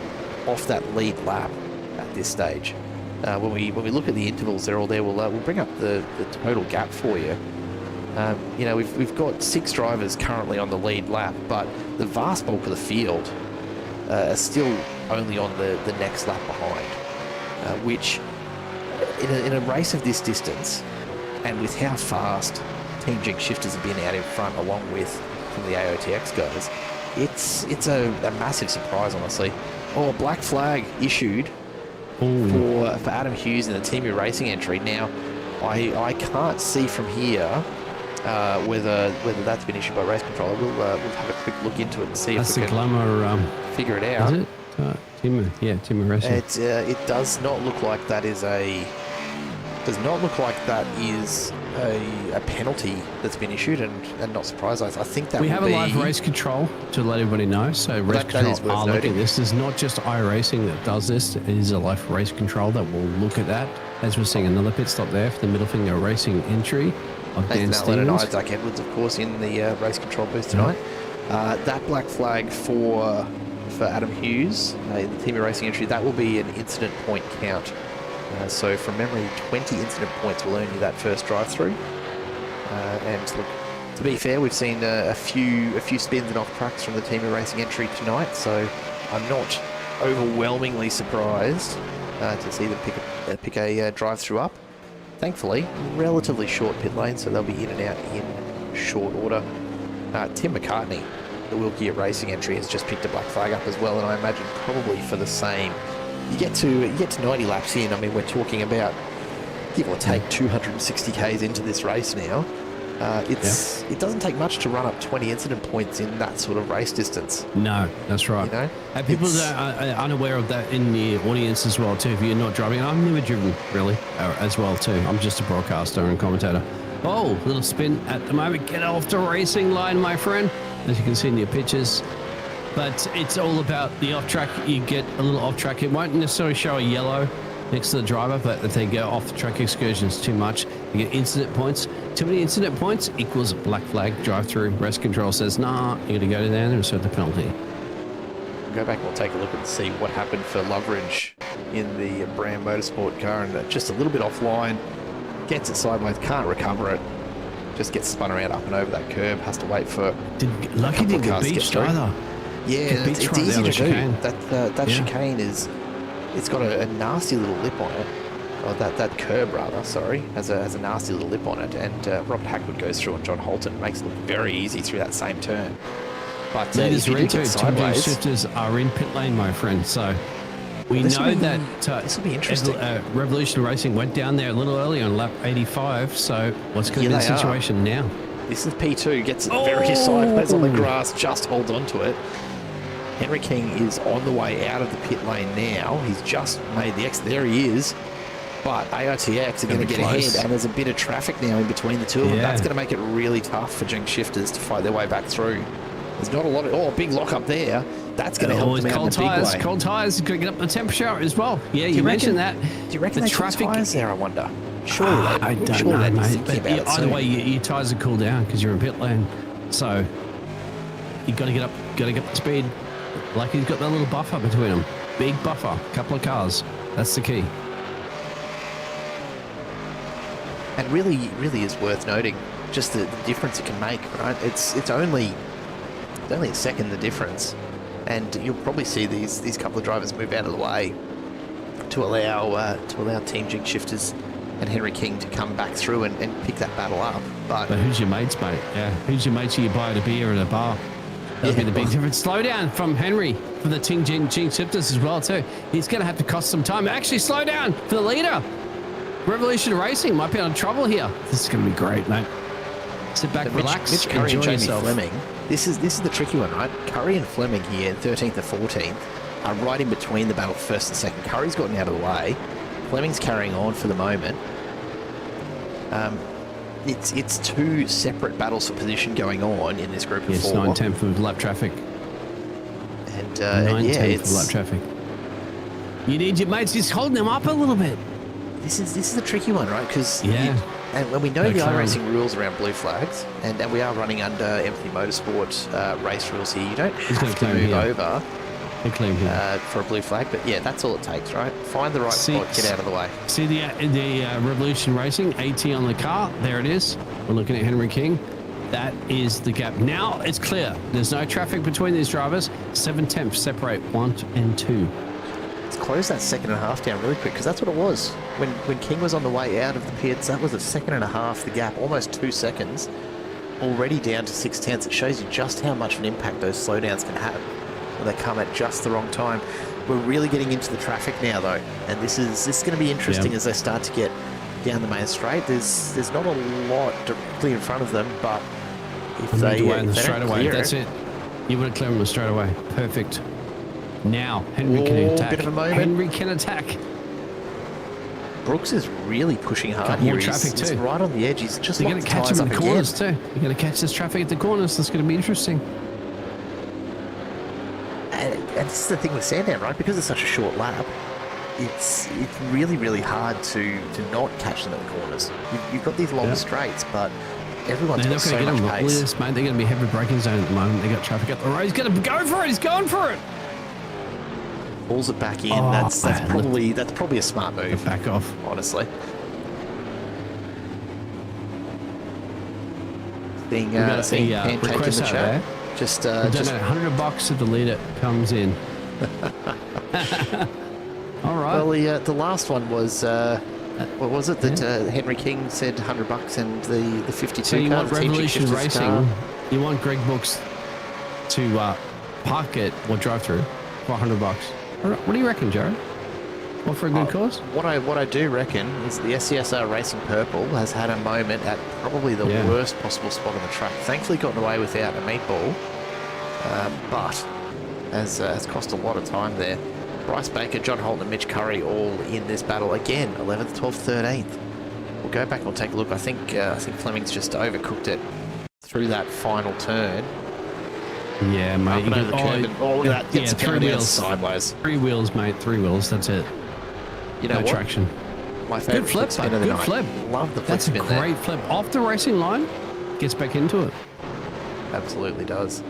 off that lead lap at this stage. When we look at the intervals, they're all there. We'll bring up the total gap for you. You know, we've got 6 drivers currently on the lead lap, but the vast bulk of the field are still only on the next lap behind, which in a race of this distance, and with how fast Team Jig Shifters have been out in front along with from the AOTX guys, it's a massive surprise, honestly. Oh, a black flag issued for Adam Hughes in the Team iRacing entry. Now, I can't see from here whether that's been issued by race controller. We'll have a quick look into it and see if we can Glamour, figure it out. Is it? Team iRacing. It does not look like that is a penalty that's been issued, and not surprised. I think that we have a live race control to let everybody know. So race control are looking at this. There's not just iRacing that does this. It is a live race control that will look at that. As we're seeing another pit stop there for the Middle Finger Racing entry of Dan Stevens. And Isaac Edwards, of course, in the race control booth tonight. That black flag for Adam Hughes in the Team iRacing entry, that will be an incident point count. So from memory, 20 incident points will earn you that first drive-through. And look, to be fair, we've seen a few spins and off tracks from the Team iRacing entry tonight, so I'm not overwhelmingly surprised to see them pick a drive-through up. Thankfully, relatively short pit lane, so they'll be in and out in short order. Tim McCartney, the Wilkie Racing entry, has just picked a black flag up as well, and I imagine probably for the same. You get to 90 laps in. I mean, we're talking about give or take 260 k's into this race now. It doesn't take much to run up 20 incident points in that sort of race distance. No, that's right. You know, and people that are unaware of that in the audience as well too. If you're not driving, I've never driven really as well too. I'm just a broadcaster and commentator. Oh, little spin at the moment. Get off the racing line, my friend. As you can see in your pictures. But it's all about the off track. You get a little off track. It won't necessarily show a yellow next to the driver, but if they go off the track excursions too much, you get incident points. Too many incident points equals a black flag drive through. Race control says, nah, you got to go down there and serve the penalty. We'll go back and we'll take a look and see what happened for Loveridge in the BRAM Motorsport car, and just a little bit offline, gets it sideways, can't recover it, just gets spun around up and over that curb, has to wait for lucky didn't get beached either. Yeah, it's easy to do. That chicane it's got a nasty little lip on it. Or that curb rather, sorry, has a nasty little lip on it, and Robert Hackwood goes through and John Holton makes it look very easy through that same turn. But if you do get sideways, shifters are in pit lane, my friend. So we know that this will be interesting. Revolution Racing went down there a little early on lap 85. So what's going to be the situation now? This is P2, gets it very sideways on the grass, just holds on to it. Henry King is on the way out of the pit lane now. He's just made the exit. There he is. But AOTX are going to get ahead, and there's a bit of traffic now in between the two of them. That's going to make it really tough for Jink Shifters to fight their way back through. There's not a lot of... Oh, a big lock up there. That's going to help them out in a big way. Cold tyres, going to get up the temperature as well. Yeah, you mentioned that. Do you reckon the traffic tyres there, I wonder? Surely I don't know, mate. But either way, your tyres will cool down because you're in pit lane. So you got to get up the speed. Like he's got that little buffer between them. Big buffer, couple of cars. That's the key. And really is worth noting just the difference it can make, right? It's only a second the difference, and you'll probably see these couple of drivers move out of the way to allow Team Jig Shifters and Henry King to come back through and pick that battle up. But who's your mates, mate? Yeah, who's your mates you buy a beer at a bar? That'll be the big difference. Slow down from Henry for the Ting Shiftus as well, too. He's going to have to cost some time. Actually, slow down for the leader. Revolution Racing might be in trouble here. This is going to be great, mate. Sit back, relax, Mitch Curry enjoy and Jamie yourself. Fleming. This is the tricky one, right? Curry and Fleming here, 13th and 14th, are right in between the battle first and second. Curry's gotten out of the way. Fleming's carrying on for the moment. It's two separate battles for position going on in this group of Yes, four. 9-10 for lap traffic. And 9-10 for lap traffic. You need your mates just holding them up a little bit. This is a tricky one, right? Because and when we know the McLaren. iRacing rules around blue flags, and we are running under Empathy Motorsport race rules here, you don't He's gonna have to claim move here. over Clean here. for a blue flag. But yeah, that's all it takes, right? Find the right spot, get out of the way. See the Revolution Racing AT on the car. There it is. We're looking at Henry King. That is the gap. Now it's clear. There's no traffic between these drivers. 7/10 separate 1 and 2. Let's close that second and a half down really quick, because that's what it was. When King was on the way out of the pits, that was a second and a half, the gap, almost 2 seconds. Already down to 6/10. It shows you just how much of an impact those slowdowns can have when they come at just the wrong time. We're really getting into the traffic now, though, and this is going to be interesting as they start to get down the main straight. There's not a lot directly in front of them, but if they straight don't away, clear that's it. You want to clear them straight away. Perfect. Now Henry can Oh, attack. bit of a moment. Henry can attack. Brooks is really pushing hard Got here. more He's traffic too. right on the edge. He's just You're locked going to the catch tyres him in up the again. corners too. You're going to catch this traffic at the corners. That's going to be interesting. And this is the thing with Sandown, right? Because it's such a short lap, it's really, really hard to not catch them at the corners. You've got these long straights, but everyone's They're got not so going to much get him. Look pace. at this, mate. They're going to be heavy braking zone at the moment. They got traffic up the road. He's going to go for it. He's going for it. Pulls it back in. Oh, That's man, probably a smart move, Back off. honestly. Seeing Pancake in request the out chat. there. Just Donate $100 if the leader comes in. All right. well, the last one was what was it that Henry King said $100 and the 52 So you car, want the Team Revolution Shifter's Racing? car. You want Greg Brooks to park it or drive through for $100? What do you reckon, Jared? What for a good cause? What I do reckon is the SCSR Racing Purple has had a moment at probably the worst possible spot on the track. Thankfully gotten away without a meatball, but has cost a lot of time there. Bryce Baker, John Holton and Mitch Curry all in this battle again, 11th, 12th, 13th. We'll go back and we'll take a look. I think Fleming's just overcooked it through that final turn. Yeah, mate. Up and over the curb and look at that. Gets it 3 going down wheels. sideways. 3 wheels, mate. 3 wheels. That's it. You know No what? traction. My favourite Good flip, spin mate. of the Good night. flip. Love the flip That's a spin there. great flip. Off the racing line, gets back into it. Absolutely does.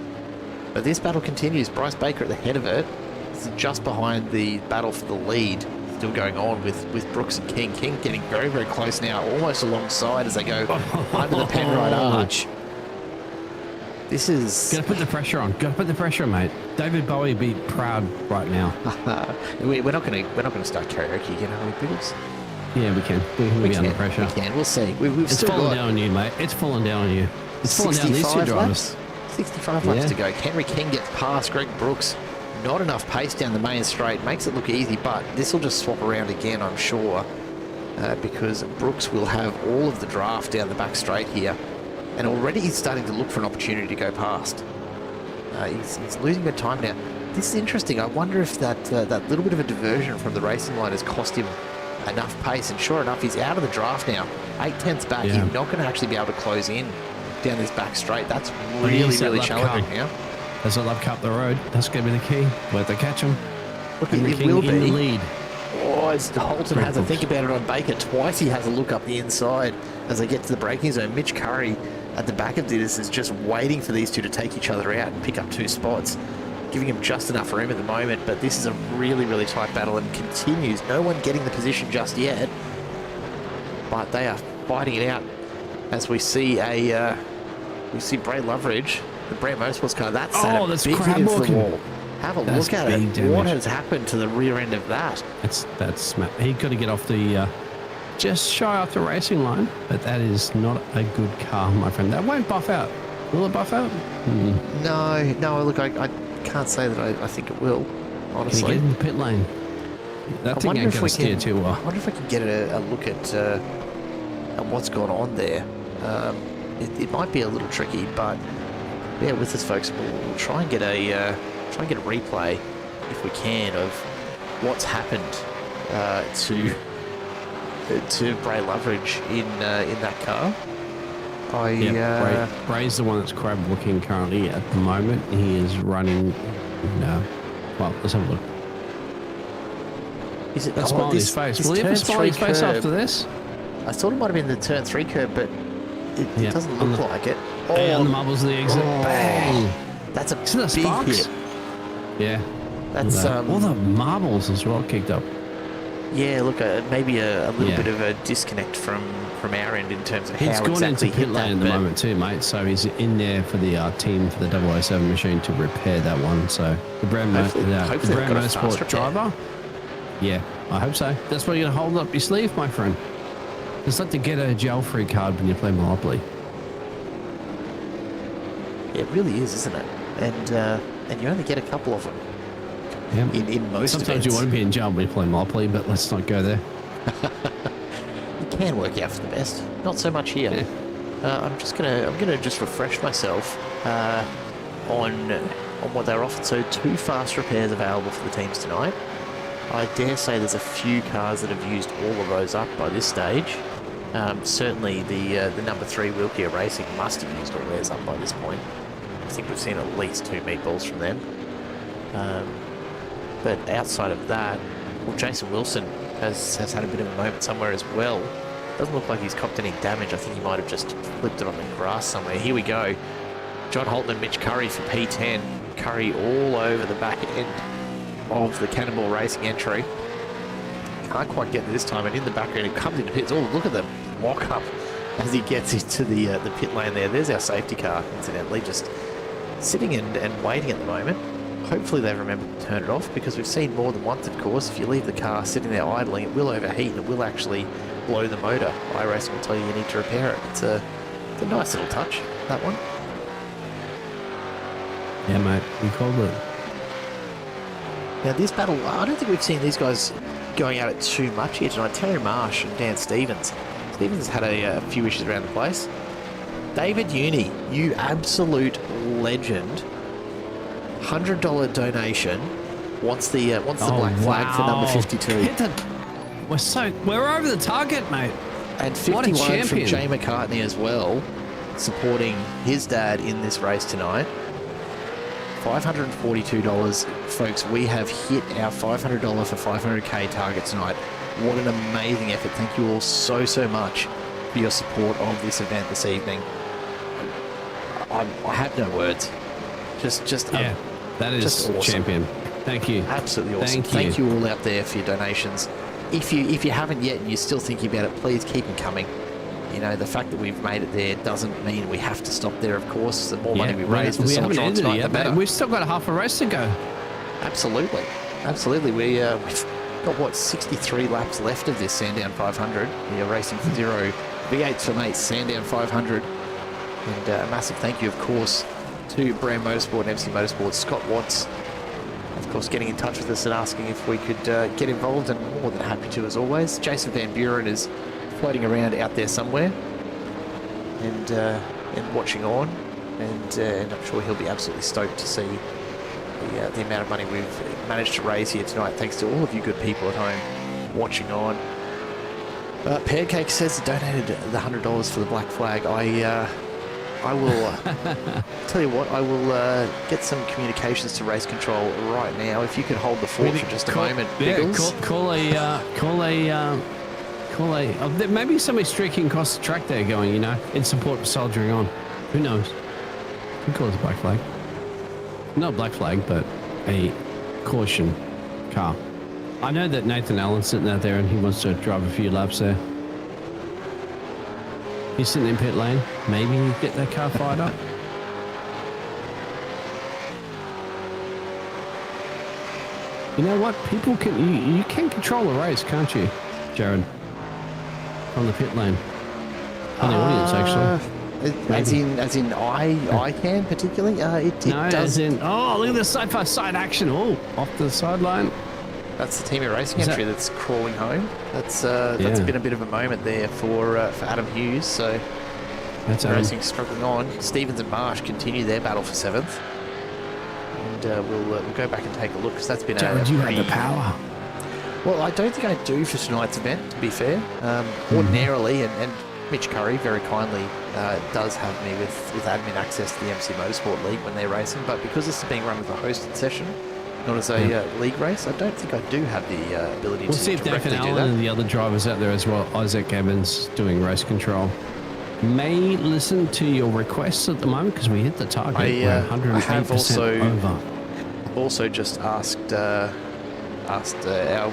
But this battle continues. Bryce Baker at the head of it. This is just behind the battle for the lead. Still going on with Brooks and King. King getting very, very close now, almost alongside as they go under the Penrite arch. This is... Got to put the pressure on. Got to put the pressure on, mate. David Bowie be proud right now. we're not going to start karaoke again, are we, Biggles? Yeah, we can. We'll be under pressure. We can. We'll see. We've It's still falling got down on you, mate. It's falling down on you. It's falling down these two 65 drivers. laps. 65 laps to go. Henry King gets past Greg Brooks. Not enough pace down the main straight. Makes it look easy, but this will just swap around again, I'm sure, because Brooks will have all of the draft down the back straight here. And already he's starting to look for an opportunity to go past. He's losing a bit of time now. This is interesting. I wonder if that little bit of a diversion from the racing line has cost him enough pace. And sure enough, he's out of the draft now. 8/10 back. Yeah. He's not going to actually be able to close in down this back straight. That's really, really challenging now. As a lap cut the road, that's going to be the key. Where they catch him. Look, Henry it King will in be. the lead. Oh, as Holton has a think about it on Baker. Twice he has a look up the inside as they get to the braking zone. Mitch Curry at the back of this is just waiting for these two to take each other out and pick up 2 spots, giving him just enough room at the moment. But this is a really, really tight battle and continues. No one getting the position just yet, but they are fighting it out as we see Bray Loveridge, the BRAM Motorsport car. That's that's big crab hit into the walking. wall. Have a That's look at big it. What damage. has happened to the rear end of that? He got to get off the just shy off the racing line, but that is not a good car, my friend. That won't buff out. Will it buff out? No, look, I can't say that I think it will, Can you honestly. get in the pit lane? That thing ain't going to steer too well. I wonder if I can get a look at what's gone on there. It might be a little tricky, but bear with us, folks. We'll try and get a replay if we can of what's happened to Bray Loveridge in that car. Bray's the one that's crab looking currently at the moment. He is running. No, well, let's have a look. Is it That smile on his face? Will he have a smile on his face after this? I thought it might have been the turn 3 curb, but it doesn't look like it. Hey, on the marbles of the exit. Bang! That's a See the big sparks? hit. Yeah. That's all the marbles as well kicked up. Yeah, look, maybe a little bit of a disconnect from our end in terms of He's how gone exactly into pit hit that, lane at the moment too, mate. So he's in there for the team for the 007 machine to repair that one. So the BRAM Motorsport driver. Yeah, I hope so. That's why you're going to hold up your sleeve, my friend. It's like to get a jail-free card when you play Monopoly. It really is, isn't it? And you only get a couple of them. Yeah. In most Sometimes events. you want to be in jail when you play Monopoly, but let's not go there. It can work out for the best. Not so much here. Yeah. I'm gonna just refresh myself on what they're offered. So 2 fast repairs available for the teams tonight. I dare say there's a few cars that have used all of those up by this stage. Certainly the number 3 Wilkie Racing must have used all theirs up by this point. I think we've seen at least 2 meatballs from them. But outside of that, well, Jason Wilson has had a bit of a moment somewhere as well. Doesn't look like he's copped any damage. I think he might have just flipped it on the grass somewhere. Here we go. John Holton and Mitch Curry for P10. Curry all over the back end of the Cannonball Racing entry. Can't quite get there this time, and in the background it comes into pits. Oh, look at the mock up as he gets into the pit lane there. There's our safety car, incidentally, just sitting and waiting at the moment. Hopefully they've remembered to turn it off, because we've seen more than once, of course, if you leave the car sitting there idling, it will overheat and it will actually blow the motor. iRacing will tell you need to repair it. It's a nice little touch, that one. Yeah, mate, we called it. Now this battle, I don't think we've seen these guys going at it too much here tonight. Terry Marsh and Dan Stevens. Stevens has had a few issues around the place. David Uni, you absolute legend. $100 donation. Wants the black flag for number 52. We're over the target, mate. And What a 51 from champion. Jay McCartney as well, supporting his dad in this race tonight. $542. Folks, we have hit our $500 for 500k target tonight. What an amazing effort. Thank you all so much for your support of this event this evening. I have no words. That is just awesome. champion. Thank you. Absolutely awesome. Thank you all out there for your donations. If you haven't yet and you're still thinking about it, please keep them coming. You know, the fact that we've made it there doesn't mean we have to stop there, of course. The more money we raise for Soldier on tonight, the better. We've still got a half a race to go. Absolutely. We've got, 63 laps left of this Sandown 500. We are racing for 0 V8s For Mates Sandown 500. And a massive thank you, of course, to BRAM Motorsport and MC Motorsport. Scott Watts, of course, getting in touch with us and asking if we could get involved, and more than happy to, as always. Jason Van Buren is floating around out there somewhere and watching on, and I'm sure he'll be absolutely stoked to see the amount of money we've managed to raise here tonight, thanks to all of you good people at home watching on. Pancake says donated the $100 for the black flag. I will tell you what, I will get some communications to race control right now. If you could hold the fort for just a moment, Biggles. Maybe somebody streaking across the track there going, in support of soldiering on. Who knows? We call it a black flag. Not a black flag, but a caution car. I know that Nathan Allen's sitting out there and he wants to drive a few laps there. He's sitting in pit lane. Maybe he'll get that car fired up. You know what? People can... You can control the race, can't you, Jared? from the pit lane? On the audience, actually. I can particularly. It No, does. as in, oh, look at the side by side action. Oh, off the sideline. That's the Team iRacing Is entry that- that's crawling home. That's Yeah. been a bit of a moment there for Adam Hughes. So That's iRacing struggling on. Stevens and Marsh continue their battle for 7th. And we'll go back and take a look because that's been Jared, a you pretty... have the power. Well, I don't think I do for tonight's event, to be fair. Ordinarily, and Mitch Curry very kindly does have me with admin access to the MC Motorsport League when they're racing, but because this is being run as a hosted session, not as a league race, I don't think I do have the ability We'll to see if directly Nathan do Allen and that. the other drivers out there as well, Isaac Evans doing race control, may listen to your requests at the moment because we hit the target. We're 108% I have over. also just asked our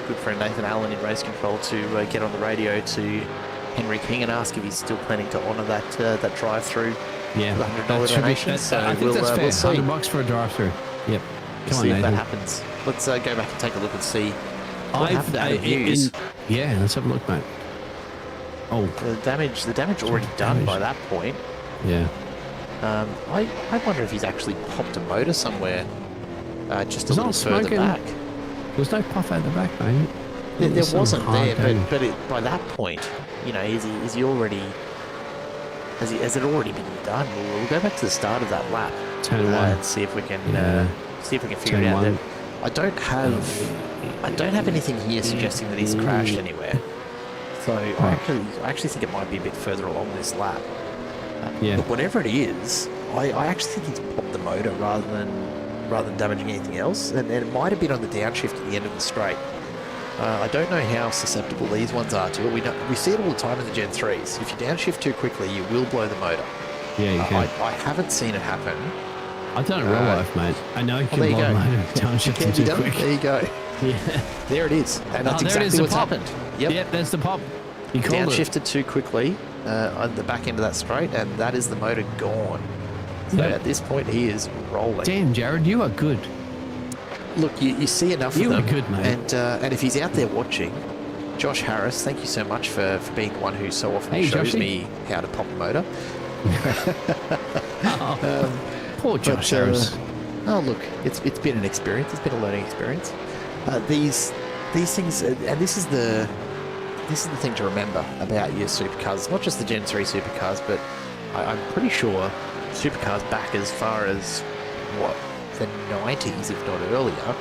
good friend Nathan Allen in race control to get on the radio to Henry King and ask if he's still planning to honour that drive-through. Yeah, the $100 donation. So I think that's fair. we'll see. $100 for a drive-through. Yep. We'll Come on, see if that Nathan. happens. Let's go back and take a look and see what happened to Adam Hughes. Yeah, let's have a look, mate. Oh, The damage already done by that point. yeah. I wonder if he's actually popped a motor somewhere just a He's little not further smoking. back. There's no puff out the back, mate. There There's some wasn't hard there, damage. but by that point, you know, is he already? Has it already been done? We'll go back to the start of that lap Turn one. and see if we can Yeah. figure Turn it out. one. I don't have anything here suggesting that he's crashed anywhere. So I actually think it might be a bit further along this lap. Yeah. But whatever it is, I actually think he's popped the motor rather than damaging anything else, and it might have been on the downshift at the end of the straight. I don't know how susceptible these ones are to it. We see it all the time in the Gen 3s. If you downshift too quickly, you will blow the motor. Yeah, you can. I haven't seen it happen. I've done it in real life, mate. I know you can there you blow go. the motor It downshift can be too done. quick. There you go. Yeah. There it is. And that's Oh, there it is, exactly the what's pop. happened. Yep. Yep, there's the pop. You called it. Downshifted too quickly on the back end of that straight, and that is the motor gone. So Yep. at this point, he is rolling. Damn, Jared, you are good. Look, you see enough You of are them. good, mate. And if he's out there watching, Josh Harris, thank you so much for being the one who so often Hey, shows Joshy. me how to pop a motor. Poor Josh But, Harris. Oh, look, it's been an experience. It's been a learning experience. These things, and this is the thing to remember about your supercars. It's not just the Gen 3 supercars, but I'm pretty sure supercars back as far as the 90s, if not earlier.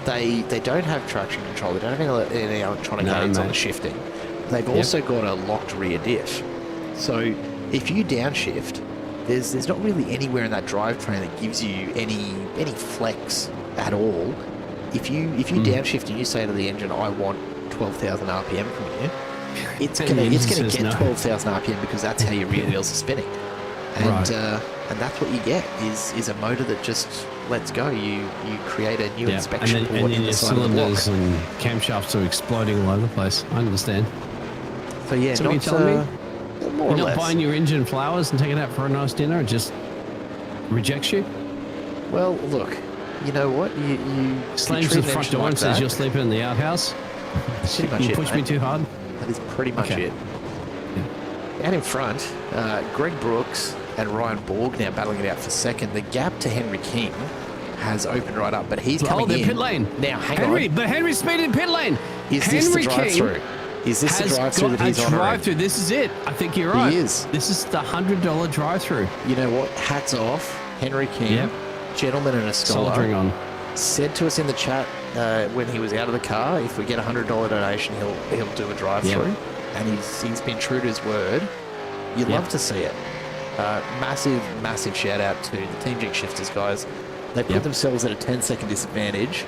They don't have traction control. They don't have any electronic aids on the shifting. They've also got a locked rear diff. So if you downshift, there's not really anywhere in that drivetrain that gives you any flex at all. If you downshift and you say to the engine, I want 12,000 RPM from you, it's gonna get no. 12,000 RPM because that's how your rear wheels are spinning. And Right. and that's what you get is a motor that just lets go. You create a new Yeah. inspection and port then in the your side of the block. cylinders and camshafts are exploding all over the place. I understand. So yeah, So what not, you're telling me? more You're or not less. buying your engine flowers and taking it out for a nice dinner and just rejects you? Well, look, you know what? You Slams treat the an front engine door like and says that, you're sleeping in the outhouse? that's pretty much You it, push me mate. too hard? That is pretty much Okay. it. Out in front, Greg Brooks and Ryan Borg now battling it out for second. The gap to Henry King has opened right up, but he's coming they're in. pit lane. Now, hang Henry, on. but Henry's speed in pit lane. Is this the Henry drive-through? King Is this the has drive-through got that he's a honouring? drive-through. This is it. I think you're right. He is. This is the $100 drive-through. You know what? Hats off. Henry King, Yep. gentleman and a scholar, Soldiering on. said to us in the chat when he was out of the car, if we get a $100 donation, he'll do a drive-through. Yep. And he's been true to his word. You Yep. love to see it. Massive shout out to the Team Jig Shifters guys. They put Yep. themselves at a 10-second disadvantage.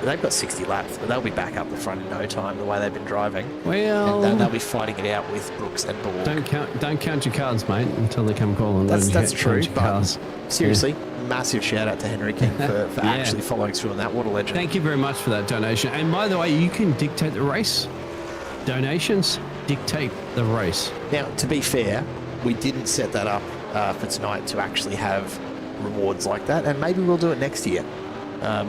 They've got 60 laps, but they'll be back up the front in no time the way they've been driving. Well, And they'll be fighting it out with Brooks and Borg. don't count your cards, mate, until they come calling. That's Don't true, count your but cards. seriously, massive shout out to Henry King for Yeah. actually following through on that. What a legend. Thank you very much for that donation. And by the way, you can dictate the race. Donations dictate the race. Now, to be fair, we didn't set that up for tonight to actually have rewards like that, and maybe we'll do it next year. I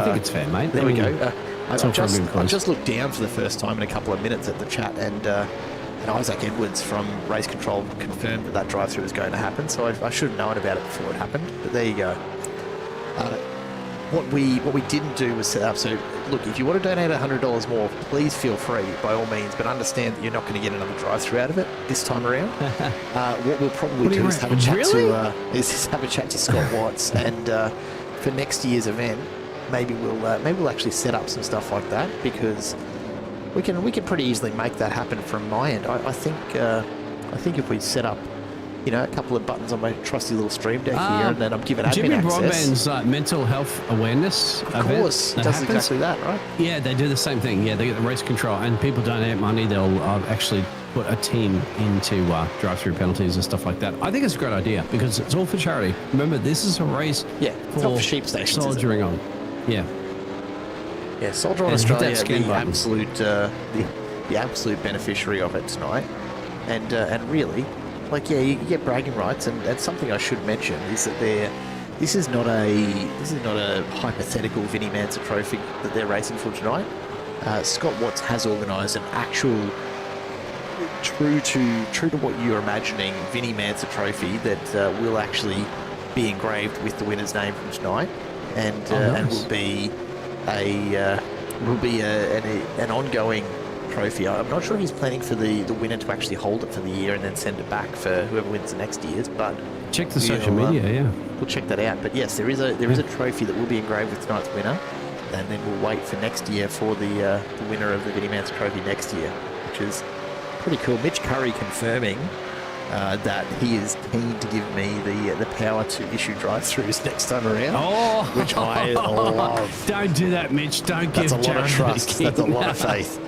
think it's fair, mate. There I we mean, go. I all for a good cause. just looked down for the first time in a couple of minutes at the chat, and Isaac Edwards from Race Control confirmed that drive-through was going to happen, so I should have known about it before it happened, but there you go. What we didn't do was set up, so look, if you want to donate $100 more, please feel free, by all means, but understand that you're not going to get another drive-through out of it this time around. What we'll probably do is have a chat to Scott Watts, and for next year's event, maybe we'll actually set up some stuff like that, because we can pretty easily make that happen from my end. I think if we set up, you know, a couple of buttons on my trusty little stream deck here, and then I'm giving admin Jimmy access. Broadband's mental health awareness Of course, does exactly that, right? Yeah, they do the same thing. Yeah, they get the race control, and people donate money. They'll actually put a team into drive-through penalties and stuff like that. I think it's a great idea because it's all for charity. Remember, this is a race It's not for sheep stations, soldiering on. Yeah. Yeah, Soldier on And hit that Australia, scan button. the absolute beneficiary of it tonight, and really, like, yeah, you get bragging rights, and something I should mention is that this is not a hypothetical Vinnie Manser trophy that they're racing for tonight. Scott Watts has organised an actual true to what you're imagining Vinnie Manser trophy that will actually be engraved with the winner's name from tonight, and will be an ongoing trophy. I'm not sure if he's planning for the winner to actually hold it for the year and then send it back for whoever wins the next year's, but Check the social media, yeah. we'll check that out. But yes, there is a trophy that will be engraved with tonight's winner, and then we'll wait for next year for the winner of the Vinnie Manser trophy next year, which is pretty cool. Mitch Curry confirming that he is keen to give me the power to issue drive-throughs next time around, which I love. Don't do that, Mitch. Don't That's give a lot of Jared trust. the That's a lot of faith.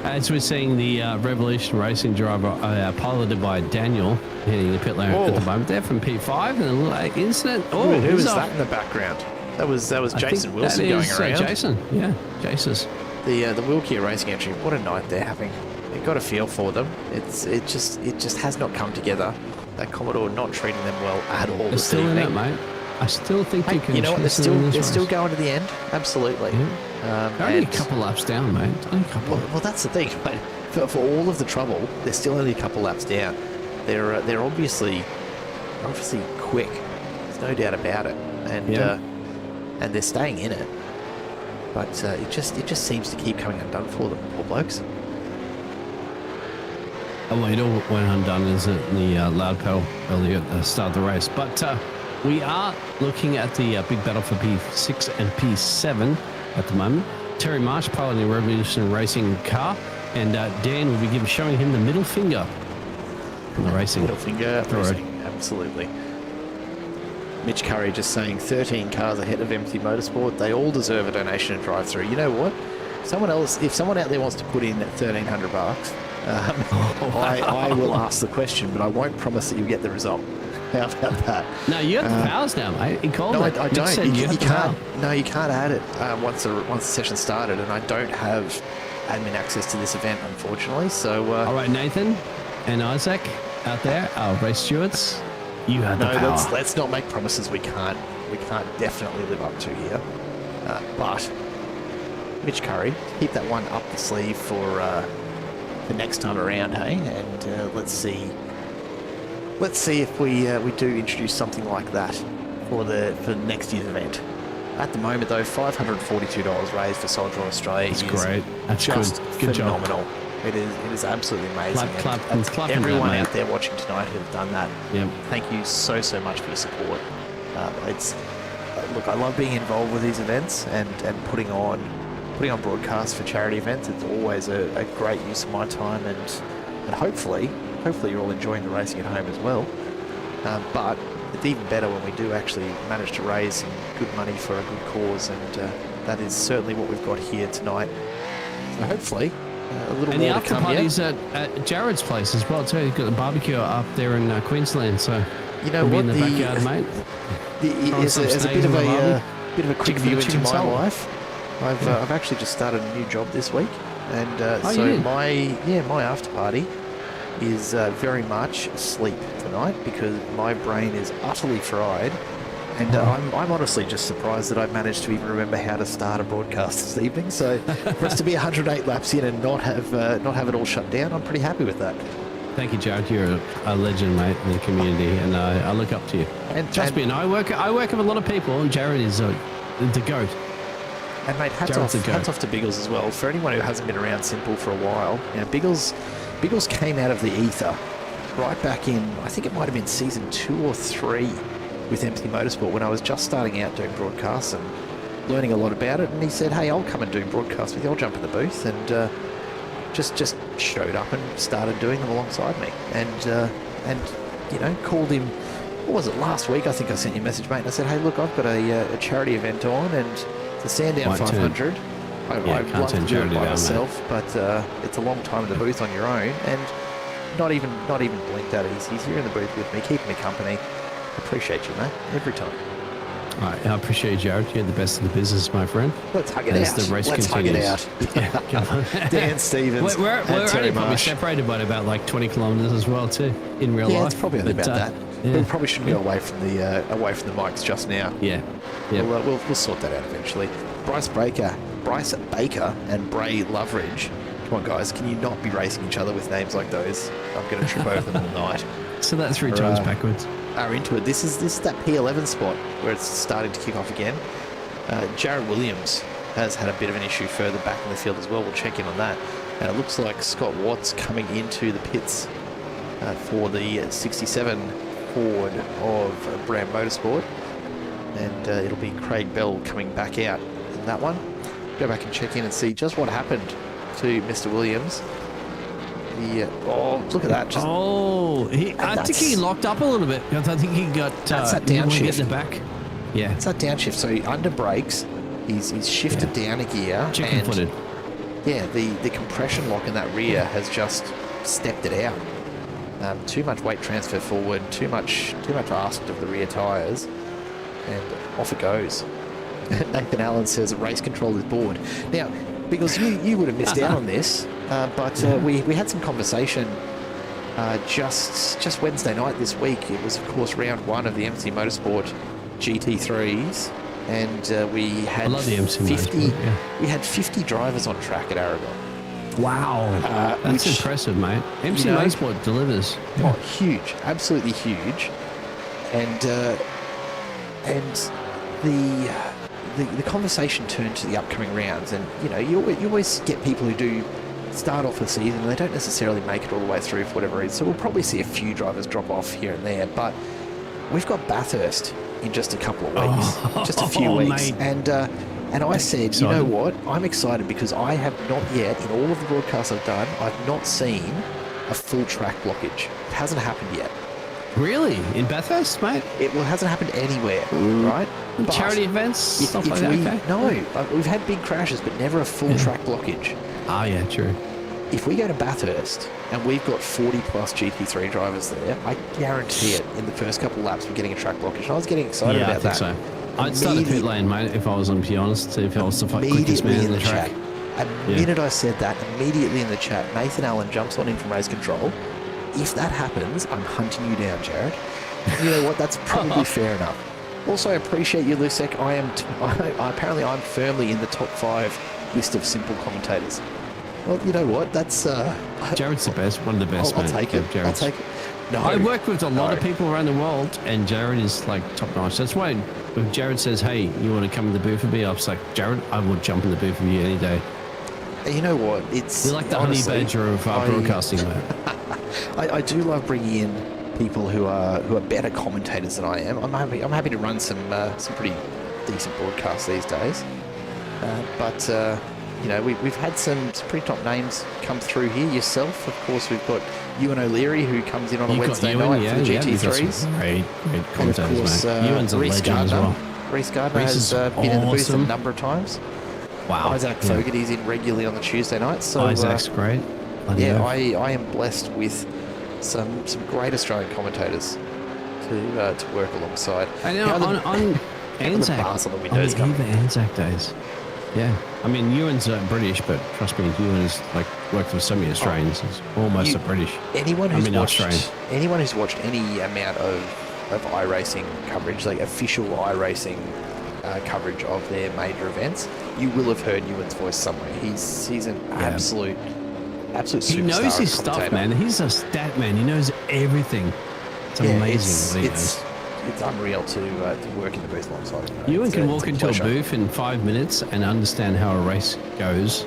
As we're seeing the Revolution Racing driver piloted by Daniel hitting the pit lane at the moment there from P5 and a little incident. Who was that in the background? That was Jason Wilson going around. Jason, yeah, Jason's. The Wilkie Racing entry. What a night they're having. You've got a feel for them. It just has not come together. That Commodore not treating them well at all. They're this still evening. in it, mate. I still think they can. You know what? They're still going to the end. Absolutely. Yeah. Only a couple laps down, mate. Only a couple. Well, that's the thing. Mate. For all of the trouble, they're still only a couple laps down. They're obviously quick. There's no doubt about it. And they're staying in it. But it just seems to keep coming undone for them, poor blokes. Oh, well, it all went undone is it in the loud pedal earlier at the start of the race. But we are looking at the big battle for P6 and P7 at the moment. Terry Marsh piloting a Revolution Racing car, and Dan will be showing him the middle finger in the racing. Middle finger racing, absolutely. Mitch Curry just saying 13 cars ahead of MC Motorsport. They all deserve a donation and drive-through. You know what? If someone out there wants to put in $1,300, I will ask the question, but I won't promise that you'll get the result. How about that? No, you have the powers now, mate. He called it. I don't. You can't. No, you can't add it once the session started, and I don't have admin access to this event, unfortunately. So. All right, Nathan and Isaac out there, our race stewards, you have the power. Let's not make promises we can't definitely live up to here. But Mitch Curry, keep that one up the sleeve for next time around, hey? And let's see if we do introduce something like that for next year's event. At the moment, though, $542 raised for Soldier on Australia. That's great. That's just good phenomenal. Job. It is absolutely amazing. Clap everyone that, out there watching tonight who have done that. Yep. Thank you so much for your support. Look, I love being involved with these events and putting on broadcasts for charity events. It's always a great use of my time, and hopefully you're all enjoying the racing at home as well. But it's even better when we do actually manage to raise some good money for a good cause, and that is certainly what we've got here tonight. So hopefully a little and more the to come. after party's at Jared's place as well too. He's got the barbecue up there in Queensland, so you know we'll what, be in the backyard, mate. As a bit of a quick view into my soul. life, I've actually just started a new job this week, and my after party is very much asleep tonight because my brain is utterly fried, And I'm honestly just surprised that I managed to even remember how to start a broadcast this evening. So for us to be 108 laps in and not have it all shut down, I'm pretty happy with that. Thank you, Jared. You're a legend, mate, in the community, and I look up to you. And Trust me, and I work with a lot of people, and Jared is the GOAT. And mate, hats off to Biggles as well. For anyone who hasn't been around Simple for a while, you know, Biggles came out of the ether right back in, I think it might have been season 2 or 3 with MC Motorsport when I was just starting out doing broadcasts and learning a lot about it. And he said, "Hey, I'll come and do broadcasts with you. I'll jump in the booth," and just showed up and started doing them alongside me. And you know, called him. What was it, last week? I think I sent you a message, mate, and I said, "Hey, look, I've got a charity event on, and the Sandown 500. I love to do it by myself, but it's a long time in the booth on your own, and not even blinked at it. He's here in the booth with me, keeping me company. Appreciate you, mate, every time." All right, I appreciate you, Jared. You're the best in the business, my friend. Let's hug it As out. the race Let's continues. hug it out. Yeah, come on. Dan Stevens. We're and Terry only probably Marsh. separated by about like 20 kilometres as well, too, in real Yeah, life. it's probably only But, about that. yeah. We probably shouldn't go away from the mics just now. Yeah. Yeah. We'll sort that out eventually. Bryce Baker, and Bray Loveridge. Come on, guys, can you not be racing each other with names like those? I'm going to trip over them all night. So that's 3 times backwards. Are into it. This is that P11 spot where it's starting to kick off again. Jared Williams has had a bit of an issue further back in the field as well. We'll check in on that. And it looks like Scott Watts coming into the pits for the 67 Ford of BRAM Motorsport. And it'll be Craig Bell coming back out in that one. Go back and check in and see just what happened to Mr. Williams. Look at that. I think he locked up a little bit. I think he got that's that downshift in the back. Yeah, it's that downshift. So under brakes, he's shifted down a gear. Chicken-footed. Yeah, the compression lock in that rear has just stepped it out. Too much weight transfer forward, too much asked of the rear tyres, and off it goes. Nathan Allen says race control is bored. Now, because you would have missed out on this, but we had some conversation just Wednesday night this week. It was, of course, round 1 of the MC Motorsport GT3s, and we had I love the MC 50. Motorsport, yeah. We had 50 drivers on track at Aragon. Wow, that's impressive, mate. MC Motorsport delivers. Oh, huge, absolutely huge, and the conversation turned to the upcoming rounds, and you always get people who do start off the season and they don't necessarily make it all the way through for whatever reason. So we'll probably see a few drivers drop off here and there, but we've got Bathurst in just a couple of weeks, just a few weeks, mate. and I said, you know what, I'm excited because I have not yet, in all of the broadcasts I've done, I've not seen a full track blockage. It hasn't happened yet. Really? In Bathurst, mate? It hasn't happened anywhere, right? But charity events, stuff like that? Okay. No, we've had big crashes, but never a full track blockage. Oh, yeah, true. If we go to Bathurst and we've got 40 plus GT3 drivers there, I guarantee it, in the first couple of laps we're getting a track blockage. I was getting excited about that. So. I'd start a pit lane, mate, if I was going to be honest, if I was the quickest man in the track. A minute I said that, immediately in the chat, Nathan Allen jumps on in from race control. If that happens, I'm hunting you down, Jared. You know what? That's probably fair enough. Also, I appreciate you, Lusek. Apparently I'm firmly in the top 5 list of simple commentators. Well, you know what? That's Jared's the best, one of the best. I'll take it. I'll take it. No, I work with a lot of people around the world, and Jared is like top notch. That's why when Jared says, "Hey, you want to come in the booth with me?" I was like, "Jared, I would jump in the booth with you any day." You know what? You're like the honey badger of broadcasting, mate. I do love bringing in people who are better commentators than I am. I'm happy to run some pretty decent broadcasts these days. We've had some pretty top names come through here. Yourself, of course, we've got Ewan O'Leary, who comes in on a Wednesday night for the GT3s. Great commentators, mate. Ewan's a legend as well. Reece Gardner has been in the booth a number of times. Wow. Isaac Fogarty's in regularly on the Tuesday night. So Isaac's great. I am blessed with some great Australian commentators to work alongside. I know, on Anzac, on the windows even Anzac days. Yeah, I mean, Ewan's British, but trust me, Ewan has worked with so many Australians. He's almost a British. Anyone who's watched any amount of of iRacing coverage, like official iRacing coverage of their major events, you will have heard Ewan's voice somewhere. He's an absolute superstar. He knows his stuff, commentator. man. He's a stat man. He knows everything. It's amazing. It's unreal to work in the booth alongside him. Ewan can It's walk into pleasure. a booth in 5 minutes and understand how a race goes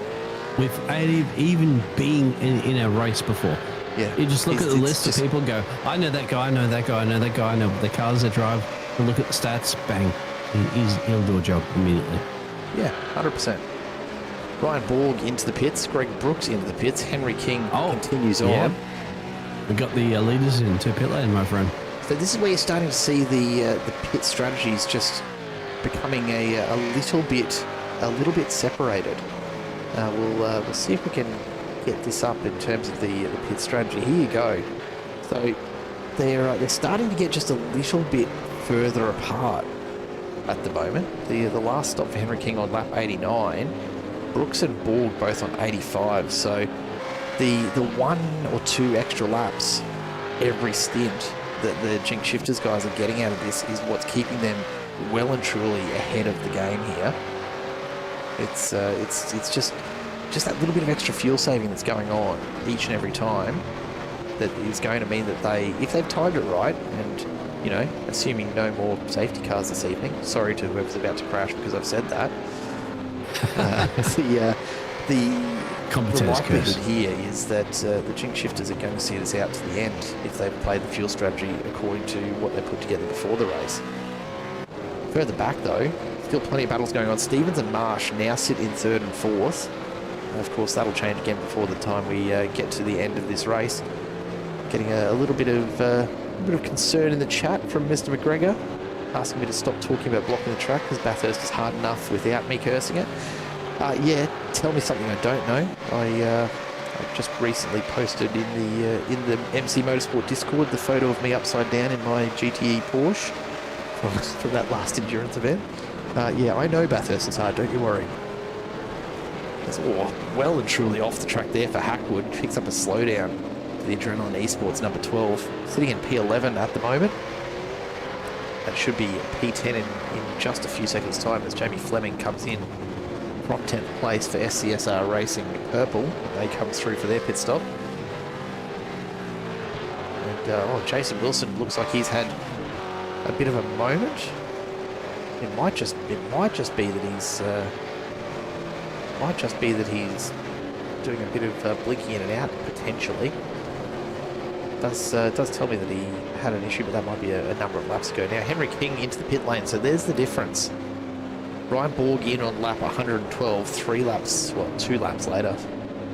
without even being in a race before. Yeah. You just look at the It's list just- of people and go, I know that guy, I know that guy, I know that guy, I know the cars they drive. And look at the stats, bang. He'll do a job immediately. Yeah, 100%. Ryan Borg into the pits, Greg Brooks into the pits, Henry King continues on. We got the leaders into pit lane, my friend. So this is where you're starting to see the pit strategies just becoming a little bit separated. We'll see if we can get this up in terms of the pit strategy. Here you go. So they're starting to get just a little bit further apart at the moment. The last stop for Henry King on lap 89, Brooks and Borg both on 85. So the 1 or 2 extra laps every stint that the Jinx Shifters guys are getting out of this is what's keeping them well and truly ahead of the game here. It's just that little bit of extra fuel saving that's going on each and every time that is going to mean that if they've timed it right, and assuming no more safety cars this evening, sorry to whoever's about to crash because I've said that, the Commentator's likelihood curse. here is that the Jinx Shifters are going to see this out to the end if they've played the fuel strategy according to what they put together before the race. Further back though, still plenty of battles going on. Stevens and Marsh now sit in 3rd and 4th. Of course, that'll change again before the time we get to the end of this race. Getting a little bit of concern in the chat from Mr. McGregor, asking me to stop talking about blocking the track because Bathurst is hard enough without me cursing it. Yeah, tell me something I don't know. I just recently posted in the MC Motorsport Discord the photo of me upside down in my GTE Porsche from that last endurance event. Yeah, I know Bathurst is hard, don't you worry. It's well and truly off the track there for Hackwood. Picks up a slowdown for the Adrenaline Esports number 12. Sitting in P11 at the moment. That should be P10 in just a few seconds' time as Jamie Fleming comes in from 10th place for SCSR Racing Purple. They come through for their pit stop. And Jason Wilson looks like he's had a bit of a moment. It might just be that he's doing a bit of blinking in and out potentially. Does tell me that he had an issue, but that might be a number of laps ago. Now Henry King into the pit lane, so there's the difference. Ryan Borg in on lap 112, 2 laps later.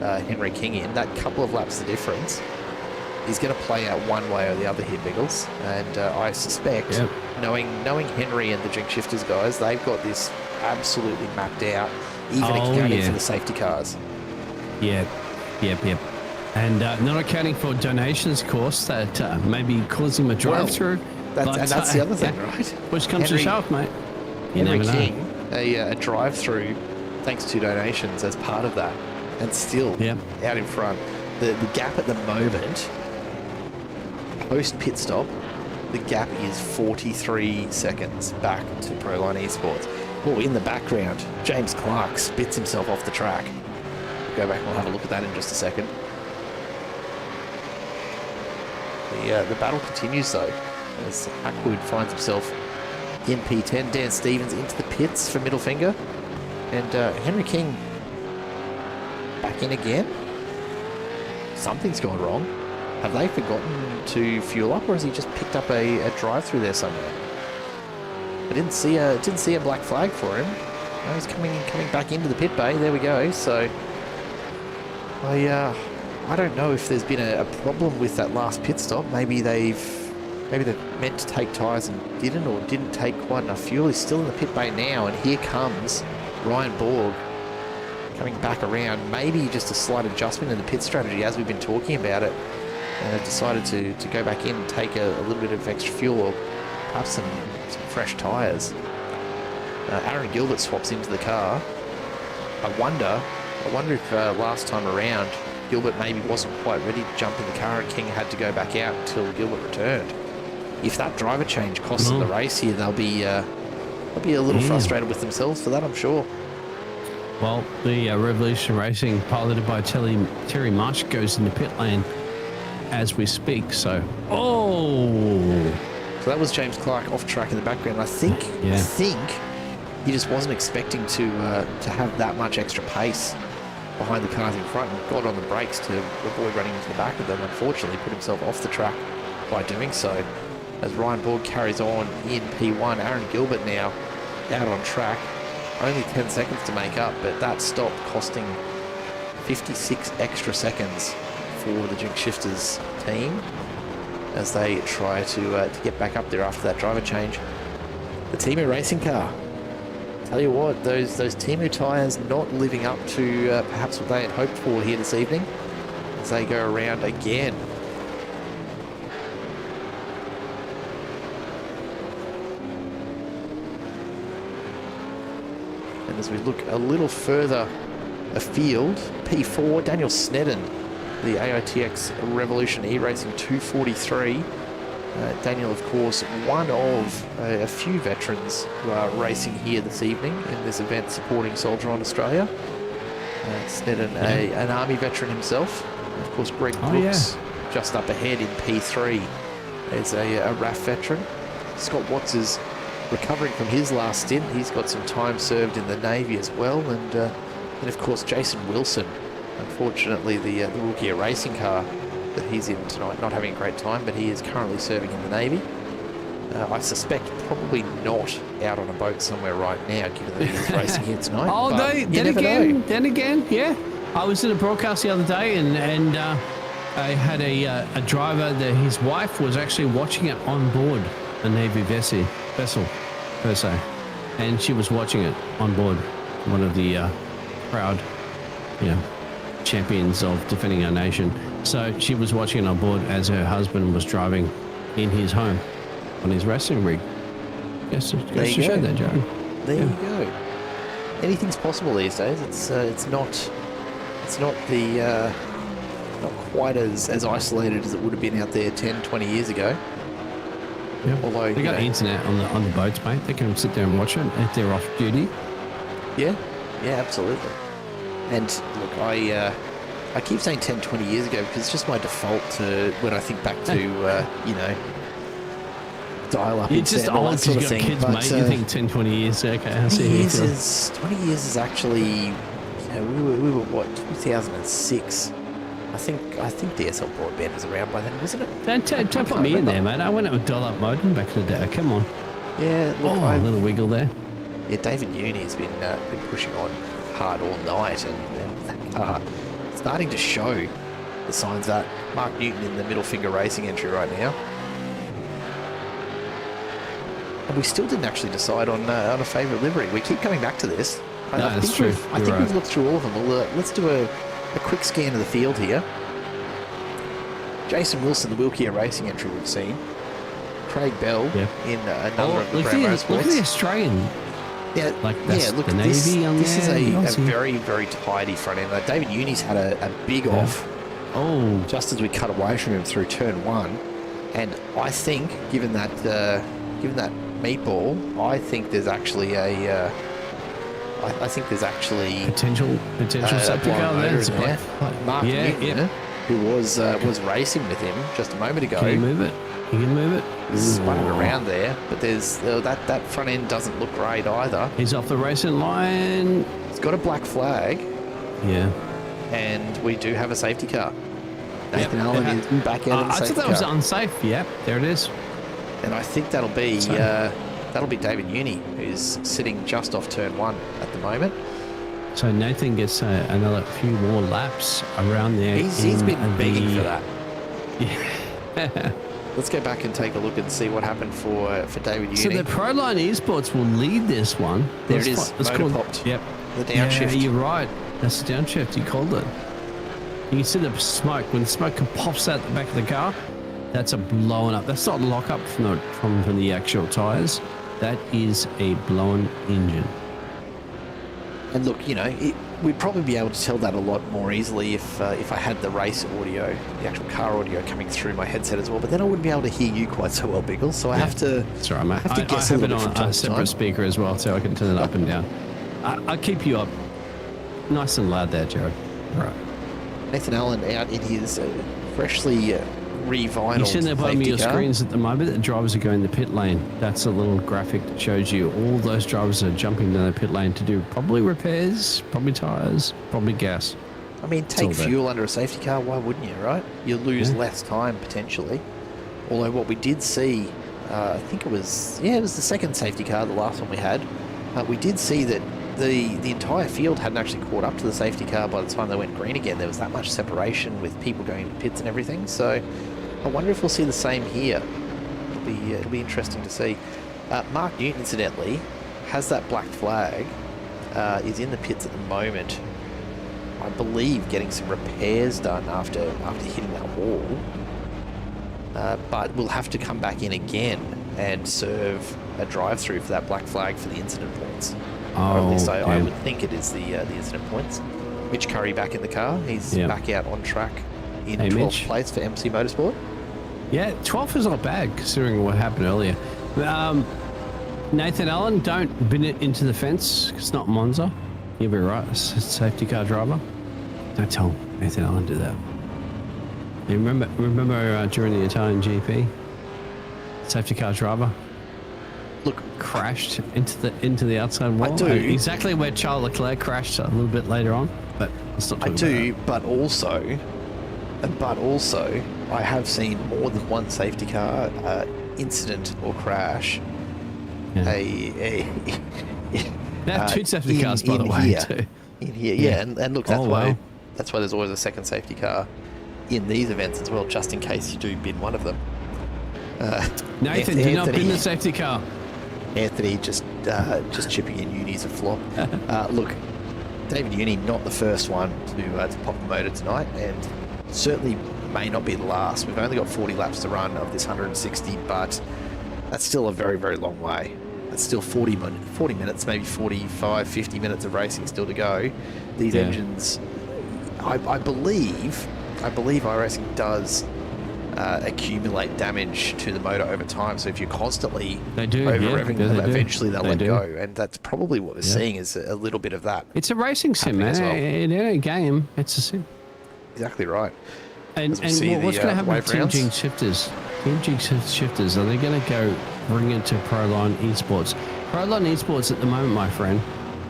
Henry King in. That couple of laps the difference is going to play out one way or the other here, Biggles. And I suspect, knowing Henry and the Jinx Shifters guys, they've got this absolutely mapped out, even accounting for the safety cars. Yep. And not accounting for donations, of course, that may be causing him a drive-through. That's the other thing, right? Which comes to shove, mate. You Henry never King, know. a drive-through, thanks to donations as part of that, and still out in front. The gap at the moment, post pit stop, the gap is 43 seconds back to Proline Esports. Oh, in the background, James Clark spits himself off the track. We'll go back and we'll have a look at that in just a second. The battle continues though, as Hackwood finds himself in P10. Dan Stevens into the pits for middle finger. And Henry King back in again. Something's gone wrong. Have they forgotten to fuel up, or has he just picked up a drive-through there somewhere? I didn't see a black flag for him. No, he's coming back into the pit bay. There we go. So I don't know if there's been a problem with that last pit stop. Maybe they've meant to take tyres and didn't, or didn't take quite enough fuel. He's still in the pit bay now, and here comes Ryan Borg coming back around. Maybe just a slight adjustment in the pit strategy as we've been talking about it, and have decided to go back in and take a little bit of extra fuel, or perhaps some fresh tyres. Aaron Gilbert swaps into the car. I wonder if last time around Gilbert maybe wasn't quite ready to jump in the car and King had to go back out until Gilbert returned. if that driver change costs them the race here, they'll be a little frustrated with themselves for that, I'm sure. Well, the Revolution Racing, piloted by Terry Marsh, goes into pit lane as we speak. So, So that was James Clark off track in the background. I think he just wasn't expecting to have that much extra pace behind the cars in front, and got on the brakes to avoid running into the back of them. Unfortunately, put himself off the track by doing so. As Ryan Borg carries on in P1, Aaron Gilbert now out on track. Only 10 seconds to make up, but that stop costing 56 extra seconds for the Jinx Shifters team as they try to get back up there after that driver change. The Temu racing car. Tell you what, those Temu tyres not living up to perhaps what they had hoped for here this evening as they go around again. And as we look a little further afield, P4, Daniel Snedden, the AITX Revolution E-Racing 243. Daniel, of course, one of a few veterans who are racing here this evening in this event supporting Soldier on Australia. Snedden, an Army veteran himself. And of course, Greg Brooks, just up ahead in P3, is a RAF veteran. Scott Watts is recovering from his last stint. He's got some time served in the Navy as well. And of course, Jason Wilson, unfortunately, the rookie racing car that he's in tonight, not having a great time, but he is currently serving in the Navy. I suspect probably not out on a boat somewhere right now, given that he's racing here tonight. Oh, no, then again, yeah. I was in a broadcast the other day, and I had a driver that his wife was actually watching it on board a Navy vessel per se, and she was watching it on board one of the proud, champions of defending our nation. So she was watching it on board as her husband was driving in his home on his racing rig. Yes, to show that, Joe. There you go. Anything's possible these days. It's not quite as isolated as it would have been out there 10, 20 years ago. Yep. Although they got the internet on the boats, mate. They can sit there and watch it if they're off duty. Yeah, absolutely. And look, I keep saying 10, 20 years ago because it's just my default to when I think back to dial-up. You're just old because you got kids, but, mate. You think 10, 20 years. Okay, I see. 20 years is actually, we were what, 2006. I think DSL broadband was around by then, wasn't it? Don't put me in there, mate. I went up with dial-up modem back in the day. Come on. Yeah, look, a little wiggle there. Yeah, David Uni has been pushing on hard all night, and that car starting to show the signs that Mark Newton in the middle finger racing entry right now. And we still didn't actually decide on a favourite livery. We keep coming back to this. I think we've looked through all of them. Let's do a quick scan of the field here. Jason Wilson, the Wilkie Racing entry we've seen. Craig Bell in another of the BRAM Motorsports. Look at the Australian. Yeah, look, the Navy on this there. Is a very, very tidy front end. David Uni's had a big off. Oh, just as we cut away from him through turn one, and I think, given that meatball, I think there's actually potential safety car there. Mark Newton, who was racing with him just a moment ago. Can he move it? You can move it. Spun it around there, but there's that front end doesn't look great either. He's off the racing line. He's got a black flag. Yeah. And we do have a safety car. Nathan Allen is back out of the safety car. I thought that was unsafe. Yeah, there it is. And I think that'll be David Uni, who's sitting just off turn one at the moment. So Nathan gets another few more laps around there. He's been begging for that. Yeah. Let's go back and take a look and see what happened for David Uni. So the Proline Esports will lead this one. There it is. Motor popped. Yep. The downshift. Yeah, you're right. That's the downshift. You called it. You can see the smoke. When the smoke pops out the back of the car, that's a blowing up. That's not lock up from the actual tyres. That is a blown engine. And look, we'd probably be able to tell that a lot more easily if I had the race audio, the actual car audio coming through my headset as well. But then I wouldn't be able to hear you quite so well, Biggles. So I have to. That's all right, mate. I have to guess I a have it little bit on from time a to separate time. speaker as well, so I can turn it up and down. I'll keep you up nice and loud there, Jared. All right. Nathan Allen out in his freshly revinyled You see in the bottom of safety your car. screens at the moment, the drivers are going to the pit lane. That's a little graphic that shows you all those drivers are jumping down the pit lane to do probably repairs, probably tyres, probably gas. I mean, all take there. fuel under a safety car. Why wouldn't you, right? You lose less time potentially. Although what we did see, I think it was the second safety car, the last one we had. We did see that the entire field hadn't actually caught up to the safety car by the time they went green again. There was that much separation with people going into pits and everything. So I wonder if we'll see the same here. It'll be interesting to see. Mark Newton, incidentally, has that black flag. Is in the pits at the moment. I believe getting some repairs done after hitting that wall. But we'll have to come back in again and serve a drive-through for that black flag for the incident points. Or at least I damn. would think it is the incident points. Mitch Curry back in the car. He's back out on track in Hey, 12th Mitch. place for MC Motorsport. Yeah, 12th is not bad considering what happened earlier. Nathan Allen, don't bin it into the fence. It's not Monza. You'll be right. It's a safety car driver. Don't tell Nathan Allen to do that. You remember during the Italian GP, safety car driver Look, crashed into the outside wall. do. Exactly where Charles Leclerc crashed a little bit later on. But let's not talk I about do, that. but also, I have seen more than one safety car incident or crash. Yeah. They have two safety cars, by the way, here. too. In here, Yeah. and look, that's Oh, why wow. that's why there's always a second safety car in these events as well, just in case you do bin one of them. Nathan, do not bin the safety car. Anthony just chipping in. Uni's a flop. Look, David Uni, not the first one to pop a motor tonight, and certainly may not be the last. We've only got 40 laps to run of this 160, but that's still a very, very long way. That's still 40 minutes, maybe 45, 50 minutes of racing still to go. These engines, I believe iRacing does accumulate damage to the motor over time. So if you're constantly over-revving them, eventually they'll let go. And that's probably what we're seeing is a little bit of that. It's a racing sim, man. as well. It ain't a game. It's a sim. Exactly right. And As we see what's the, going to happen wave with Team rounds. G shifters? Team G shifters, are they going to go bring it to Proline Esports? Proline Esports at the moment, my friend,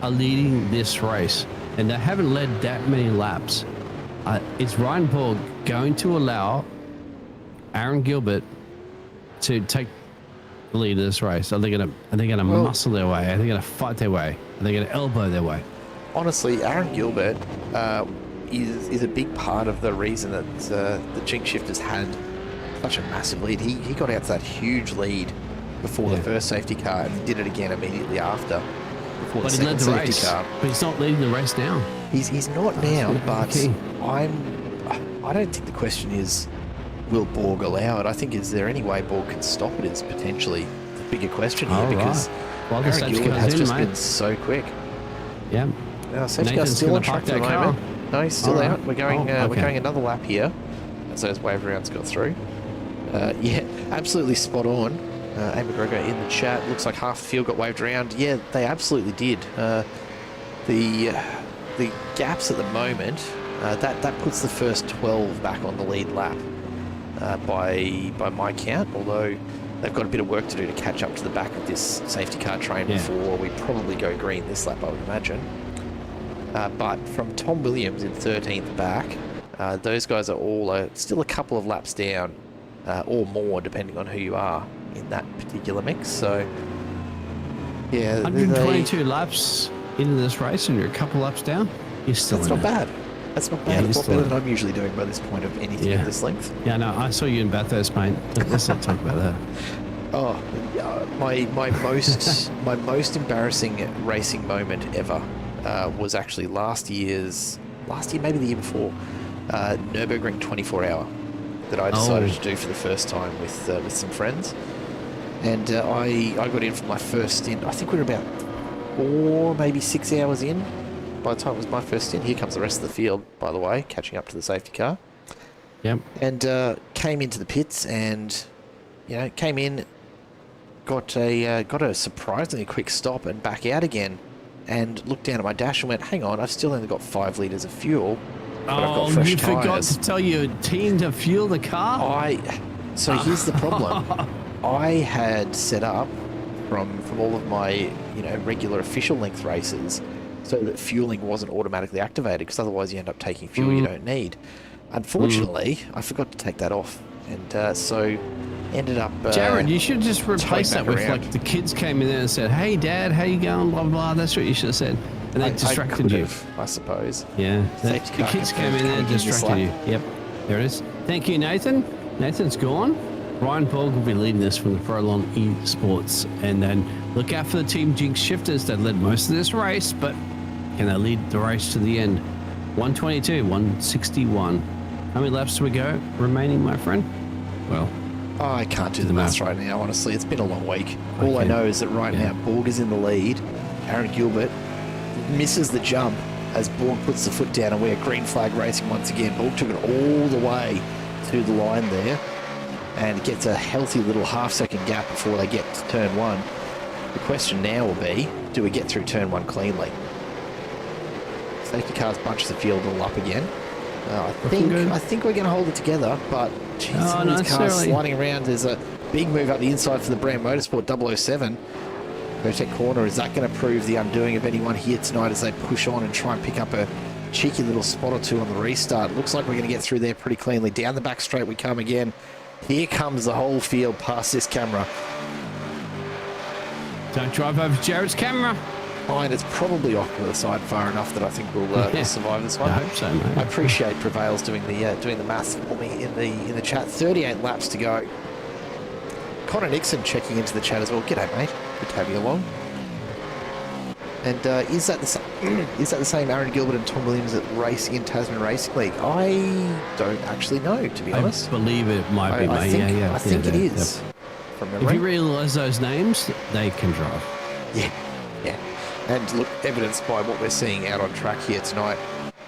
are leading this race, and they haven't led that many laps. Is Ryan Borg going to allow Aaron Gilbert to take the lead of this race? Are they going to muscle their way? Are they going to fight their way? Are they going to elbow their way? Honestly, Aaron Gilbert is a big part of the reason that the Jinx Shifters had such a massive lead. He got out to that huge lead before the first safety car and did it again immediately after. Before But the he led second the safety race. car. But he's not leading the race now. He's not now, but key. I don't think the question is, will Borg allow it? I think, is there any way Borg can stop it is potentially the bigger question here, All because right. Well, the Aaron safety Gilbert car's has in, just mate. been so quick. Yeah. Safety car's Nathan's still gonna on track park for the that car. moment. No, he's still All right. out. We're going Oh, we're okay. going another lap here as those wave rounds got through. Yeah, absolutely spot on. A. McGregor in the chat. Looks like half the field got waved around. Yeah, they absolutely did. The gaps at the moment, that puts the first 12 back on the lead lap by my count, although they've got a bit of work to do to catch up to the back of this safety car train before we probably go green this lap, I would imagine. But from Tom Williams in 13th back, those guys are all still a couple of laps down or more, depending on who you are in that particular mix. So, yeah, 122 laps into this race and you're a couple laps down. You're still that's in not it. bad. That's not Yeah, bad. you're It's a lot still better in than I'm usually doing by this point of anything Yeah. of this length. Yeah, no, I saw you in Bathurst, mate. Let's not talk about that. Oh, my most embarrassing racing moment ever was actually last year, maybe the year before, Nürburgring 24-hour that I decided to do for the first time with some friends, and I got in for my first stint. I think we were about 4, maybe 6 hours in, by the time it was my first stint. Here comes the rest of the field, by the way, catching up to the safety car. Yep. And came into the pits and, came in, got a surprisingly quick stop and back out again, and looked down at my dash and went, hang on, I've still only got 5 litres of fuel, but I've got fresh you tyres. forgot to tell your team to fuel the car? So here's the problem. I had set up from all of my, regular official length races so that fueling wasn't automatically activated, because otherwise you end up taking fuel you don't need. Unfortunately, I forgot to take that off, and so ended up... Jared, you should just replace that with, around. like, the kids came in there and said, hey, Dad, how you going, blah, blah. That's what you should have said. And they distracted you. I suppose. Yeah. The Safety car kids came in there and confirmed, distracted you. Yep. There it is. Thank you, Nathan. Nathan's gone. Ryan Borg will be leading this from the Prolon Esports. And then look out for the Team Jinx shifters that led most of this race, but can they lead the race to the end? 122, 161. How many laps do we go remaining, my friend? Well, I can't do the maths right now, honestly. It's been a long week. All I know is that right now, Borg is in the lead. Aaron Gilbert misses the jump as Borg puts the foot down, and we're green flag racing once again. Borg took it all the way to the line there and gets a healthy little half-second gap before they get to turn 1. The question now will be, do we get through turn 1 cleanly? Safety cars bunch the field all up again. I think we're going to hold it together, but geez, some of these cars sliding around. There's a big move up the inside for the BRAM Motorsport 007. Vertec corner, is that going to prove the undoing of anyone here tonight as they push on and try and pick up a cheeky little spot or two on the restart? Looks like we're going to get through there pretty cleanly. Down the back straight we come again. Here comes the whole field past this camera. don't drive over Jared's camera. And it's probably off to the side far enough that I think we'll survive this one. I hope so, mate. I appreciate Prevail's doing the maths for me in the chat. 38 laps to go. Connor Nixon checking into the chat as well. G'day, mate. Good to have you along. And is that the same Aaron Gilbert and Tom Williams that race in Tasman Racing League? I don't actually know, to be honest. I believe it might be, mate. I think it is. From memory. If you realise those names, they can drive. Yeah. And look, evidenced by what we're seeing out on track here tonight,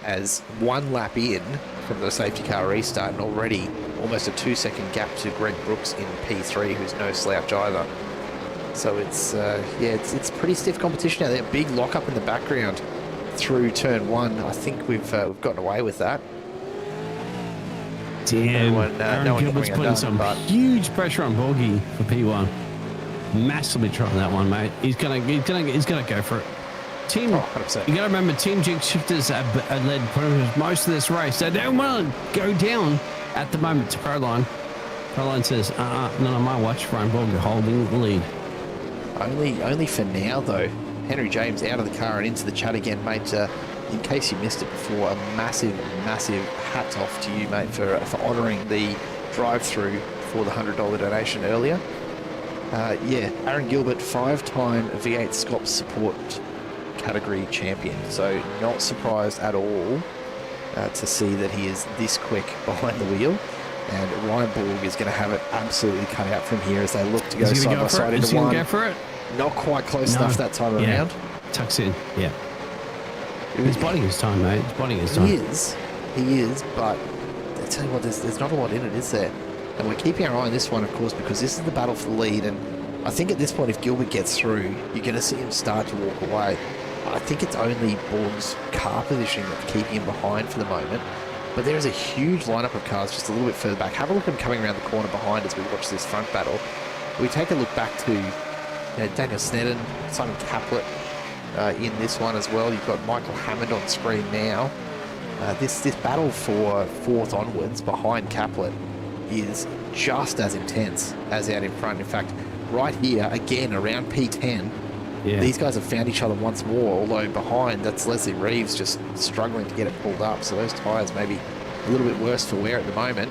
as 1 lap in from the safety car restart and already almost a 2-second gap to Greg Brooks in P3, who's no slouch either. So it's pretty stiff competition out there. Big lock up in the background through turn 1. I think we've gotten away with that. Damn, No one Gilbert's putting some huge pressure on Borgie for P1. Massively trying that one, mate. He's gonna go for it. Team, 100%. You got to remember, Team Jinx shifters have led pretty much most of this race. They don't want to go down at the moment to Proline. Proline says, not on my watch. Ryan Borg holding the lead. Only for now, though. Henry James out of the car and into the chat again, mate. In case you missed it before, a massive hats off to you, mate, for honouring the drive-through for the $100 donation earlier. Aaron Gilbert, 5-time V8 Scops support category champion. So not surprised at all to see that he is this quick behind the wheel. And Ryan Borg is going to have it absolutely cut out from here as they look to go side by side into one. Go for it? Not quite close enough that time around. Tucks in, yeah. He's biding his time, mate. He's biding his time. He is, but I tell you what, there's not a lot in it, is there? And we're keeping our eye on this one, of course, because this is the battle for the lead. And I think at this point, if Gilbert gets through, you're going to see him start to walk away. I think it's only Borg's car positioning that's keeping him behind for the moment. But there is a huge lineup of cars just a little bit further back. Have a look at him coming around the corner behind as we watch this front battle. We take a look back to Daniel Sneddon, Simon Caplet in this one as well. You've got Michael Hammond on screen now. This battle for 4th onwards behind Caplet is just as intense as out in front. In fact, right here, again, around P10, these guys have found each other once more, although behind, that's Leslie Reeves just struggling to get it pulled up, so those tyres may be a little bit worse for wear at the moment.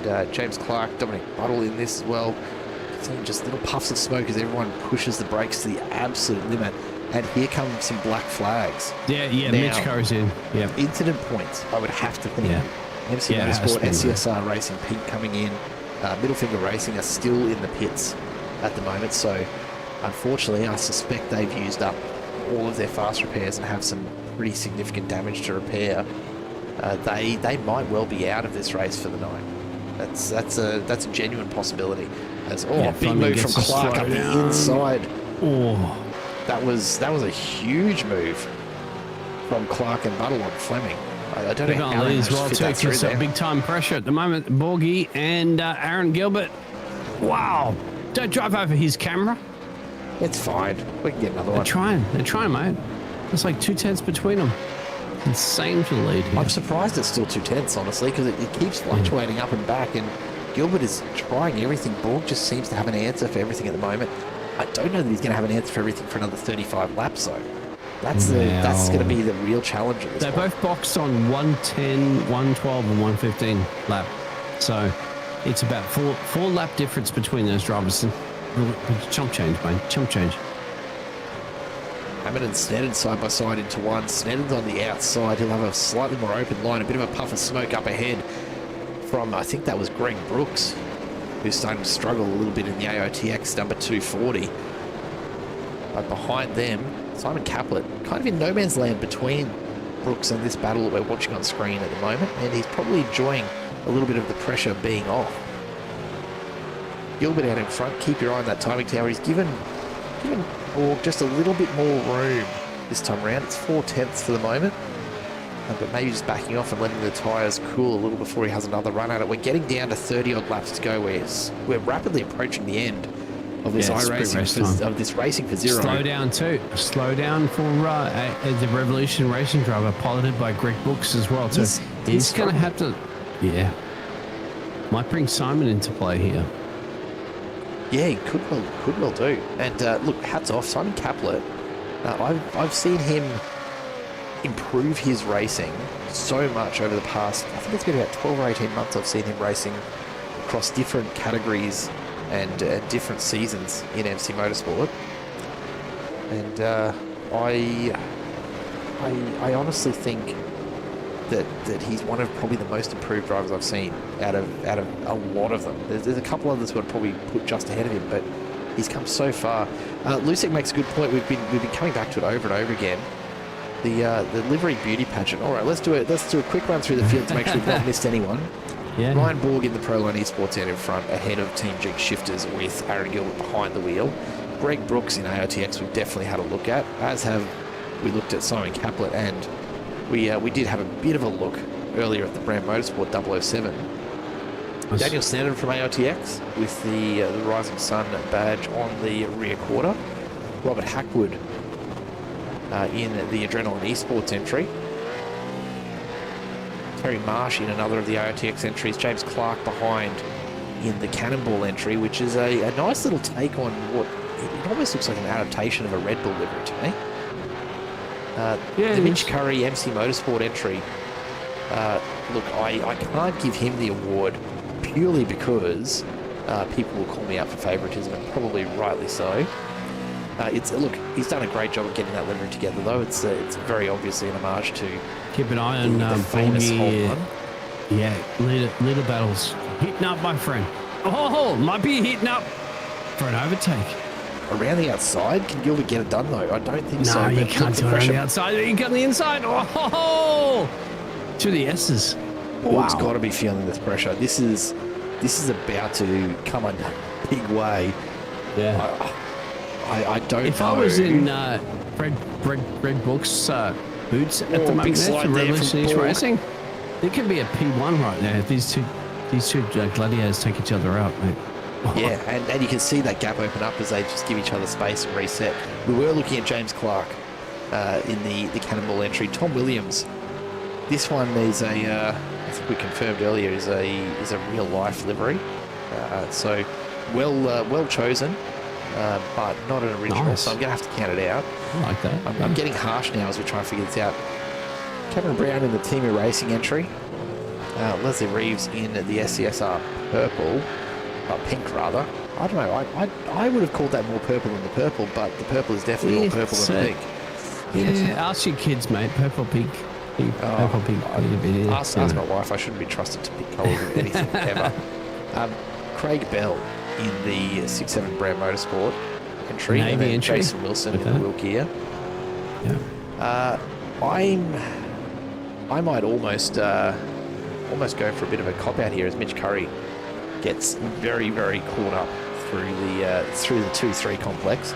And James Clark, Dominic Buttle in this as well. Seeing just little puffs of smoke as everyone pushes the brakes to the absolute limit. And here come some black flags. Yeah, now, Mitch goes in. Yeah. Incident points, I would have to think. MC Motorsport, SCSR Racing, Pete coming in. Middle Finger Racing are still in the pits at the moment, so unfortunately I suspect they've used up all of their fast repairs and have some pretty significant damage to repair, they might well be out of this race for the night. That's a genuine possibility. Big Fleming move gets from a Clark up the slowdown. inside. Oh, That was a huge move from Clark and Buttle on Fleming. I don't know how Lee they as well fit too, that through because there. big time pressure at the moment. Borgie and Aaron Gilbert. Wow! Don't drive over his camera. It's fine. We can get another They're one. trying, mate. It's like 2/10 between them. Insane to lead here. I'm surprised it's still 2/10, honestly, because it keeps fluctuating up and back, and Gilbert is trying everything. Borg just seems to have an answer for everything at the moment. I don't know that he's going to have an answer for everything for another 35 laps, though. That's going to be the real challenge of this They're one. both boxed on 110, 112, and 115 lap. So it's about four lap difference between those drivers. And chump change, mate. Chump change. Hammond and Sneddon side by side into one. Sneddon's on the outside. He'll have a slightly more open line. A bit of a puff of smoke up ahead from, I think that was Greg Brooks, who's starting to struggle a little bit in the AOTX number 240. But behind them, Simon Caplet, kind of in no man's land between Brooks and this battle that we're watching on screen at the moment, and he's probably enjoying a little bit of the pressure being off. Gilbert out in front, keep your eye on that timing tower. He's given Borg just a little bit more room this time around. It's 4/10 for the moment, but maybe just backing off and letting the tyres cool a little before he has another run at it. We're getting down to 30 odd laps to go. We're rapidly approaching the end of this racing for zero. Slow down too. Slow down for the Revolution Racing driver, piloted by Greg Brooks as well. So he's going to have to, might bring Simon into play here. Yeah, he could well do. And look, hats off, Simon Caplet. I've seen him improve his racing so much over the past, I think it's been about 12 or 18 months I've seen him racing across different categories and different seasons in MC Motorsport. And I honestly think that he's one of probably the most improved drivers I've seen out of a lot of them. There's a couple others who I'd probably put just ahead of him, but he's come so far. Lusek makes a good point. We've been coming back to it over and over again. The livery beauty pageant. All right, let's do a quick run through the field to make sure we've not missed anyone. Yeah. Ryan Borg in the Proline Esports out in front, ahead of Team Jig Shifters with Aaron Gilbert behind the wheel. Greg Brooks in AOTX we've definitely had a look at, as have we looked at Simon Caplet, and we did have a bit of a look earlier at the BRAM Motorsport 007. Daniel Sneddon from AOTX with the Rising Sun badge on the rear quarter. Robert Hackwood in the Adrenaline Esports entry. Terry Marsh in another of the AOTX entries. James Clark behind in the Cannonball entry, which is a nice little take on what it almost looks like an adaptation of a Red Bull livery to me. The Mitch Curry MC Motorsport entry. Look, I can't give him the award purely because people will call me out for favouritism, and probably rightly so. Look, he's done a great job of getting that livery together, though. It's very obviously an homage to Keep an eye on the famous Borgie. Holman. Yeah, leader battles heating up, my friend. Oh, might be heating up for an overtake. Around the outside, can Gilbert get it done though? I don't think so. No, you but can't do it on the outside. You got the inside. Oh, to the S's. Borg's got to be feeling this pressure. This is about to come under a big way. Yeah. I don't If know. I was in Greg Brooks' boots at the moment big there slide for there Revolution from East Borg. Racing, there could be a P1 right now if these two gladiators take each other out, mate. Yeah, and you can see that gap open up as they just give each other space and reset. We were looking at James Clark in the Cannonball entry. Tom Williams, this one is I think we confirmed earlier, is a real life livery. So well chosen, but not an original. Nice. So I'm going to have to count it out. I like that. I'm getting harsh now as we try and figure this out. Cameron Brown in the Team iRacing entry. Leslie Reeves in the SCSR purple. Pink rather. I don't know. I would have called that more purple than the purple, but the purple is definitely more purple than the pink. Yeah, ask your kids, mate. Purple, pink. Purple, pink. Ask my wife. I shouldn't be trusted to pick colours of anything ever. Craig Bell in the 6.7 BRAM Motorsport entry. Navy and then entry. Jason Wilson in the wheel gear. Yeah. I might almost go for a bit of a cop out here as Mitch Curry gets very, very caught up through the 2-3 complex.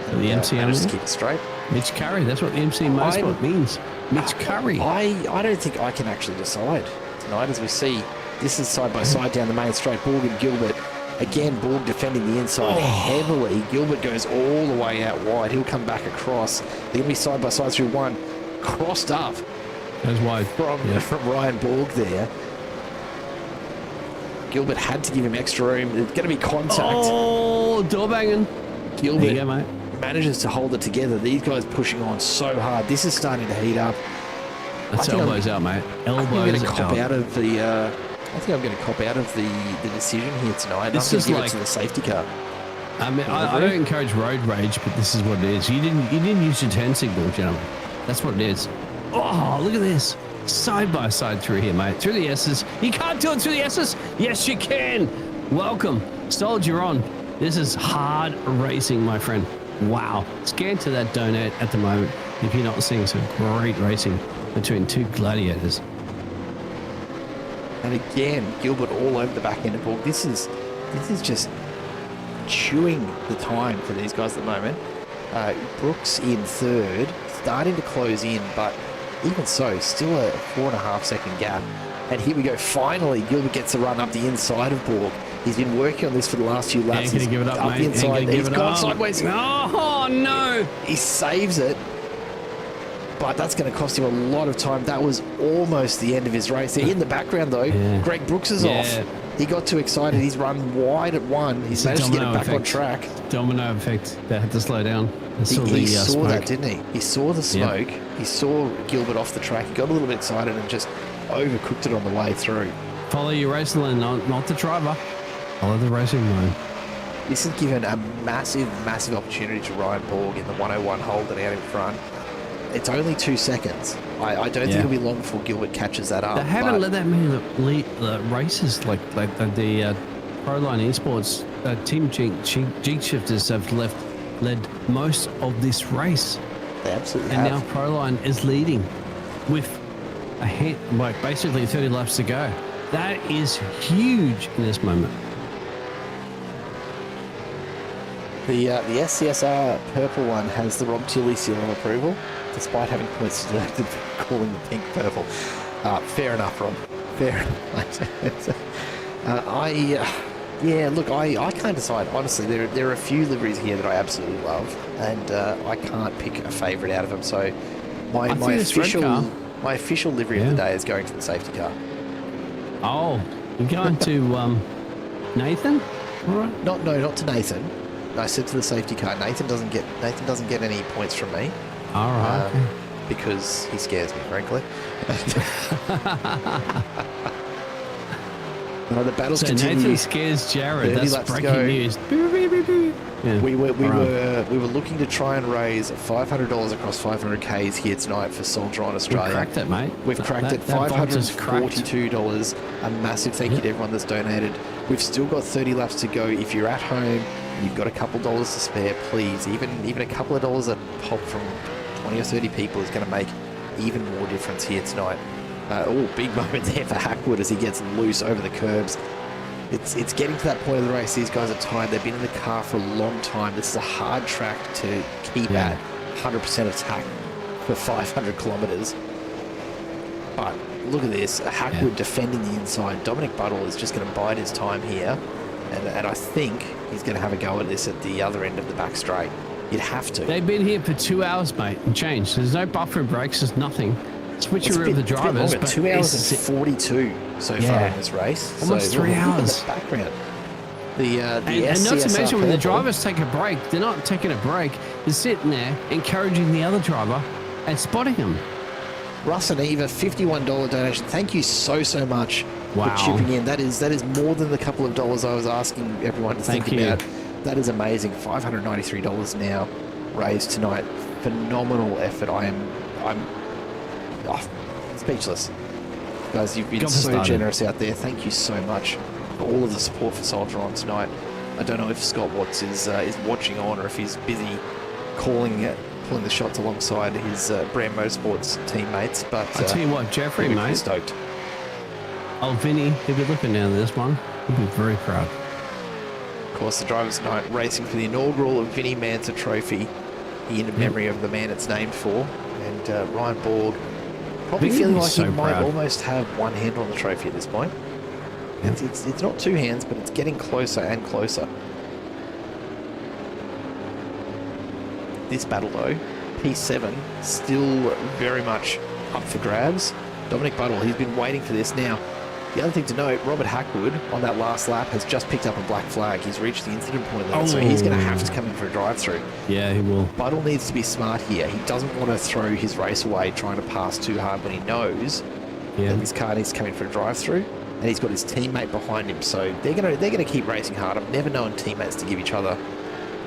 And the MC manages to keep it straight. Mitch Curry, that's what the MC Motorsport means. Mitch Curry. I don't think I can actually decide tonight as we see. This is side by side down the main straight. Borg and Gilbert. Again, Borg defending the inside heavily. Gilbert goes all the way out wide. He'll come back across. They're going to be side by side through one. Crossed up Goes wide. from Ryan Borg there. Gilbert had to give him extra room. There's going to be contact. Oh, door banging. Gilbert There you go, mate. manages to hold it together. These guys pushing on so hard. This is starting to heat up. That's elbows out, mate. Elbows I'm going to out. cop out of the. I think I'm going to cop out of the decision here tonight. This I'm is going to give like it to the safety car. I mean, I don't encourage road rage, but this is what it is. You didn't use your turn signal, gentlemen. That's what it is. Oh, look at this. Side by side through here, mate. Through the S's. You can't do it through the S's. Yes, you can. Welcome. Soldier on. This is hard racing, my friend. Wow. Scan to that donate at the moment if you're not seeing some great racing between two gladiators. And again, Gilbert all over the back end of Borg. This is just chewing the time for these guys at the moment. Brooks in third, starting to close in, but even so, still a 4.5 second gap. And here we go. Finally, Gilbert gets a run up the inside of Borg. He's been working on this for the last few laps. Ain't gonna give it up, mate. The inside. He's gone sideways. Oh, no. He saves it, but that's going to cost him a lot of time. That was almost the end of his race. In the background, though, Greg Brooks is off. He got too excited. He's run wide at one. He's managed to get it back on track. Domino effect. They had to slow down. He saw that, didn't he? He saw the smoke. Yep. He saw Gilbert off the track. He got a little bit excited and just overcooked it on the way through. Follow your racing lane, not the driver. Follow the racing lane. This has given a massive, massive opportunity to Ryan Borg in the 101 holding out in front. It's only 2 seconds. I don't think it'll be long before Gilbert catches that up. They haven't led that many races like the Proline Esports Team G Shifters have led most of this race. They absolutely and have. now Proline is leading with basically 30 laps to go. That is huge in this moment. The SCSR purple one has the Rob Tilley seal of approval, despite having points deducted for calling the pink purple. Fair enough, Rob. Fair enough. I can't decide. Honestly, there are a few liveries here that I absolutely love, and I can't pick a favourite out of them. So my official livery of the day is going to the safety car. Oh, you're going to Nathan? All right. Not to Nathan. I said to the safety car. Nathan doesn't get any points from me. All right. Okay. Because he scares me, frankly. The battles continue. Nathan scares Jared. That's breaking news. Yeah. We were looking to try and raise $500 across 500 Ks here tonight for Soldier on Australia. We've cracked it, mate. We've cracked it. $542. A massive thank you to everyone that's donated. We've still got 30 laps to go. If you're at home and you've got a couple dollars to spare, please, even a couple of dollars a pop from 20 or 30 people is going to make even more difference here tonight. Big moment there for Hackwood as he gets loose over the curbs. It's getting to that point of the race. These guys are tired. They've been in the car for a long time. This is a hard track to keep at 100% attack for 500 kilometres. But look at this. Hackwood defending the inside. Dominic Buddle is just going to bide his time here. And I think he's going to have a go at this at the other end of the back straight. You'd have to. They've been here for 2 hours, mate, and changed. There's no buffer breaks. There's nothing. Switcheroo of the drivers. But 2 hours and 42 so far in this race. Almost 3 hours. In the background. The and not to mention when the drivers take a break, they're not taking a break. They're sitting there encouraging the other driver and spotting him. Russ and Eva, $51 donation. Thank you so much for chipping in. That is more than the couple of dollars I was asking everyone to think about. That is amazing. $593 now raised tonight. Phenomenal effort. I'm speechless. Guys, you've been so generous out there. Thank you so much for all of the support for Soldier on tonight. I don't know if Scott Watts is watching on or if he's busy calling pulling the shots alongside his BRAM Motorsport's teammates. But I tell you what, Jeffrey, we're pretty mate. stoked. Oh, Vinny, he'll be looking down at this one. He'll be very proud. Of course, the drivers tonight racing for the inaugural Vinnie Manser Trophy in memory of the man it's named for. And Ryan Borg probably Vinny feeling is like so he might proud. almost have one hand on the trophy at this point. It's not two hands, but it's getting closer and closer. This battle, though, P7, still very much up for grabs. Dominic Buttle, he's been waiting for this. Now, the other thing to note, Robert Hackwood on that last lap has just picked up a black flag. He's reached the incident point limit, so he's going to have to come in for a drive-through. Yeah, he will. Buttle needs to be smart here. He doesn't want to throw his race away trying to pass too hard when he knows that his car needs to come in for a drive-through, and he's got his teammate behind him. So they're going to keep racing hard. I've never known teammates to give each other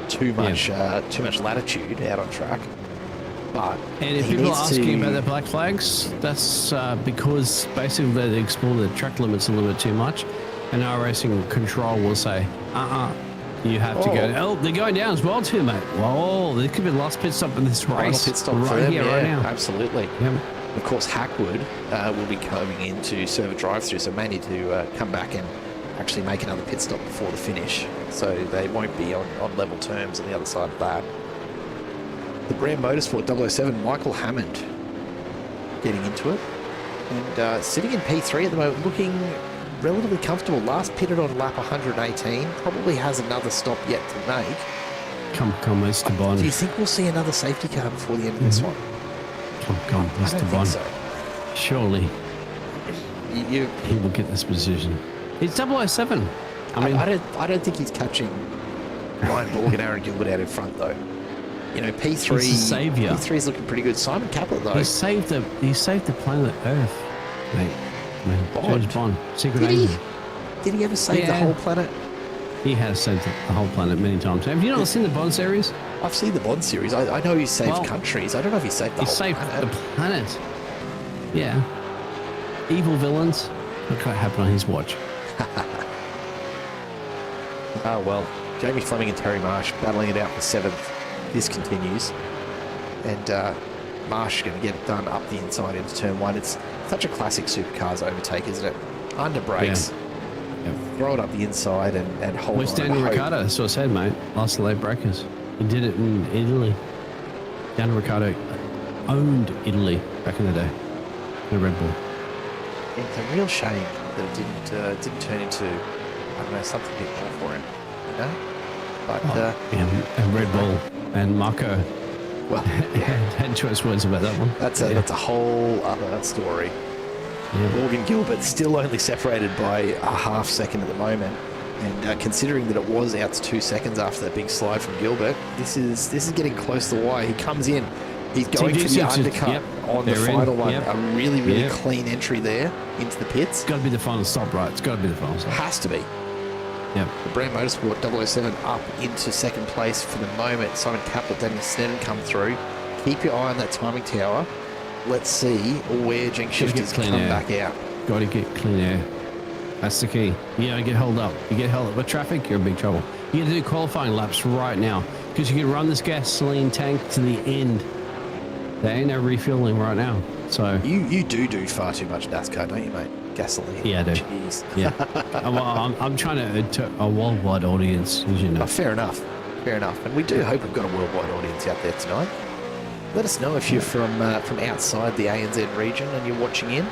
too much latitude out on track. But And if people are asking about the black flags, that's because basically they explore the track limits a little bit too much, and iRacing control will say, you have to go. Oh, they're going down as well too, mate. Whoa, there could be the last pit stop in this race. Pit stop right for them, here, right now. Absolutely. Yep. Of course, Hackwood will be coming in to serve a drive-through, so may need to come back and actually make another pit stop before the finish, so they won't be on level terms on the other side of that. The BRAM Motorsport 007, Michael Hammond getting into it, and sitting in P3 at the moment, looking relatively comfortable. Last pitted on lap 118, probably has another stop yet to make. Come, Mr. Bond. Do you think we'll see another safety car before the end of this one? Come, I Mr. don't Bond. think so. Surely You, he will get this position. It's 007. I don't think he's catching Ryan Borg and Aaron Gilbert out in front though. You know, P3. He's the saviour. P3 is looking pretty good. Simon Caplet though. He saved the planet Earth, mate. Bond. James Bond, secret Did agent. Did he ever save the Yeah. whole planet? He has saved the whole planet many times. Have you not seen the Bond series? I've seen the Bond series. I know he saved Well, countries. I don't know if he saved the He whole saved planet. the planet. Yeah. Evil villains. Look what happened on his watch. Oh well. Jamie Fleming and Terry Marsh battling it out for 7th. This continues. And Marsh going to get it done up the inside into turn 1. It's such a classic Supercars overtake, isn't it? Under brakes. Yep. Throw it up the inside and hold Where's on. Daniel and hope. Ricciardo? That's what I said, mate. Last late breakers. He did it in Italy. Daniel Ricciardo owned Italy back in the day. The Red Bull. It's a real shame that it didn't turn into, I don't know, something a bit more for him, you know? But, And Red Bull and Marco well, had choice words about that one. that's a whole other story. Yeah. Morgan Gilbert still only separated by a half second at the moment. And considering that it was out to 2 seconds after that big slide from Gilbert, this is getting close to the wire. He comes in. He's going for the undercut on the final one. Yep. A really, really Yep. clean entry there into the pits. It's got to be the final stop, right? It's got to be the final stop. Has to be. Yep. The BRAM Motorsport 007 up into second place for the moment. Simon Caplet, Daniel Sneddon come through. Keep your eye on that timing tower. Let's see where Jenk Shifters come back out. Got to get clean air. That's the key. You don't get held up. You get held up with traffic, you're in big trouble. You got to do qualifying laps right now because you can run this gasoline tank to the end. There ain't no refueling right now. So You do far too much NASCAR, don't you, mate? Gasoline. Yeah, I do. Jeez. yeah, well, I'm trying to a worldwide audience, as you know. Oh, fair enough. Fair enough. And we do hope we've got a worldwide audience out there tonight. Let us know if you're from outside the ANZ region and you're watching in.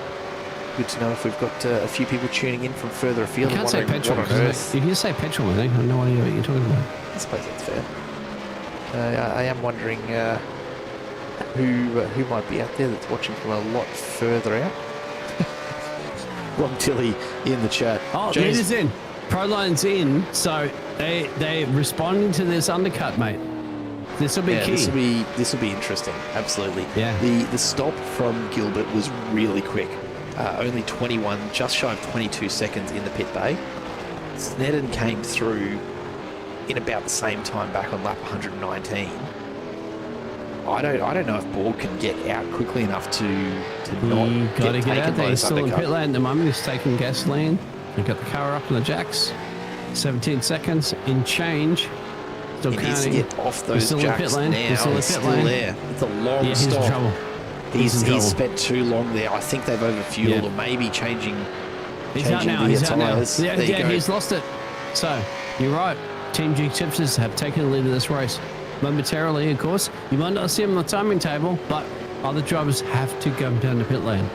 Good to know if we've got a few people tuning in from further afield. You can't say wondering petrol. what on earth. If you say petrol, I have no idea what you're talking about. I suppose that's fair. I am wondering who might be out there that's watching from a lot further out. Rob Tilley in the chat. Oh, James- leaders in. Proline's in, so they're responding to this undercut, mate. This will be key. This will be interesting. Absolutely. Yeah. The stop from Gilbert was really quick. Only 21, just shy of 22 seconds in the pit bay. Sneddon came through in about the same time back on lap 119. I don't know if Borg can get out quickly enough to not You got to get taken out by there. He's this still in undercut. pit lane at the moment. He's taking gasoline. He got the car up on the jacks. 17 seconds in change. Still He needs to counting. get off He's those still in the jacks pit lane. now. He's still in the He's pit still lane. there. It's a long Yeah, he's in stop. trouble. He's spent too long there. I think they've overfueled Yeah. or maybe changing He's out now. the He's out now. tyres. Yeah, There you go. he's lost it. So you're right. Team G Shifters have taken the lead of this race momentarily. Of course, you might not see them on the timing table, but other drivers have to go down the pit lane.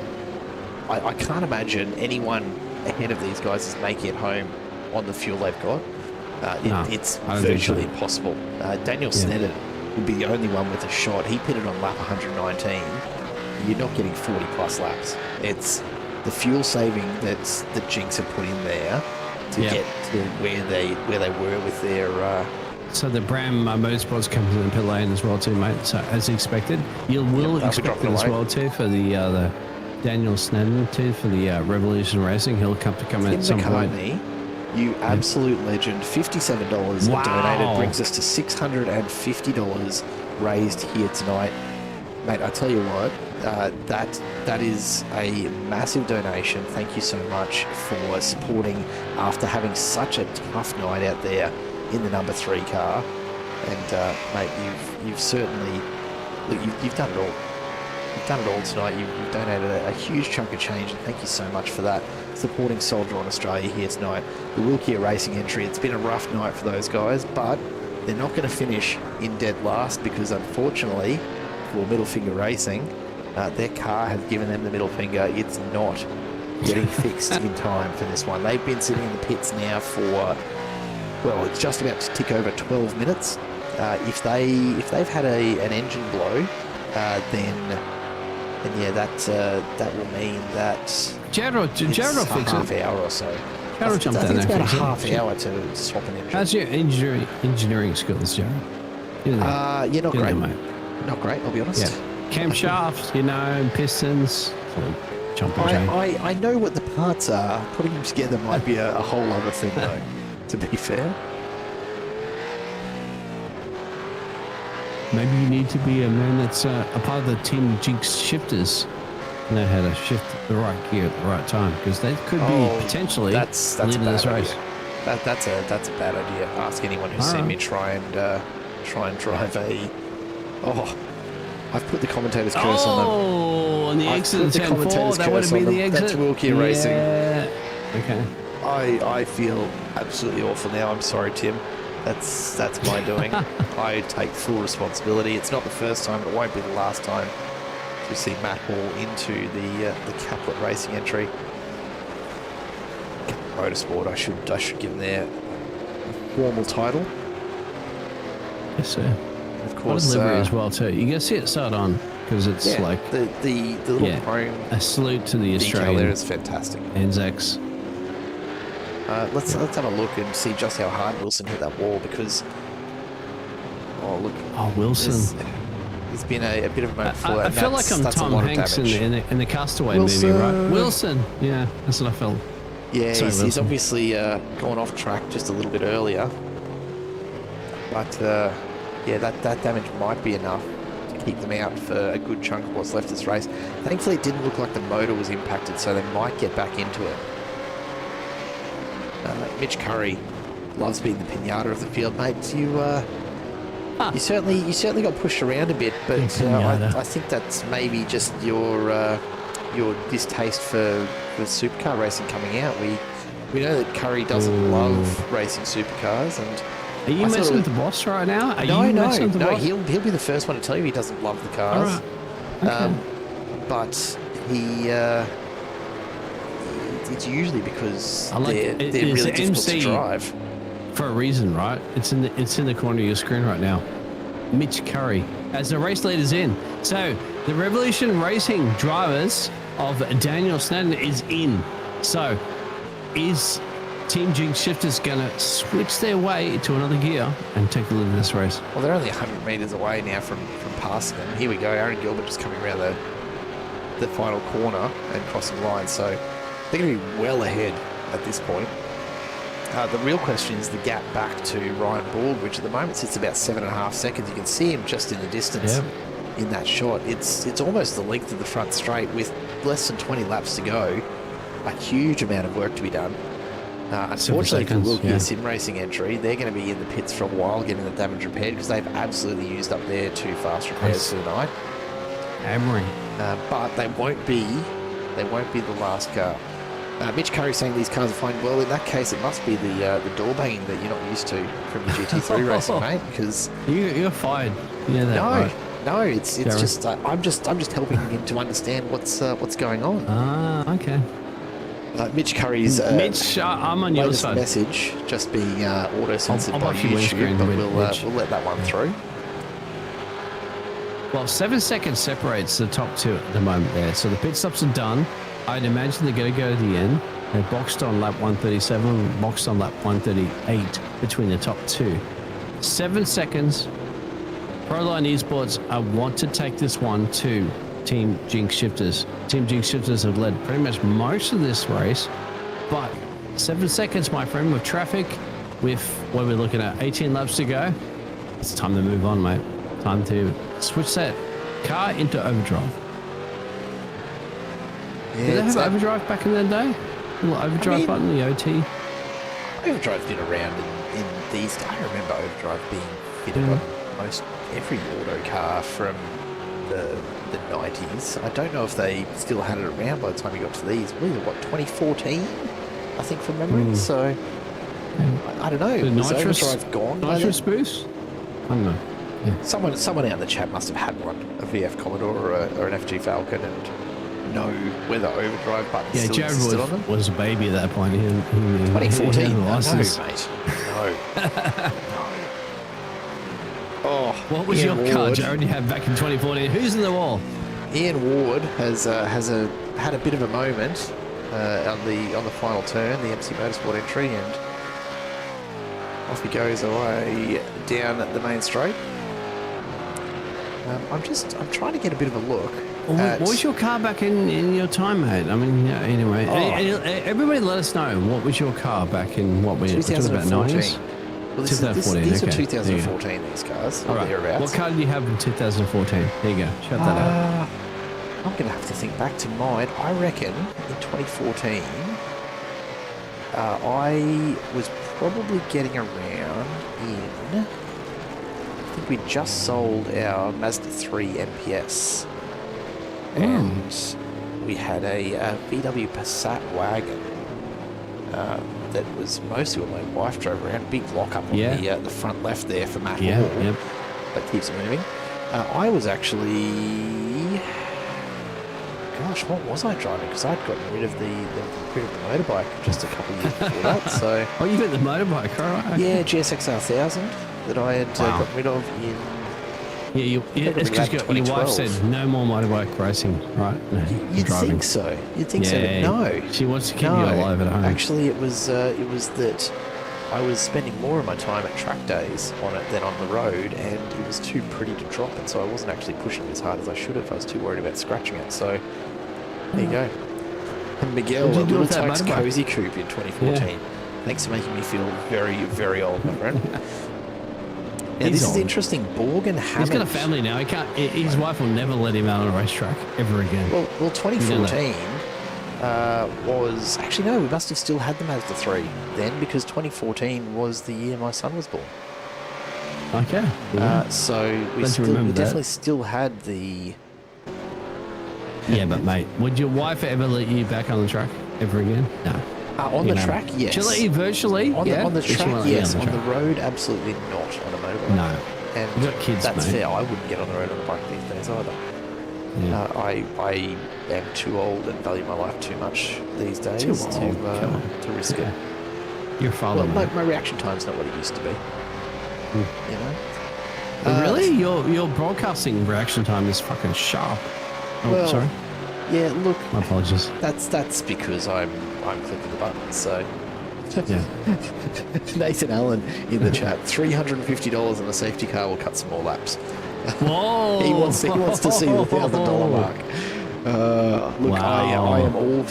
I can't imagine anyone ahead of these guys is making it home on the fuel they've got. No, It's I don't think virtually so. impossible. Daniel Sneddon would be the only one with a shot. He pitted on lap 119. You're not getting 40 plus laps. It's the fuel saving that Jinx have put in there to get to where they were with their. So the BRAM Motorsports comes in the pit lane as well too, mate. So as expected, you will they'll be expect it dropping as away. well too for the Daniel Sneddon too for the Revolution Racing. He'll come in at some point. McCartney, you absolute legend. $57 Wow. donated brings us to $650 raised here tonight. Mate, I tell you what, that is a massive donation. Thank you so much for supporting after having such a tough night out there in the number 3 car. And mate, you've certainly look, you've done it all. You've done it all tonight. You've donated a huge chunk of change, and thank you so much for that. Supporting Soldier on Australia here tonight. The Wilkie Racing entry, it's been a rough night for those guys, but they're not going to finish in dead last because unfortunately for Middle Finger Racing, their car has given them the middle finger. It's not getting fixed in time for this one. They've been sitting in the pits now for, well, it's just about to tick over 12 minutes. If they've had an engine blow, then yeah, that will mean that Jared will it's fix a it. half hour or so. Jared will jump I down think it's there. about a and fix it. half hour to swap an engine. How's your engineering skills, Jared? Yeah, not Get in great. there, mate. Not great, I'll be honest. Yeah. Camshafts, pistons. Sort of jumping chain. I know what the parts are. Putting them together might be a whole other thing, though, to be fair. Maybe you need to be a man that's a part of the Team Jinx shifters. Know how to shift the right gear at the right time, because they could be potentially that's a leading bad this race. idea. That's a bad idea. Ask anyone who's seen me try and drive a. Oh, I've put the commentator's curse on them. Oh, on the I've exit put of the turn commentator's 4, that would curse have been on the them. exit. That's Wilkie Racing. Okay. I feel absolutely awful now. I'm sorry, Tim. That's my doing. I take full responsibility. It's not the first time, it won't be the last time we see Matt Hall into the Caplet Racing entry. Motorsport, I should give them their formal title. Yes, sir. And of What course, a livery as well, too. You can see it start on, because it's like the little chrome a salute to the detail Australian there is fantastic. Anzacs. Let's have a look and see just how hard Wilson hit that wall, because look, Oh, Wilson. there's been a bit of a moment before. I and feel like that's I'm a Tom lot of Hanks damage. in the Castaway Wilson. movie, right? Wilson. Yeah, that's what I felt. Yeah, Sorry, he's Wilson. obviously gone off track just a little bit earlier. But yeah, that damage might be enough to keep them out for a good chunk of what's left of this race. Thankfully, it didn't look like the motor was impacted, so they might get back into it. Mitch Curry loves being the pinata of the field, mate. You certainly got pushed around a bit, but I think that's maybe just your distaste for supercar racing coming out. We know that Curry doesn't love racing supercars, and Are you messing with the boss right now? Are you messing with the boss? He'll be the first one to tell you he doesn't love the cars. All right. Okay. But he. It's usually because I like they're it. really It's difficult to MC. drive. For a reason, right? It's in the corner of your screen right now. Mitch Curry as the race leader's in. So the Revolution Racing drivers of Daniel Sneddon is in. So is Team Jinx Shifters gonna switch their way to another gear and take the lead in this race? Well, they're only 100 metres away now from passing them. Here we go. Aaron Gilbert just coming around the final corner and crossing the line. So they're going to be well ahead at this point. The real question is the gap back to Ryan Borg, which at the moment sits about 7.5 seconds. You can see him just in the distance in that shot. It's almost the length of the front straight with less than 20 laps to go. A huge amount of work to be done. Unfortunately, if you look at yeah. your sim racing entry, they're going to be in the pits for a while getting the damage repaired because they've absolutely used up their 2 fast repairs for the night. Hammering. But they won't be the last car. Mitch Curry saying these cars are fine. Well, in that case, it must be the door banging that you're not used to from your GT3 racing, mate. Because You're fired. Yeah, that right. no, it's Gary. just I'm just helping him to understand what's going on. Ah, okay. Mitch Curry's Mitch, I'm on your latest side. message just being auto-censored I'll by off your YouTube, windscreen, but Mitch. we'll let that one through. Well, 7 seconds separates the top 2 at the moment there. So the pit stops are done. I'd imagine they're going to go to the end. They're boxed on lap 137, boxed on lap 138 between the top 2. 7 seconds. Proline Esports, I want to take this one to Team Jinx Shifters. Team Jinx Shifters have led pretty much most of this race, but 7 seconds, my friend, with traffic, with what we're looking at, 18 laps to go. It's time to move on, mate. Time to switch that car into overdrive. Yeah, Did they have overdrive back in the day? A little overdrive button, the OT? Overdrive's been around in these days. I remember overdrive being fitted on most every auto car from the 90s. I don't know if they still had it around by the time you got to these. What, 2014? I think from memory. So I don't know. The Was nitrous, overdrive gone by nitrous then? boost? I don't know. Yeah. Someone out in the chat must have had one, a VF Commodore or an FG Falcon, and know whether overdrive buttons Yeah, still Jared existed on them. was a baby at that point. He 2014? had a No, license. mate. No. Oh, What was Ian your car, Ward. Jared, you had back in 2014? Who's in the wall? Ian Ward has had a bit of a moment on the final turn, the MC Motorsport entry, and off he goes away down the main straight. I'm trying to get a bit of a look. What was your car back in your time, mate? I mean, yeah, anyway, everybody let us know. What was your car back in what we talking about 90s? Well, 2014, these are okay. 2014, these cars, All or right. thereabouts. What car did you have in 2014? There you go. Shout that out. I'm going to have to think back to mine. I reckon in 2014, I was probably getting around in... I think we just sold our Mazda 3 MPS. And we had a VW Passat wagon that was mostly what my wife drove around. Big lockup on the front left there for Matt Hall. Yep. That keeps it moving. I was actually... Gosh, what was I driving? Because I'd gotten rid of the motorbike just a couple of years before that. So Oh, you got the motorbike, all right? Okay. yeah, GSXR 1000 that I had gotten rid of in... Yeah, it's because your wife 2012. said no more motorbike racing, right? No, You'd driving. think so. You'd think so, but Yeah, no. she wants to keep you alive at home. Actually, it was that I was spending more of my time at track days on it than on the road, and it was too pretty to drop it, so I wasn't actually pushing as hard as I should have. I was too worried about scratching it, so there you go. And Miguel, What did a you do little with that Tokes motorbike? Cozy Coupe in 2014. Thanks for making me feel very, very old, my friend. Now, He's this is old. interesting. Borg and Hammond. He's got a family now. He can't. His wife will never let him out on a racetrack ever again. Well, 2014 was... Actually, no, we must have still had the Mazda 3 then, because 2014 was the year my son was born. Okay. So we Glad you remember that. definitely still had the... Yeah, but mate, would your wife ever let you back on the track ever again? No. on You the know. track, yes. She'll let you virtually. On yeah. the But she track, won't let you yes. On the track. road, absolutely not on a motorbike. No. And You got kids, that's mate. fair. I wouldn't get on the road on a bike these days either. Yeah. I am too old and value my life too much these days Too old. Come on. to risk it. You're a father. Well, mate. my reaction time's not what it used to be. You know? Really? Your broadcasting reaction time is fucking sharp. Oh, Well, sorry. Yeah, look, My apologies. that's because I'm clicking the buttons, so... Yeah. Nathan Allen in the chat, $350 on a safety car will cut some more laps. Whoa! He wants to see the $1,000 mark. Look, Wow. I am all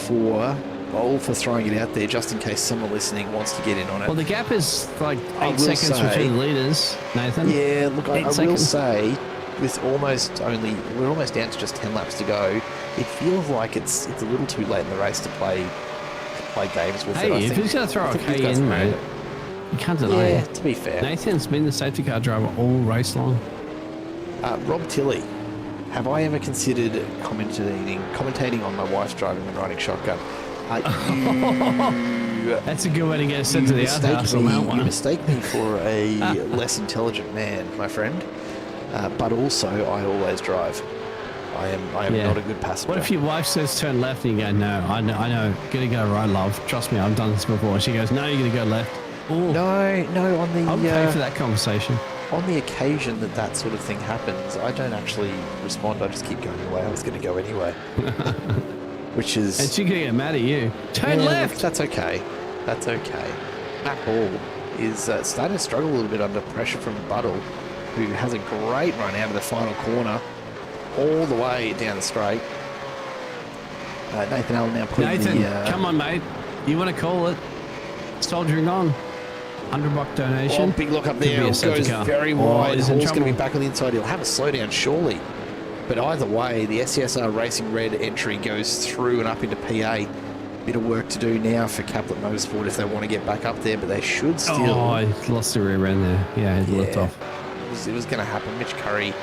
for throwing it out there just in case someone listening wants to get in on it. Well, the gap is like I 8 will seconds say- between leaders, Nathan. Yeah, look, I 8 will seconds. say, with we're almost down to just 10 laps to go, it feels like it's a little too late in the race to play play games with it. Hey, if he's going to throw a K in, mate, you can't deny yeah, it. to be fair. Nathan's been the safety car driver all race long. Rob Tilley, have I ever considered commentating on my wife's driving and riding shotgun? That's a good way to get sent to the outhouse on that one. You mistake me for a less intelligent man, my friend. But also, I always drive. I am not a good passenger. What if your wife says turn left and you go, no, I know, gonna go right, love. Trust me, I've done this before. She goes, no, you're gonna go left. Ooh. No, on the... I'll pay for that conversation. On the occasion that sort of thing happens, I don't actually respond. I just keep going the way I was going to go anyway. Which is... And she's going to get mad at you. Turn left! That's okay. That's okay. Matt Hall is starting to struggle a little bit under pressure from Buddle, who has a great run out of the final corner, all the way down the straight. Nathan Allen now putting come on, mate. You want to call it? Soldiering on. $100 donation. Oh, big look up there. It goes very wide. Hall's going to be back on the inside. He'll have a slowdown, surely. But either way, the SCSR Racing Red entry goes through and up into PA. Bit of work to do now for Caplet Motorsport if they want to get back up there, but they should still... Oh, I lost the rear end there. Yeah, he left off. It was going to happen. Mitch Curry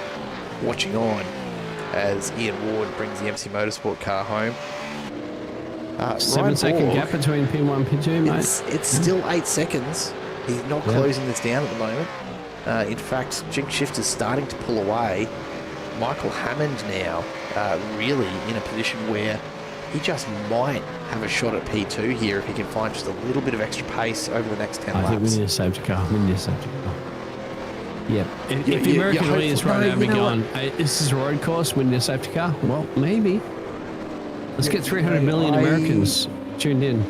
watching on as Ian Ward brings the MC Motorsport car home. 7-second gap between P1 and P2, mate. It's still 8 seconds. He's not closing this down at the moment. In fact, Jink Shift is starting to pull away. Michael Hammond now really in a position where he just might have a shot at P2 here if he can find just a little bit of extra pace over the next 10 laps. I think we need a safety car. Yeah. If the American audience right now be going, hey, is this a road course? We need a safety car? Well, maybe. Let's get 300 million Americans tuned in.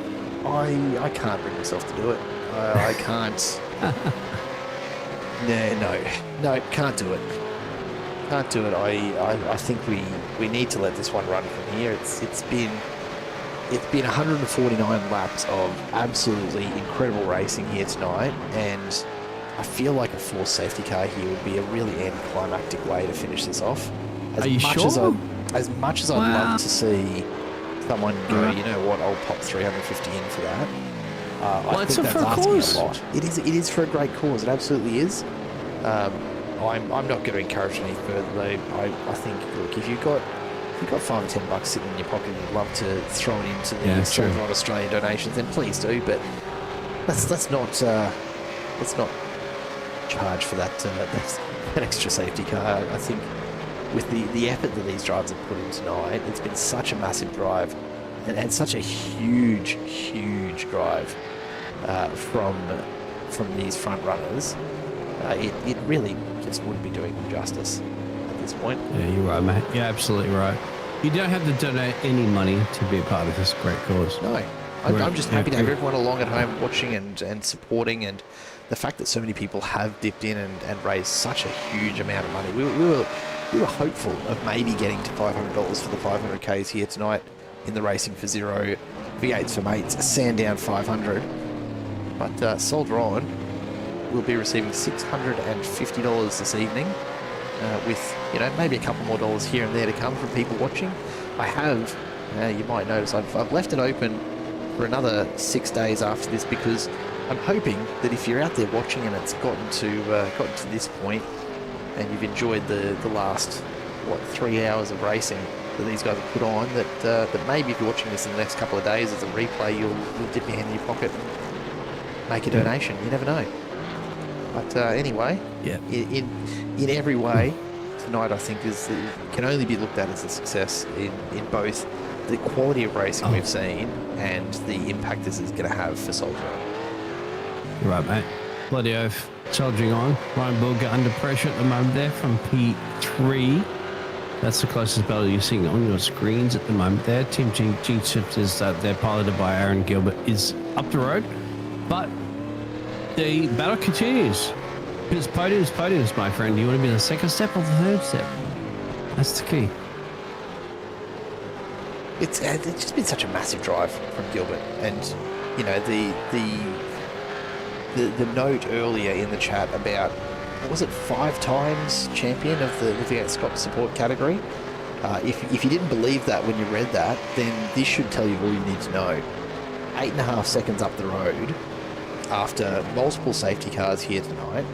I can't bring myself to do it. I can't. No, can't do it. Can't do it. I think we need to let this one run from here. It's been 149 laps of absolutely incredible racing here tonight, and I feel like a forced safety car here would be a really anticlimactic way to finish this off. Are you sure? As much as I'd love to see someone go, you know what, I'll pop 350 in for that. I think that's asking a lot. It is for a great cause. It absolutely is. I'm not going to encourage any further though. I think, look, if you've got $5 or $10 sitting in your pocket and you'd love to throw it into the Silver on Australia donations, then please do. But let's not charge for that extra safety car. I think with the effort that these drivers have put in tonight, it's been such a massive drive and such a huge drive from these front runners. It really just wouldn't be doing them justice at this point. Yeah, you're right, mate. You're absolutely right. You don't have to donate any money to be a part of this great cause. No. I'm just happy to have everyone along at home watching and supporting, and the fact that so many people have dipped in and raised such a huge amount of money. We were hopeful of maybe getting to $500 for the 500Ks here tonight in the Racing for Zero V8s For Mates Sandown 500. But Soldier On will be receiving $650 this evening, with maybe a couple more dollars here and there to come from people watching. I have, you might notice, I've left it open for another 6 days after this, because I'm hoping that if you're out there watching and it's gotten to this point, and you've enjoyed the last 3 hours of racing that these guys have put on, that maybe if you're watching this in the next couple of days as a replay, you'll dip your hand in your pocket and make a donation. You never know. But anyway, in every way, tonight I think can only be looked at as a success in both the quality of racing we've seen and the impact this is going to have for Soldier. You're right, mate. Bloody oath. Soldiering on. Ryan Bulger under pressure at the moment there from P3. That's the closest battle you're seeing on your screens at the moment there. Team G-Shift is they're piloted by Aaron Gilbert is up the road, but the battle continues. It's podiums, my friend. You want to be the second step or the third step? That's the key. It's just been such a massive drive from Gilbert, and the note earlier in the chat about, what was it, 5 times champion of the V8 Scott support category? If you didn't believe that when you read that, then this should tell you all you need to know. 8.5 seconds up the road after multiple safety cars here tonight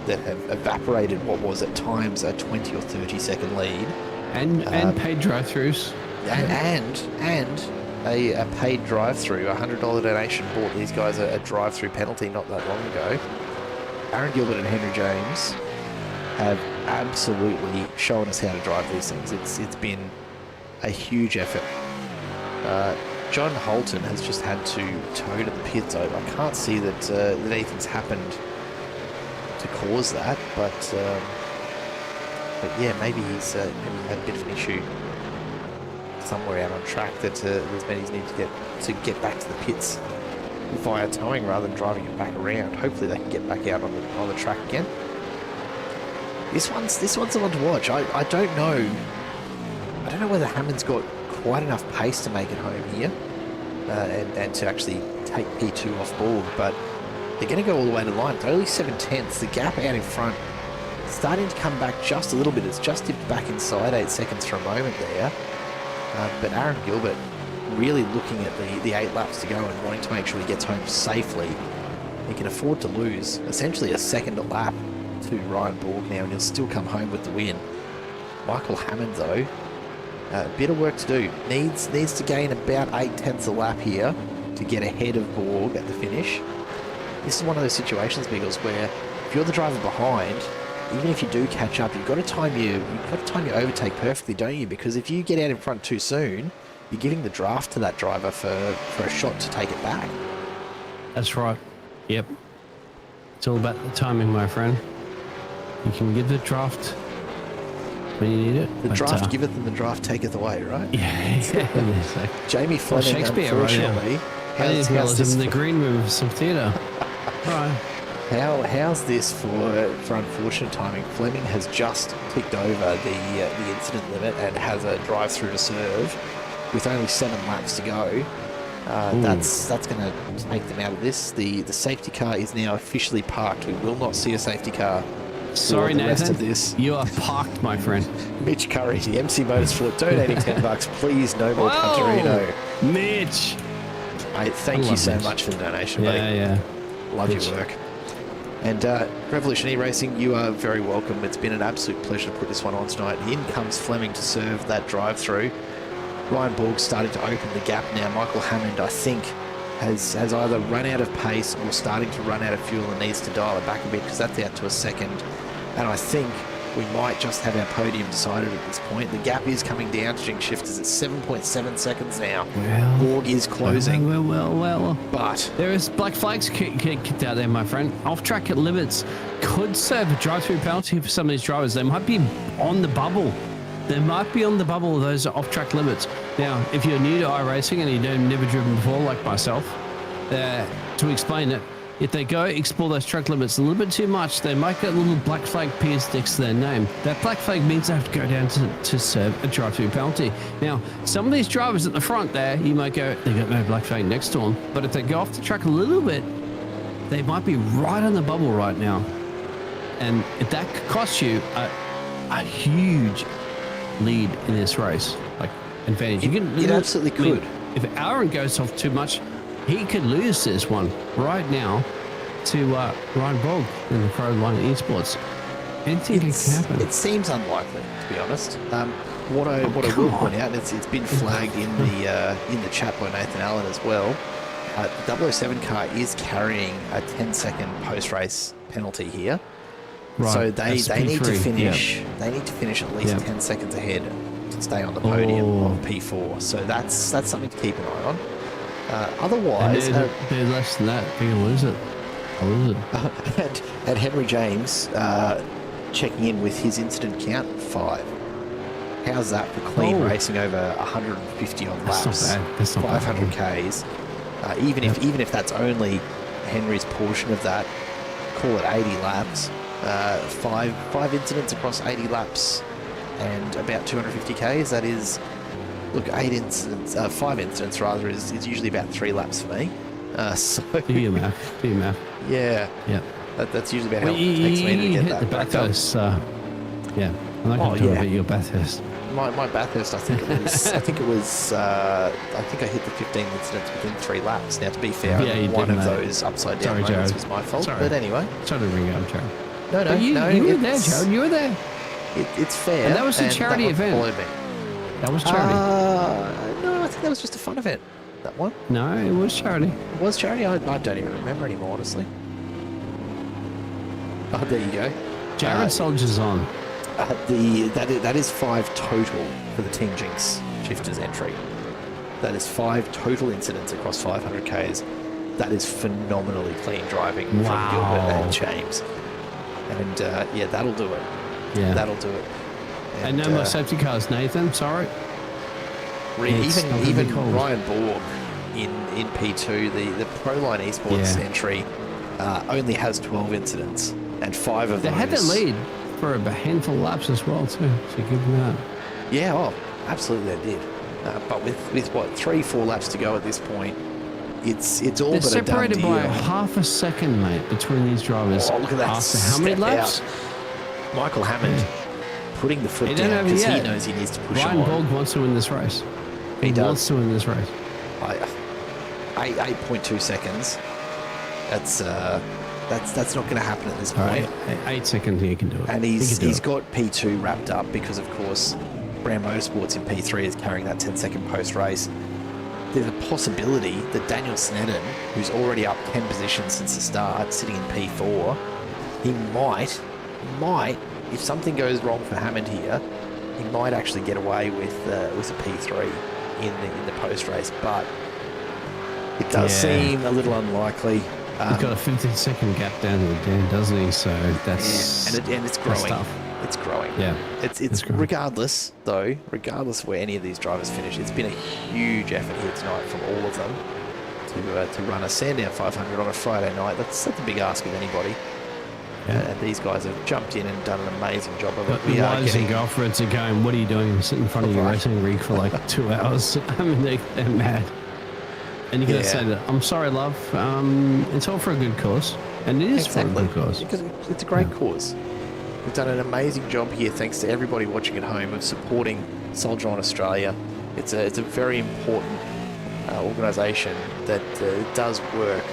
that have evaporated what was at times a 20 or 30 second lead. And paid drive-throughs. And a paid drive-through, a $100 donation bought these guys a drive-through penalty not that long ago. Aaron Gilbert and Henry James have absolutely shown us how to drive these things. It's been a huge effort. John Holton has just had to tow to the pits. I can't see that anything's happened to cause that, but yeah, maybe he's had a bit of an issue somewhere out on track that there's many need to get back to the pits via towing rather than driving it back around. Hopefully they can get back out on the track again. This one's the one to watch. I don't know whether Hammond's got quite enough pace to make it home here and to actually take P2 off board, but they're going to go all the way to the line. It's only 7/10. The gap out in front starting to come back just a little bit. It's just dipped back inside 8 seconds for a moment there. But Aaron Gilbert really looking at the 8 laps to go and wanting to make sure he gets home safely. He can afford to lose essentially a second a lap to Ryan Borg now, and he'll still come home with the win. Michael Hammond, though, a bit of work to do. Needs to gain about 8/10 a lap here to get ahead of Borg at the finish. This is one of those situations, Biggles, where if you're the driver behind, even if you do catch up, you've got to time your overtake perfectly, don't you? Because if you get out in front too soon, you're giving the draft to that driver for a shot to take it back. That's right. Yep. It's all about the timing, my friend. You can give the draft when you need it. The draft giveth and the draft taketh away, right? Yeah. Jamie Fleming, Shakespeare, unfortunately. Right, how's this in the green room of some theatre? Right. How's this for unfortunate timing? Fleming has just ticked over the incident limit and has a drive-through to serve with only 7 laps to go. That's going to take them out of this. The safety car is now officially parked. We will not see a safety car. Sorry, for the rest Nathan. of this. You are parked, my friend. Mitch Curry, the MC Motorsport, donating $10. Please, no more Punterino. Mitch. Mate, thank you so Mitch. much for the donation, buddy. Yeah. Love Mitch. your work. And Revolution E-Racing, you are very welcome. It's been an absolute pleasure to put this one on tonight. In comes Fleming to serve that drive-through. Ryan Borg starting to open the gap now. Michael Hammond, I think, has either run out of pace or starting to run out of fuel and needs to dial it back a bit because that's out to a second. And I think we might just have our podium decided at this point. The gap is coming down to Jinx Shifters at 7.7 seconds now. Well, Borg is closing. Well. But There is black flags kicked out there, my friend. Off-track limits could serve a drive-through penalty for some of these drivers. They might be on the bubble. They might be on the bubble of those off-track limits. Now, if you're new to iRacing and you've never driven before, like myself, to explain it, if they go explore those track limits a little bit too much, they might get a little black flag pierced next to their name. That black flag means they have to go down to serve a drive-through penalty. Now, some of these drivers at the front there, you might go, they got no black flag next to them. But if they go off the track a little bit, they might be right on the bubble right now. And that could cost you a huge lead in this race, like advantage. it absolutely could. If Aaron goes off too much, he could lose this one right now to Ryan Borg in the Pro Line Esports. Anything can happen. It seems unlikely, to be honest. What I will point out, and it's been flagged in the chat by Nathan Allen as well. The 007 car is carrying a 10-second post-race penalty here. Right. So they need to finish. Yep. They need to finish at least Yep. 10 seconds ahead to stay on the podium of P4. So that's something to keep an eye on. Otherwise, they're less than that. You're gonna lose it. I'll lose it. and Henry James checking in with his incident count 5. How's that for clean racing over 150 on laps? That's not bad. That's not 500 bad. Ks. Even if that's only Henry's portion of that, call it 80 laps. 5 incidents across 80 laps and about 250 Ks. That is, look, 5 incidents rather is usually about 3 laps for me. So Do your math. yeah, that's usually about how long it takes me to get that the back up. Bathurst. Yeah, I'm not going to talk about your Bathurst. my Bathurst, I think I hit the 15 incidents within 3 laps. Now, to be fair, Yeah, you one did, of mate. those upside down Sorry, moments Jared. was my fault. Sorry. But anyway, Trying to ring up, Jared. no, But you were there, it's- Jared. You were there. It's fair. And that was a and charity that one event. followed me. That was charity. No, I think that was just a fun event. That one. No, it was charity. It was charity? I don't even remember anymore, honestly. Oh, there you go. Jared soldiers on. That is 5 total for the Team Jinx Shifters entry. That is 5 total incidents across 500 Ks. That is phenomenally clean driving from Gilbert and James. And yeah, that'll do it. Yeah. That'll do it. And no more safety cars, Nathan. Sorry. It's not gonna be Even cold. Ryan Borg in P2, the Proline Esports Yeah. entry, only has 12 incidents, and 5 of They those. had that lead for a handful of laps as well, too. So give them that. Yeah, oh, absolutely they did. But with what 3-4 laps to go at this point, it's all They're but a done separated deal. by half a second, mate, between these drivers. Oh, look at that! After how many step laps? out. Michael Hammond putting the foot He don't down have because it he yet. knows he needs to push Ryan on. Borg wants to win this race. He He does. wants to win this race. 8.2 seconds. That's not going to happen at this All point. right, 8 seconds, he can do it. And He he's can do it. got P2 wrapped up because, of course, BRAM Motorsports in P3 is carrying that 10-second post-race. There's a possibility that Daniel Sneddon, who's already up 10 positions since the start, sitting in P4, he might, if something goes wrong for Hammond here, he might actually get away with a P3 in the post-race. But it does Yeah. seem a little unlikely. He's got a 15-second gap down to the den, doesn't he? So that's and it's that's growing. tough. It's growing. Yeah. It's growing. regardless of where any of these drivers finish, it's been a huge effort here tonight from all of them to run a Sandown 500 on a Friday night. That's a big ask of anybody. Yeah. And these guys have jumped in and done an amazing job of it. But the wives and girlfriends are going, what are you doing? Sitting in front of your Right. racing rig for like 2 hours. I mean, they're mad. And you're going to Yeah. say that, I'm sorry, love. It's all for a good cause. And it is for a good cause. Because it's a great cause. We've done an amazing job here, thanks to everybody watching at home, of supporting Soldier On Australia. It's a very important organisation that does work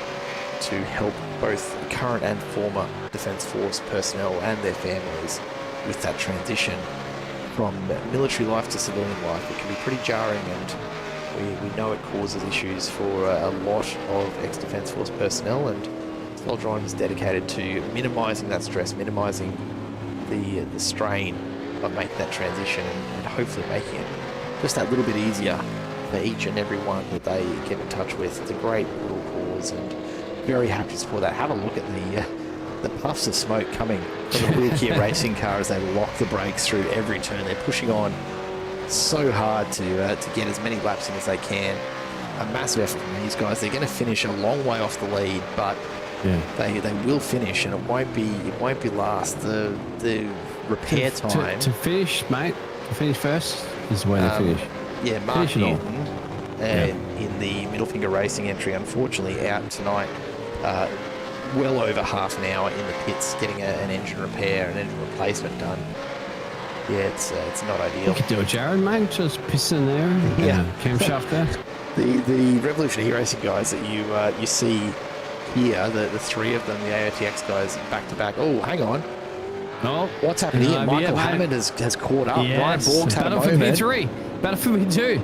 to help both current and former Defence Force personnel and their families with that transition from military life to civilian life. It can be pretty jarring, and we know it causes issues for a lot of ex-Defence Force personnel, and Soldier On is dedicated to minimising that stress, minimising the strain of making that transition, and hopefully making it just that little bit easier for each and every one that they get in touch with. It's a great little cause, and very happy to support that. Have a look at the puffs of smoke coming from the Wheel Kia racing car as they lock the brakes through every turn. They're pushing on so hard to get as many laps in as they can. A massive effort from these guys. They're going to finish a long way off the lead, but Yeah. they will finish, and it won't be last. The repair time. To finish, mate, to finish first is the way they finish. Yeah, Mark Finish it all. Newton in the Middle Finger Racing entry, unfortunately out tonight. Well over half an hour in the pits getting an engine repair, an engine replacement done. Yeah, it's not You ideal. could do it, Jared, mate. Just piston there. Yeah. Camshaft there. The Revolution E-Racing guys that you see here, the 3 of them, the AOTX guys, back to back. Oh, hang on. Oh, What's happened here? yeah, Michael mate. Hammond has caught up. Ryan Yes. Borg's had a Better for moment. P3. Better for P2.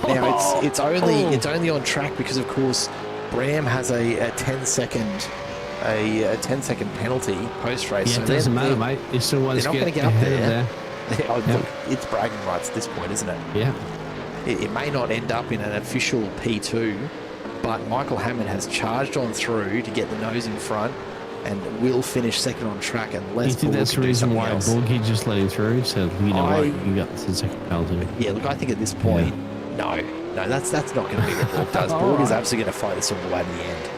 Now it's only on track because, of course, BRAM has a 10-second penalty post race. Yeah, so it doesn't they're- matter, mate. You still want they're to not get going to get up ahead of there. there. Oh, Yep. look, it's bragging rights at this point, isn't it? Yeah. It may not end up in an official P2, but Michael Hammond has charged on through to get the nose in front and will finish second on track You unless think Borg that's the can do reason something why else. Borgie just let him through? So, you know what? You got the second penalty. Yeah, look, I think at this point, no, that's not going to be what Borg does. All Borg is right. absolutely going to fight this all the way to the end.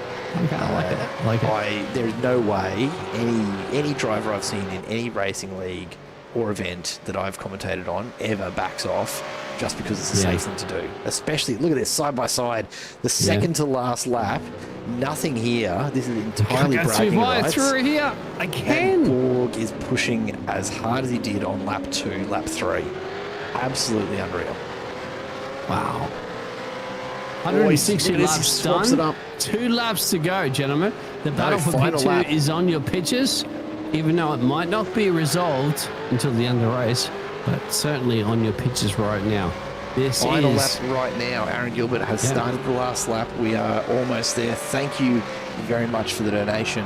Okay, I like it. Like it. There is no way any driver I've seen in any racing league or event that I've commentated on ever backs off just because it's a safe thing to do. Especially, look at this, side by side, the second to last lap, nothing here. This is entirely I got bragging through rights. through here. I And can. Borg is pushing as hard as he did on lap 2, lap 3. Absolutely unreal. Wow. Boys, 160 look at this, he laps swaps done. it up. 2 laps to go, gentlemen. The battle for final P2 lap. is on your pitches, even though it might not be resolved until the end of the race, but certainly on your pitches right now. This Final is lap right now. Aaron Gilbert has started the last lap. We are almost there. Thank you very much for the donation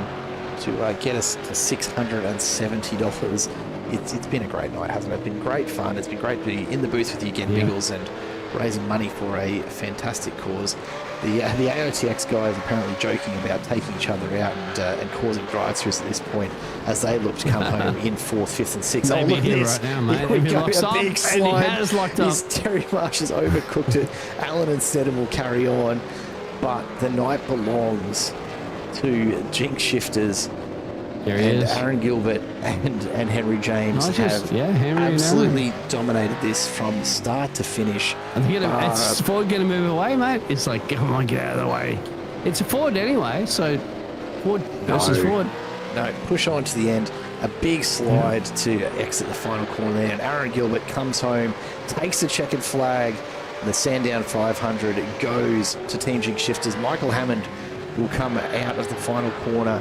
to get us to $670. It's been a great night, hasn't it? It's been great fun. It's been great to be in the booth with you again, Biggles, and raising money for a fantastic cause. The AOTX guys apparently joking about taking each other out and causing drive-throughs at this point as they look to come home in 4th, 5th and 6th. Maybe look at here this. right now, mate. Here we If he go, locks a up, big and he slide. has locked up. Terry Marsh has overcooked it. Allen and Stedham will carry on, but the night belongs to Jinx Shifters. There he And is. Aaron Gilbert and Henry James Not just- have Henry and absolutely dominated this from start to finish. And it's Ford going to move away, mate. It's like, come on, get out of the way. It's a Ford anyway, so Ford versus Ford. No, push on to the end. A big slide to exit the final corner there. And Aaron Gilbert comes home, takes the checkered flag. The Sandown 500 goes to Team Jinx Shifters. Michael Hammond will come out of the final corner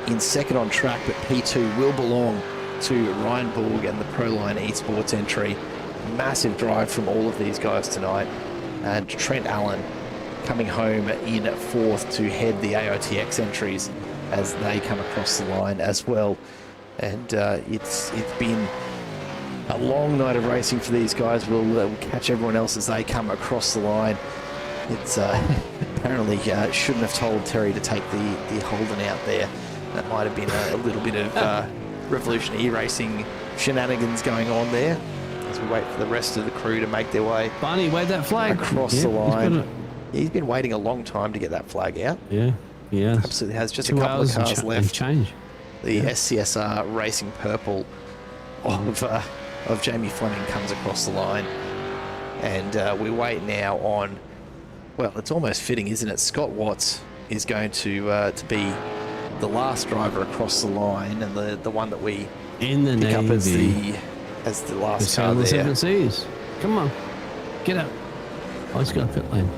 in second on track, but P2 will belong to Ryan Borg and the Proline Esports entry. Massive drive from all of these guys tonight. And Trent Allen coming home in 4th to head the AOTX entries as they come across the line as well. And it's been a long night of racing for these guys. We'll catch everyone else as they come across the line. It's apparently shouldn't have told Terry to take the Holden out there. That might have been a little bit of Revolution e-racing shenanigans going on there as we wait for the rest of the crew to make their way Barney, wave that flag. across the line. He's been waiting a long time to get that flag out. Yeah, yeah. Absolutely has. Just 2 a couple of hours and cars left. change. The SCSR Racing Purple of Jamie Fleming comes across the line. And we wait now on, well, it's almost fitting, isn't it? Scott Watts is going to be the last driver across the line, and the one that we In the pick up Navy. as the last The car Sail of the there. 7 Seas. Come on. Get out. Oh, he's got a pit lane.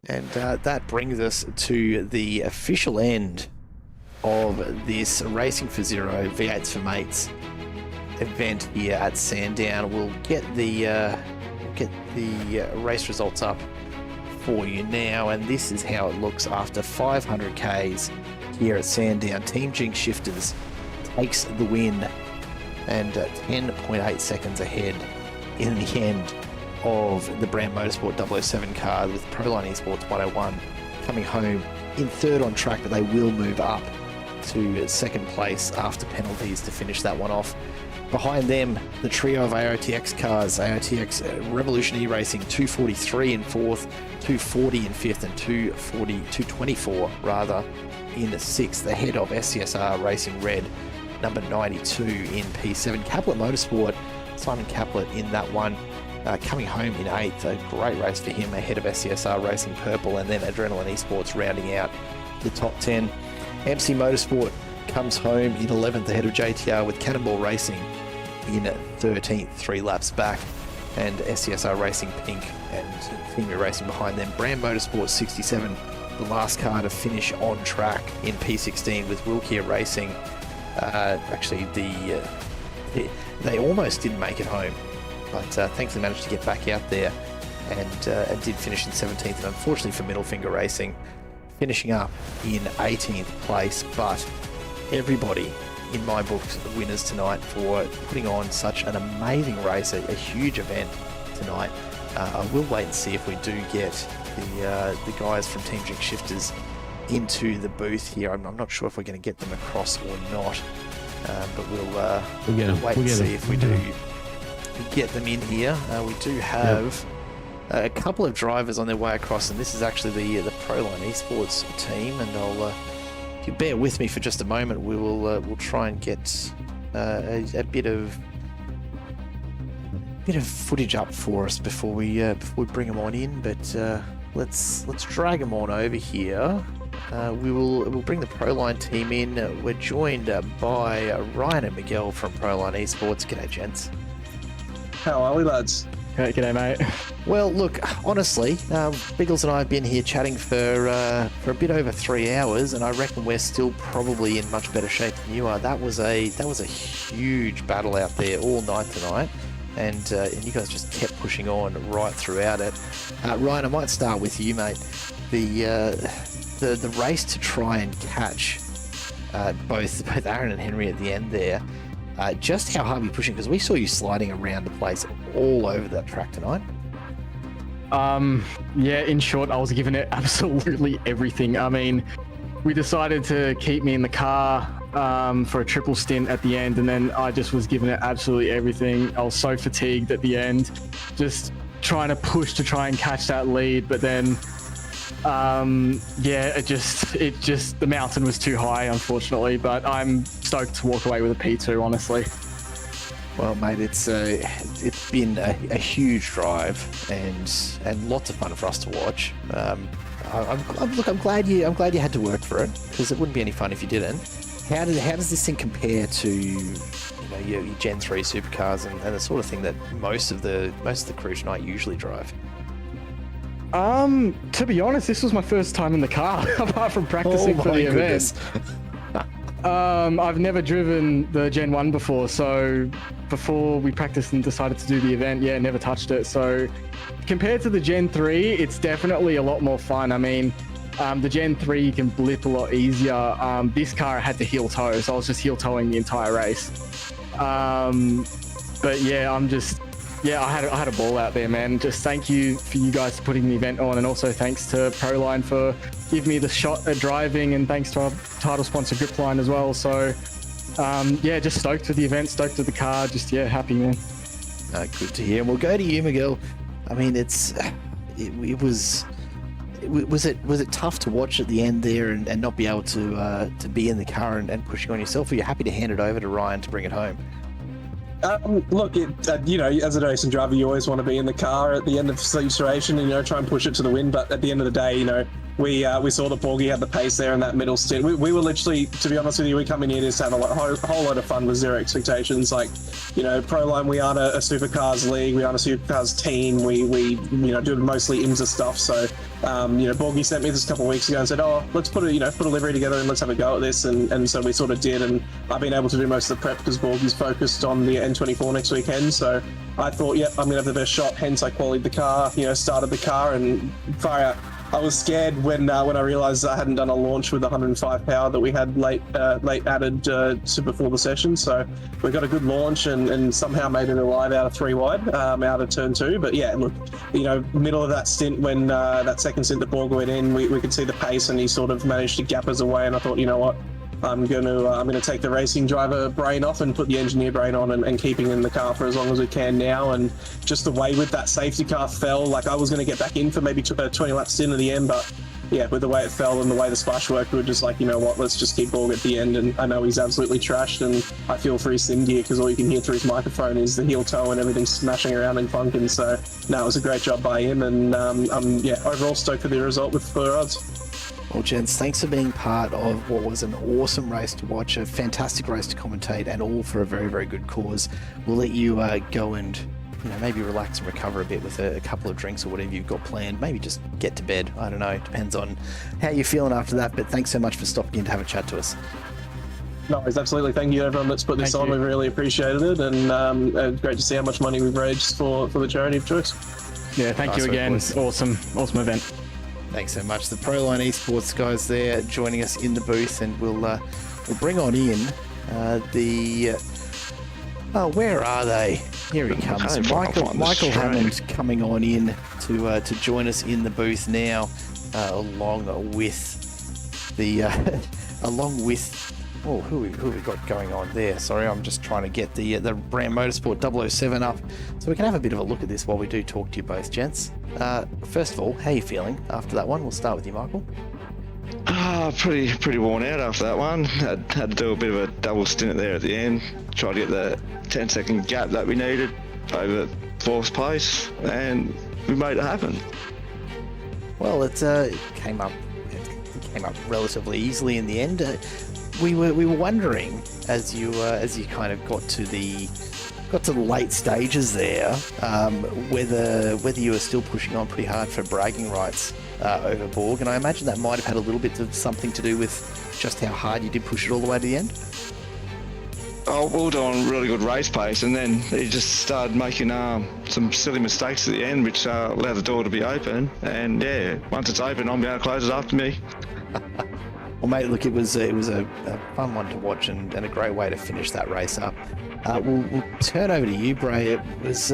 And that brings us to the official end of this Racing for Zero V8s For Mates event here at Sandown. We'll get the race results up for you now, and this is how it looks after 500 Ks here at Sandown. Team Jinx Shifters takes the win and 10.8 seconds ahead in the end of the BRAM Motorsport 007 car, with Proline Esports 101 coming home in 3rd on track, but they will move up to 2nd place after penalties to finish that one off. Behind them, the trio of AOTX cars, AOTX Revolution E-Racing 243 in 4th, 240 in 5th, and 224 rather in 6th, ahead of SCSR Racing Red, number 92 in P7. Caplet Motorsport, Simon Caplet in that one, coming home in 8th. A great race for him ahead of SCSR Racing Purple, and then Adrenaline Esports rounding out the top 10. MC Motorsport comes home in 11th ahead of JTR, with Cannonball Racing in 13th, 3 laps back, and SCSR Racing Pink and Team Racing behind them. BRAM Motorsport 67, the last car to finish on track in P16, with Wilkia Racing. Actually, they almost didn't make it home, but thankfully managed to get back out there and did finish in 17th. And unfortunately for Middle Finger Racing, finishing up in 18th place. But everybody in my books are winners tonight for putting on such an amazing race, a huge event tonight. I will wait and see if we do get the guys from Team Jinx Shifters into the booth here. I'm not sure if we're going to get them across or not, but we'll wait and see if we do get them in here. We do have a couple of drivers on their way across, and this is actually the Proline Esports team. And I'll, if you bear with me for just a moment, we'll try and get a bit of footage up for us before we bring them on in. But let's drag them on over here. we'll bring the Proline team in. We're joined by Ryan and Miguel from Proline Esports. G'day, gents. How are we, lads? G'day, mate. Well, look, honestly, Biggles and I have been here chatting for a bit over 3 hours, and I reckon we're still probably in much better shape than you are. That was a huge battle out there all night tonight, and you guys just kept pushing on right throughout it. Ryan, I might start with you, mate. The race to try and catch both Aaron and Henry at the end there. Just how hard were you pushing? Because we saw you sliding around the place all over that track tonight. Yeah, in short, I was giving it absolutely everything. I mean, we decided to keep me in the car for a triple stint at the end, and then I just was giving it absolutely everything. I was so fatigued at the end, just trying to push to try and catch that lead, but then yeah, it just the mountain was too high, unfortunately, but I'm stoked to walk away with a P2, honestly. Well, mate, it's been a huge drive and lots of fun for us to watch. I'm glad you had to work for it, because it wouldn't be any fun if you didn't. How does this thing compare to your Gen 3 supercars and the sort of thing that most of the crew tonight usually drive? To be honest, this was my first time in the car, apart from practicing for the event. I've never driven the Gen 1 before, so before we practiced and decided to do the event, yeah, never touched it. So compared to the Gen 3, it's definitely a lot more fun. I mean, the Gen 3, you can blip a lot easier. This car I had to heel toe, so I was just heel toeing the entire race. But yeah, I had a ball out there, man. Just thank you for you guys putting the event on, and also thanks to Proline for giving me the shot at driving, and thanks to our title sponsor Gripline as well. So yeah, just stoked with the event, stoked with the car, just happy, man. Good to hear. And we'll go to you, Miguel. I mean, was it tough to watch at the end there and not be able to be in the car and pushing on yourself? Or are you happy to hand it over to Ryan to bring it home? Look, as a racing driver, you always want to be in the car at the end of each race and, try and push it to the win. But at the end of the day, we saw that Borgie had the pace there in that middle stint. We were literally, to be honest with you, we come in here just to have a whole lot of fun with zero expectations. Like, Proline, we aren't a Supercars league, we aren't a Supercars team. We do mostly IMSA stuff. So, Borgie sent me this a couple of weeks ago and said, "Oh, let's put a livery together and let's have a go at this." And so we sort of did. And I've been able to do most of the prep because Borgie's focused on the N24 next weekend. So I thought, I'm gonna have the best shot. Hence, I qualied the car, started the car, and far out. I was scared when I realised I hadn't done a launch with 105 power that we had late added to before the session. So we got a good launch and somehow made it alive out of 3 wide, out of turn 2. But yeah, look, middle of that stint when that second stint that Borg went in, we could see the pace and he sort of managed to gap us away. And I thought, you know what? I'm gonna take the racing driver brain off and put the engineer brain on and keeping in the car for as long as we can now. And just the way with that safety car fell, like I was gonna get back in for maybe 20 laps in at the end, but yeah, with the way it fell and the way the splash worked, we were just like, you know what, let's just keep Borg at the end. And I know he's absolutely trashed, and I feel for his sim gear because all you can hear through his microphone is the heel toe and everything smashing around and clunking. So no, it was a great job by him, and I'm overall stoked for the result with 4 odds. Well, gents, thanks for being part of what was an awesome race to watch, a fantastic race to commentate, and all for a very, very good cause. We'll let you go and maybe relax and recover a bit with a couple of drinks or whatever you've got planned. Maybe just get to bed. I don't know. It depends on how you're feeling after that. But thanks so much for stopping in to have a chat to us. No, it's absolutely. Thank you, everyone that's put this on. We really appreciated it, and it's great to see how much money we've raised for the charity of choice. Yeah, thank you again. Awesome event. Thanks so much. The Proline Esports guys there joining us in the booth, and we'll bring on in where are they? Here he comes. Michael Hammond coming on in to join us in the booth now, along with who we got going on there? Sorry, I'm just trying to get the BRAM Motorsport 007 up so we can have a bit of a look at this while we do talk to you both, gents. First of all, how are you feeling after that one? We'll start with you, Michael. Pretty worn out after that one. Had to do a bit of a double stint there at the end. Try to get the 10-second gap that we needed over fourth place, and we made it happen. Well, it came up came up relatively easily in the end. We were wondering as you kind of got to the late stages there, whether you were still pushing on pretty hard for bragging rights over Borg, and I imagine that might have had a little bit of something to do with just how hard you did push it all the way to the end. Oh, we were doing really good race pace, and then he just started making some silly mistakes at the end, which allowed the door to be open. And yeah, once it's open, I'm going to close it after me. Well, mate, look, it was a fun one to watch and a great way to finish that race up. We'll turn over to you, Bray. It was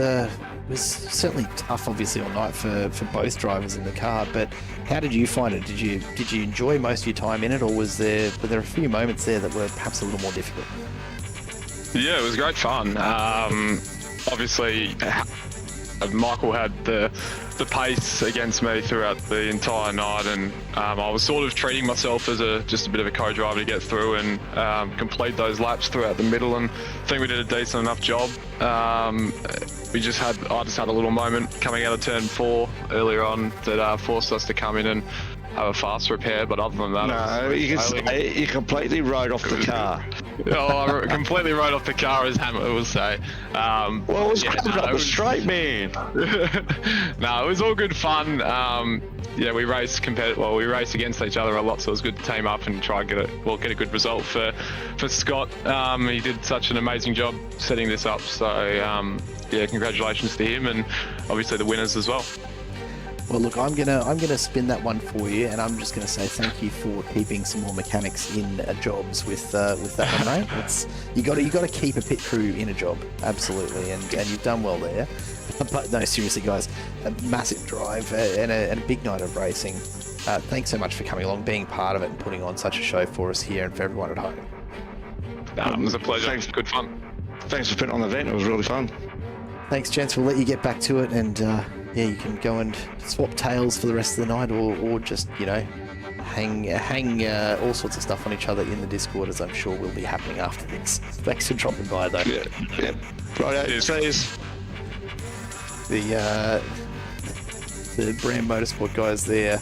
certainly tough, obviously, all night for both drivers in the car. But how did you find it? Did you enjoy most of your time in it, or were there a few moments there that were perhaps a little more difficult? Yeah, it was great fun. Obviously, Michael had the pace against me throughout the entire night, and I was sort of treating myself as just a bit of a co-driver to get through and complete those laps throughout the middle, and I think we did a decent enough job. I just had a little moment coming out of turn 4 earlier on that forced us to come in and have a fast repair, but other than that... No, you can say you completely rode off the car. I completely rode off the car, as Hammer will say. Well, it was up the straight, man. No, it was all good fun. Yeah, we raced against each other a lot, so it was good to team up and try and get a good result for Scott. He did such an amazing job setting this up, so yeah, congratulations to him, and obviously the winners as well. Well, look, I'm gonna spin that one for you, and I'm just gonna say thank you for keeping some more mechanics in jobs with that one, mate. You got to keep a pit crew in a job, absolutely, and you've done well there. But no, seriously, guys, a massive drive and a big night of racing. Thanks so much for coming along, being part of it, and putting on such a show for us here and for everyone at home. It was a pleasure. Thanks. Good fun. Thanks for putting on the event. It was really fun. Thanks, gents. We'll let you get back to it, and yeah, you can go and swap tails for the rest of the night, or just, you know, hang all sorts of stuff on each other in the Discord, as I'm sure will be happening after this. Thanks for dropping by, though. Yeah. Right, cheers. The BRAM Motorsport guys there,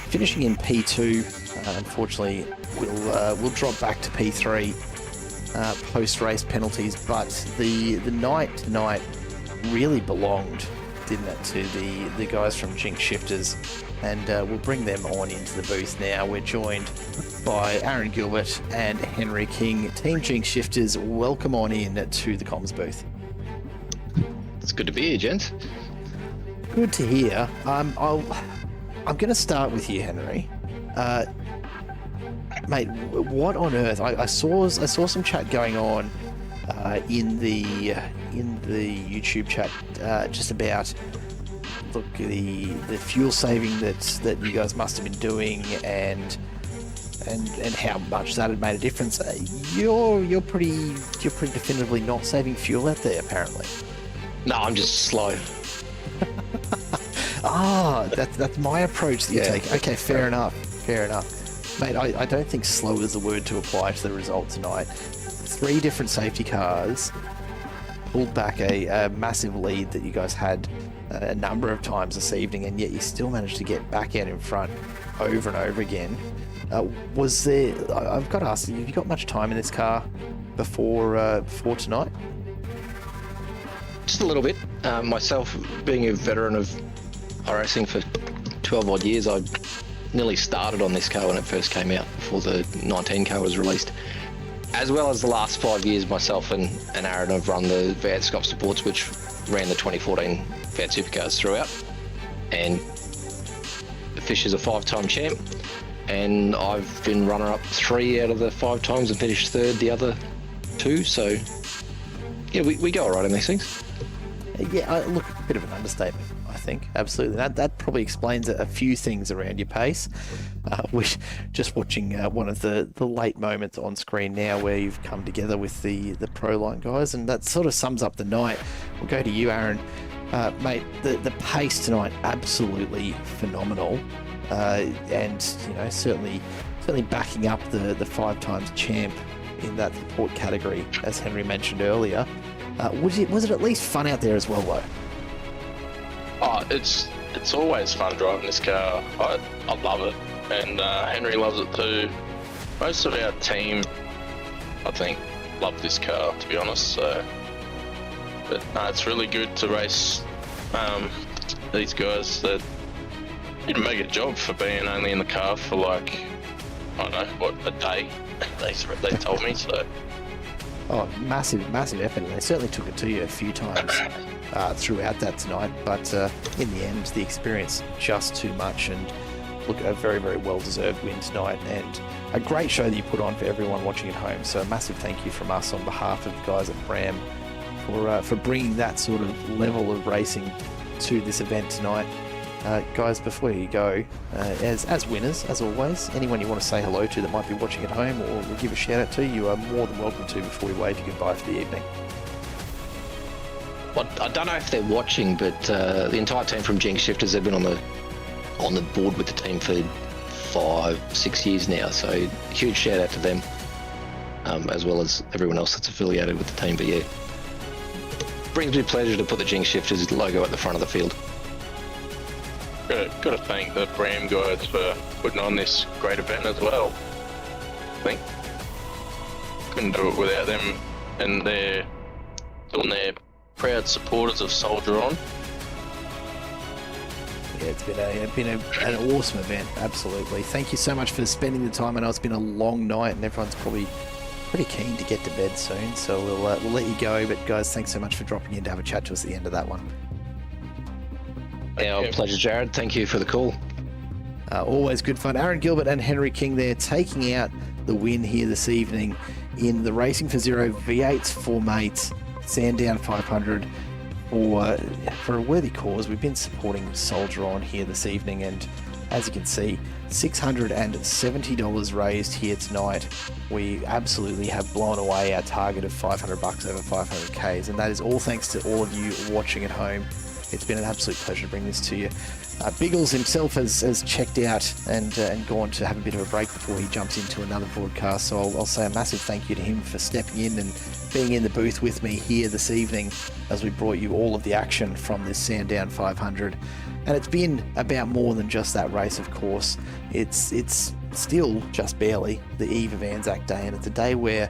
finishing in P2. Unfortunately, we'll drop back to P3 post-race penalties, but the night tonight really belonged, didn't it, to the guys from Jinx Shifters, and we'll bring them on into the booth now. We're joined by Aaron Gilbert and Henry King. Team Jinx Shifters, welcome on in to the comms booth. It's good to be here, gents. Good to hear. I'm going to start with you, Henry. Mate, what on earth? I saw some chat going on in the YouTube chat just about the fuel saving that you guys must have been doing and how much that had made a difference. You're pretty definitively not saving fuel out there, apparently. No, I'm just slow. That's my approach that you take. Okay, fair enough. Mate, I don't think slow is the word to apply to the result tonight. 3 different safety cars pulled back a massive lead that you guys had a number of times this evening, and yet you still managed to get back out in front over and over again. Was there... I've got to ask you, have you got much time in this car before tonight? Just a little bit. Myself, being a veteran of iRacing for 12 odd years, I nearly started on this car when it first came out, before the 19 car was released. As well as the last 5 years, myself and Aaron have run the V8 For Sports, which ran the 2014 V8 Supercars throughout. And Fish is a 5-time champ, and I've been runner-up 3 out of the 5 times and finished 3rd the other 2. So yeah, we go all right in these things. Yeah, look, a bit of an understatement, I think. Absolutely. That probably explains a few things around your pace. Which, just watching one of the late moments on screen now where you've come together with the Pro Line guys, and that sort of sums up the night. We'll go to you, Aaron. Mate, the pace tonight, absolutely phenomenal. And, you know, certainly backing up the 5 times champ in that support category, as Henry mentioned earlier. Was it at least fun out there as well, though? Oh, it's always fun driving this car. I love it. and Henry loves it too. Most of our team, I think, love this car, to be honest. So, but it's really good to race these guys that didn't make a job for being only in the car for like, I don't know, what, a day. They told me so. Oh, massive effort. They certainly took it to you a few times throughout that tonight, but in the end, the experience just too much. And look, a very, very well-deserved win tonight, and a great show that you put on for everyone watching at home. So a massive thank you from us on behalf of the guys at BRAM for bringing that sort of level of racing to this event tonight. Guys, before you go, as winners, as always, anyone you want to say hello to that might be watching at home or give a shout out to, you are more than welcome to before we wave you goodbye for the evening. Well, I don't know if they're watching, but the entire team from Jinx Shifters have been on the board with the team for 5-6 years now, so huge shout out to them, as well as everyone else that's affiliated with the team. But yeah, brings me pleasure to put the Jinx Shifters logo at the front of the field. Got to thank the BRAM guys for putting on this great event as well. I think couldn't do it without them, and they're proud supporters of Soldier On. Yeah, it's been an awesome event, absolutely. Thank you so much for spending the time. I know it's been a long night and everyone's probably pretty keen to get to bed soon, so we'll let you go. But guys, thanks so much for dropping in to have a chat to us at the end of that one. Our pleasure, Jared. Thank you for the call. Always good fun. Aaron Gilbert and Henry King there taking out the win here this evening in the Racing for Zero V8s For Mates Sandown 500 for a worthy cause. We've been supporting Soldier On here this evening, and as you can see, $670 raised here tonight. We absolutely have blown away our target of $500 over 500Ks, and that is all thanks to all of you watching at home. It's been an absolute pleasure to bring this to you. Biggles himself has checked out and gone to have a bit of a break before he jumps into another broadcast. So I'll say a massive thank you to him for stepping in and being in the booth with me here this evening as we brought you all of the action from this Sandown 500. And it's been about more than just that race, of course. It's still just barely the eve of Anzac Day, and it's a day where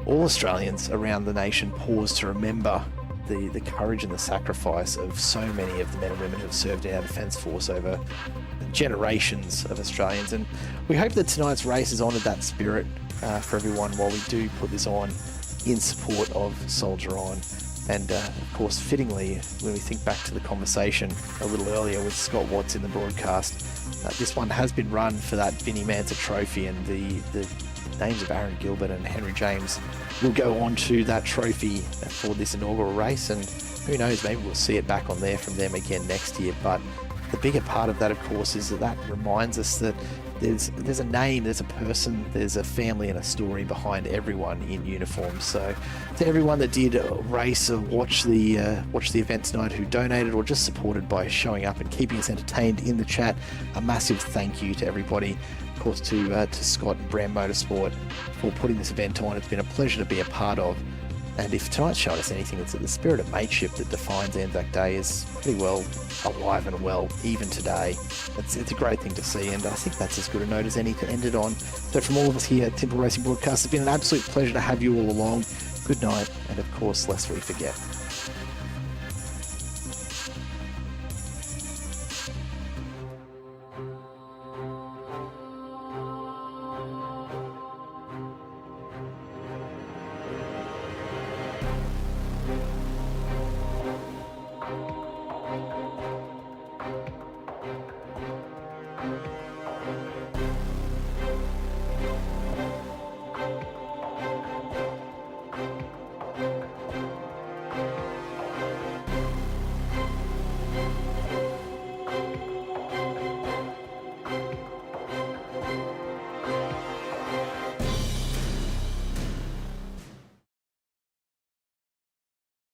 all Australians around the nation pause to remember the courage and the sacrifice of so many of the men and women who have served in our Defence Force over generations of Australians. And we hope that tonight's race has honoured that spirit for everyone while we do put this on in support of Soldier On. And of course, fittingly, when we think back to the conversation a little earlier with Scott Watts in the broadcast, this one has been run for that Vinnie Manser trophy, and the names of Aaron Gilbert and Henry James will go on to that trophy for this inaugural race, and who knows, maybe we'll see it back on there from them again next year. But the bigger part of that, of course, is that reminds us that there's a name, there's a person, there's a family and a story behind everyone in uniform. So to everyone that did race or watch the event tonight, who donated or just supported by showing up and keeping us entertained in the chat, a massive thank you to everybody. Of course, to Scott and BRAM Motorsport for putting this event on. It's been a pleasure to be a part of. And if tonight's showed us anything, it's that the spirit of mateship that defines Anzac Day is pretty well alive and well even today. It's a great thing to see, and I think that's as good a note as any to end it on. So from all of us here at Timber Racing Broadcast, it's been an absolute pleasure to have you all along. Good night, and of course, lest we forget,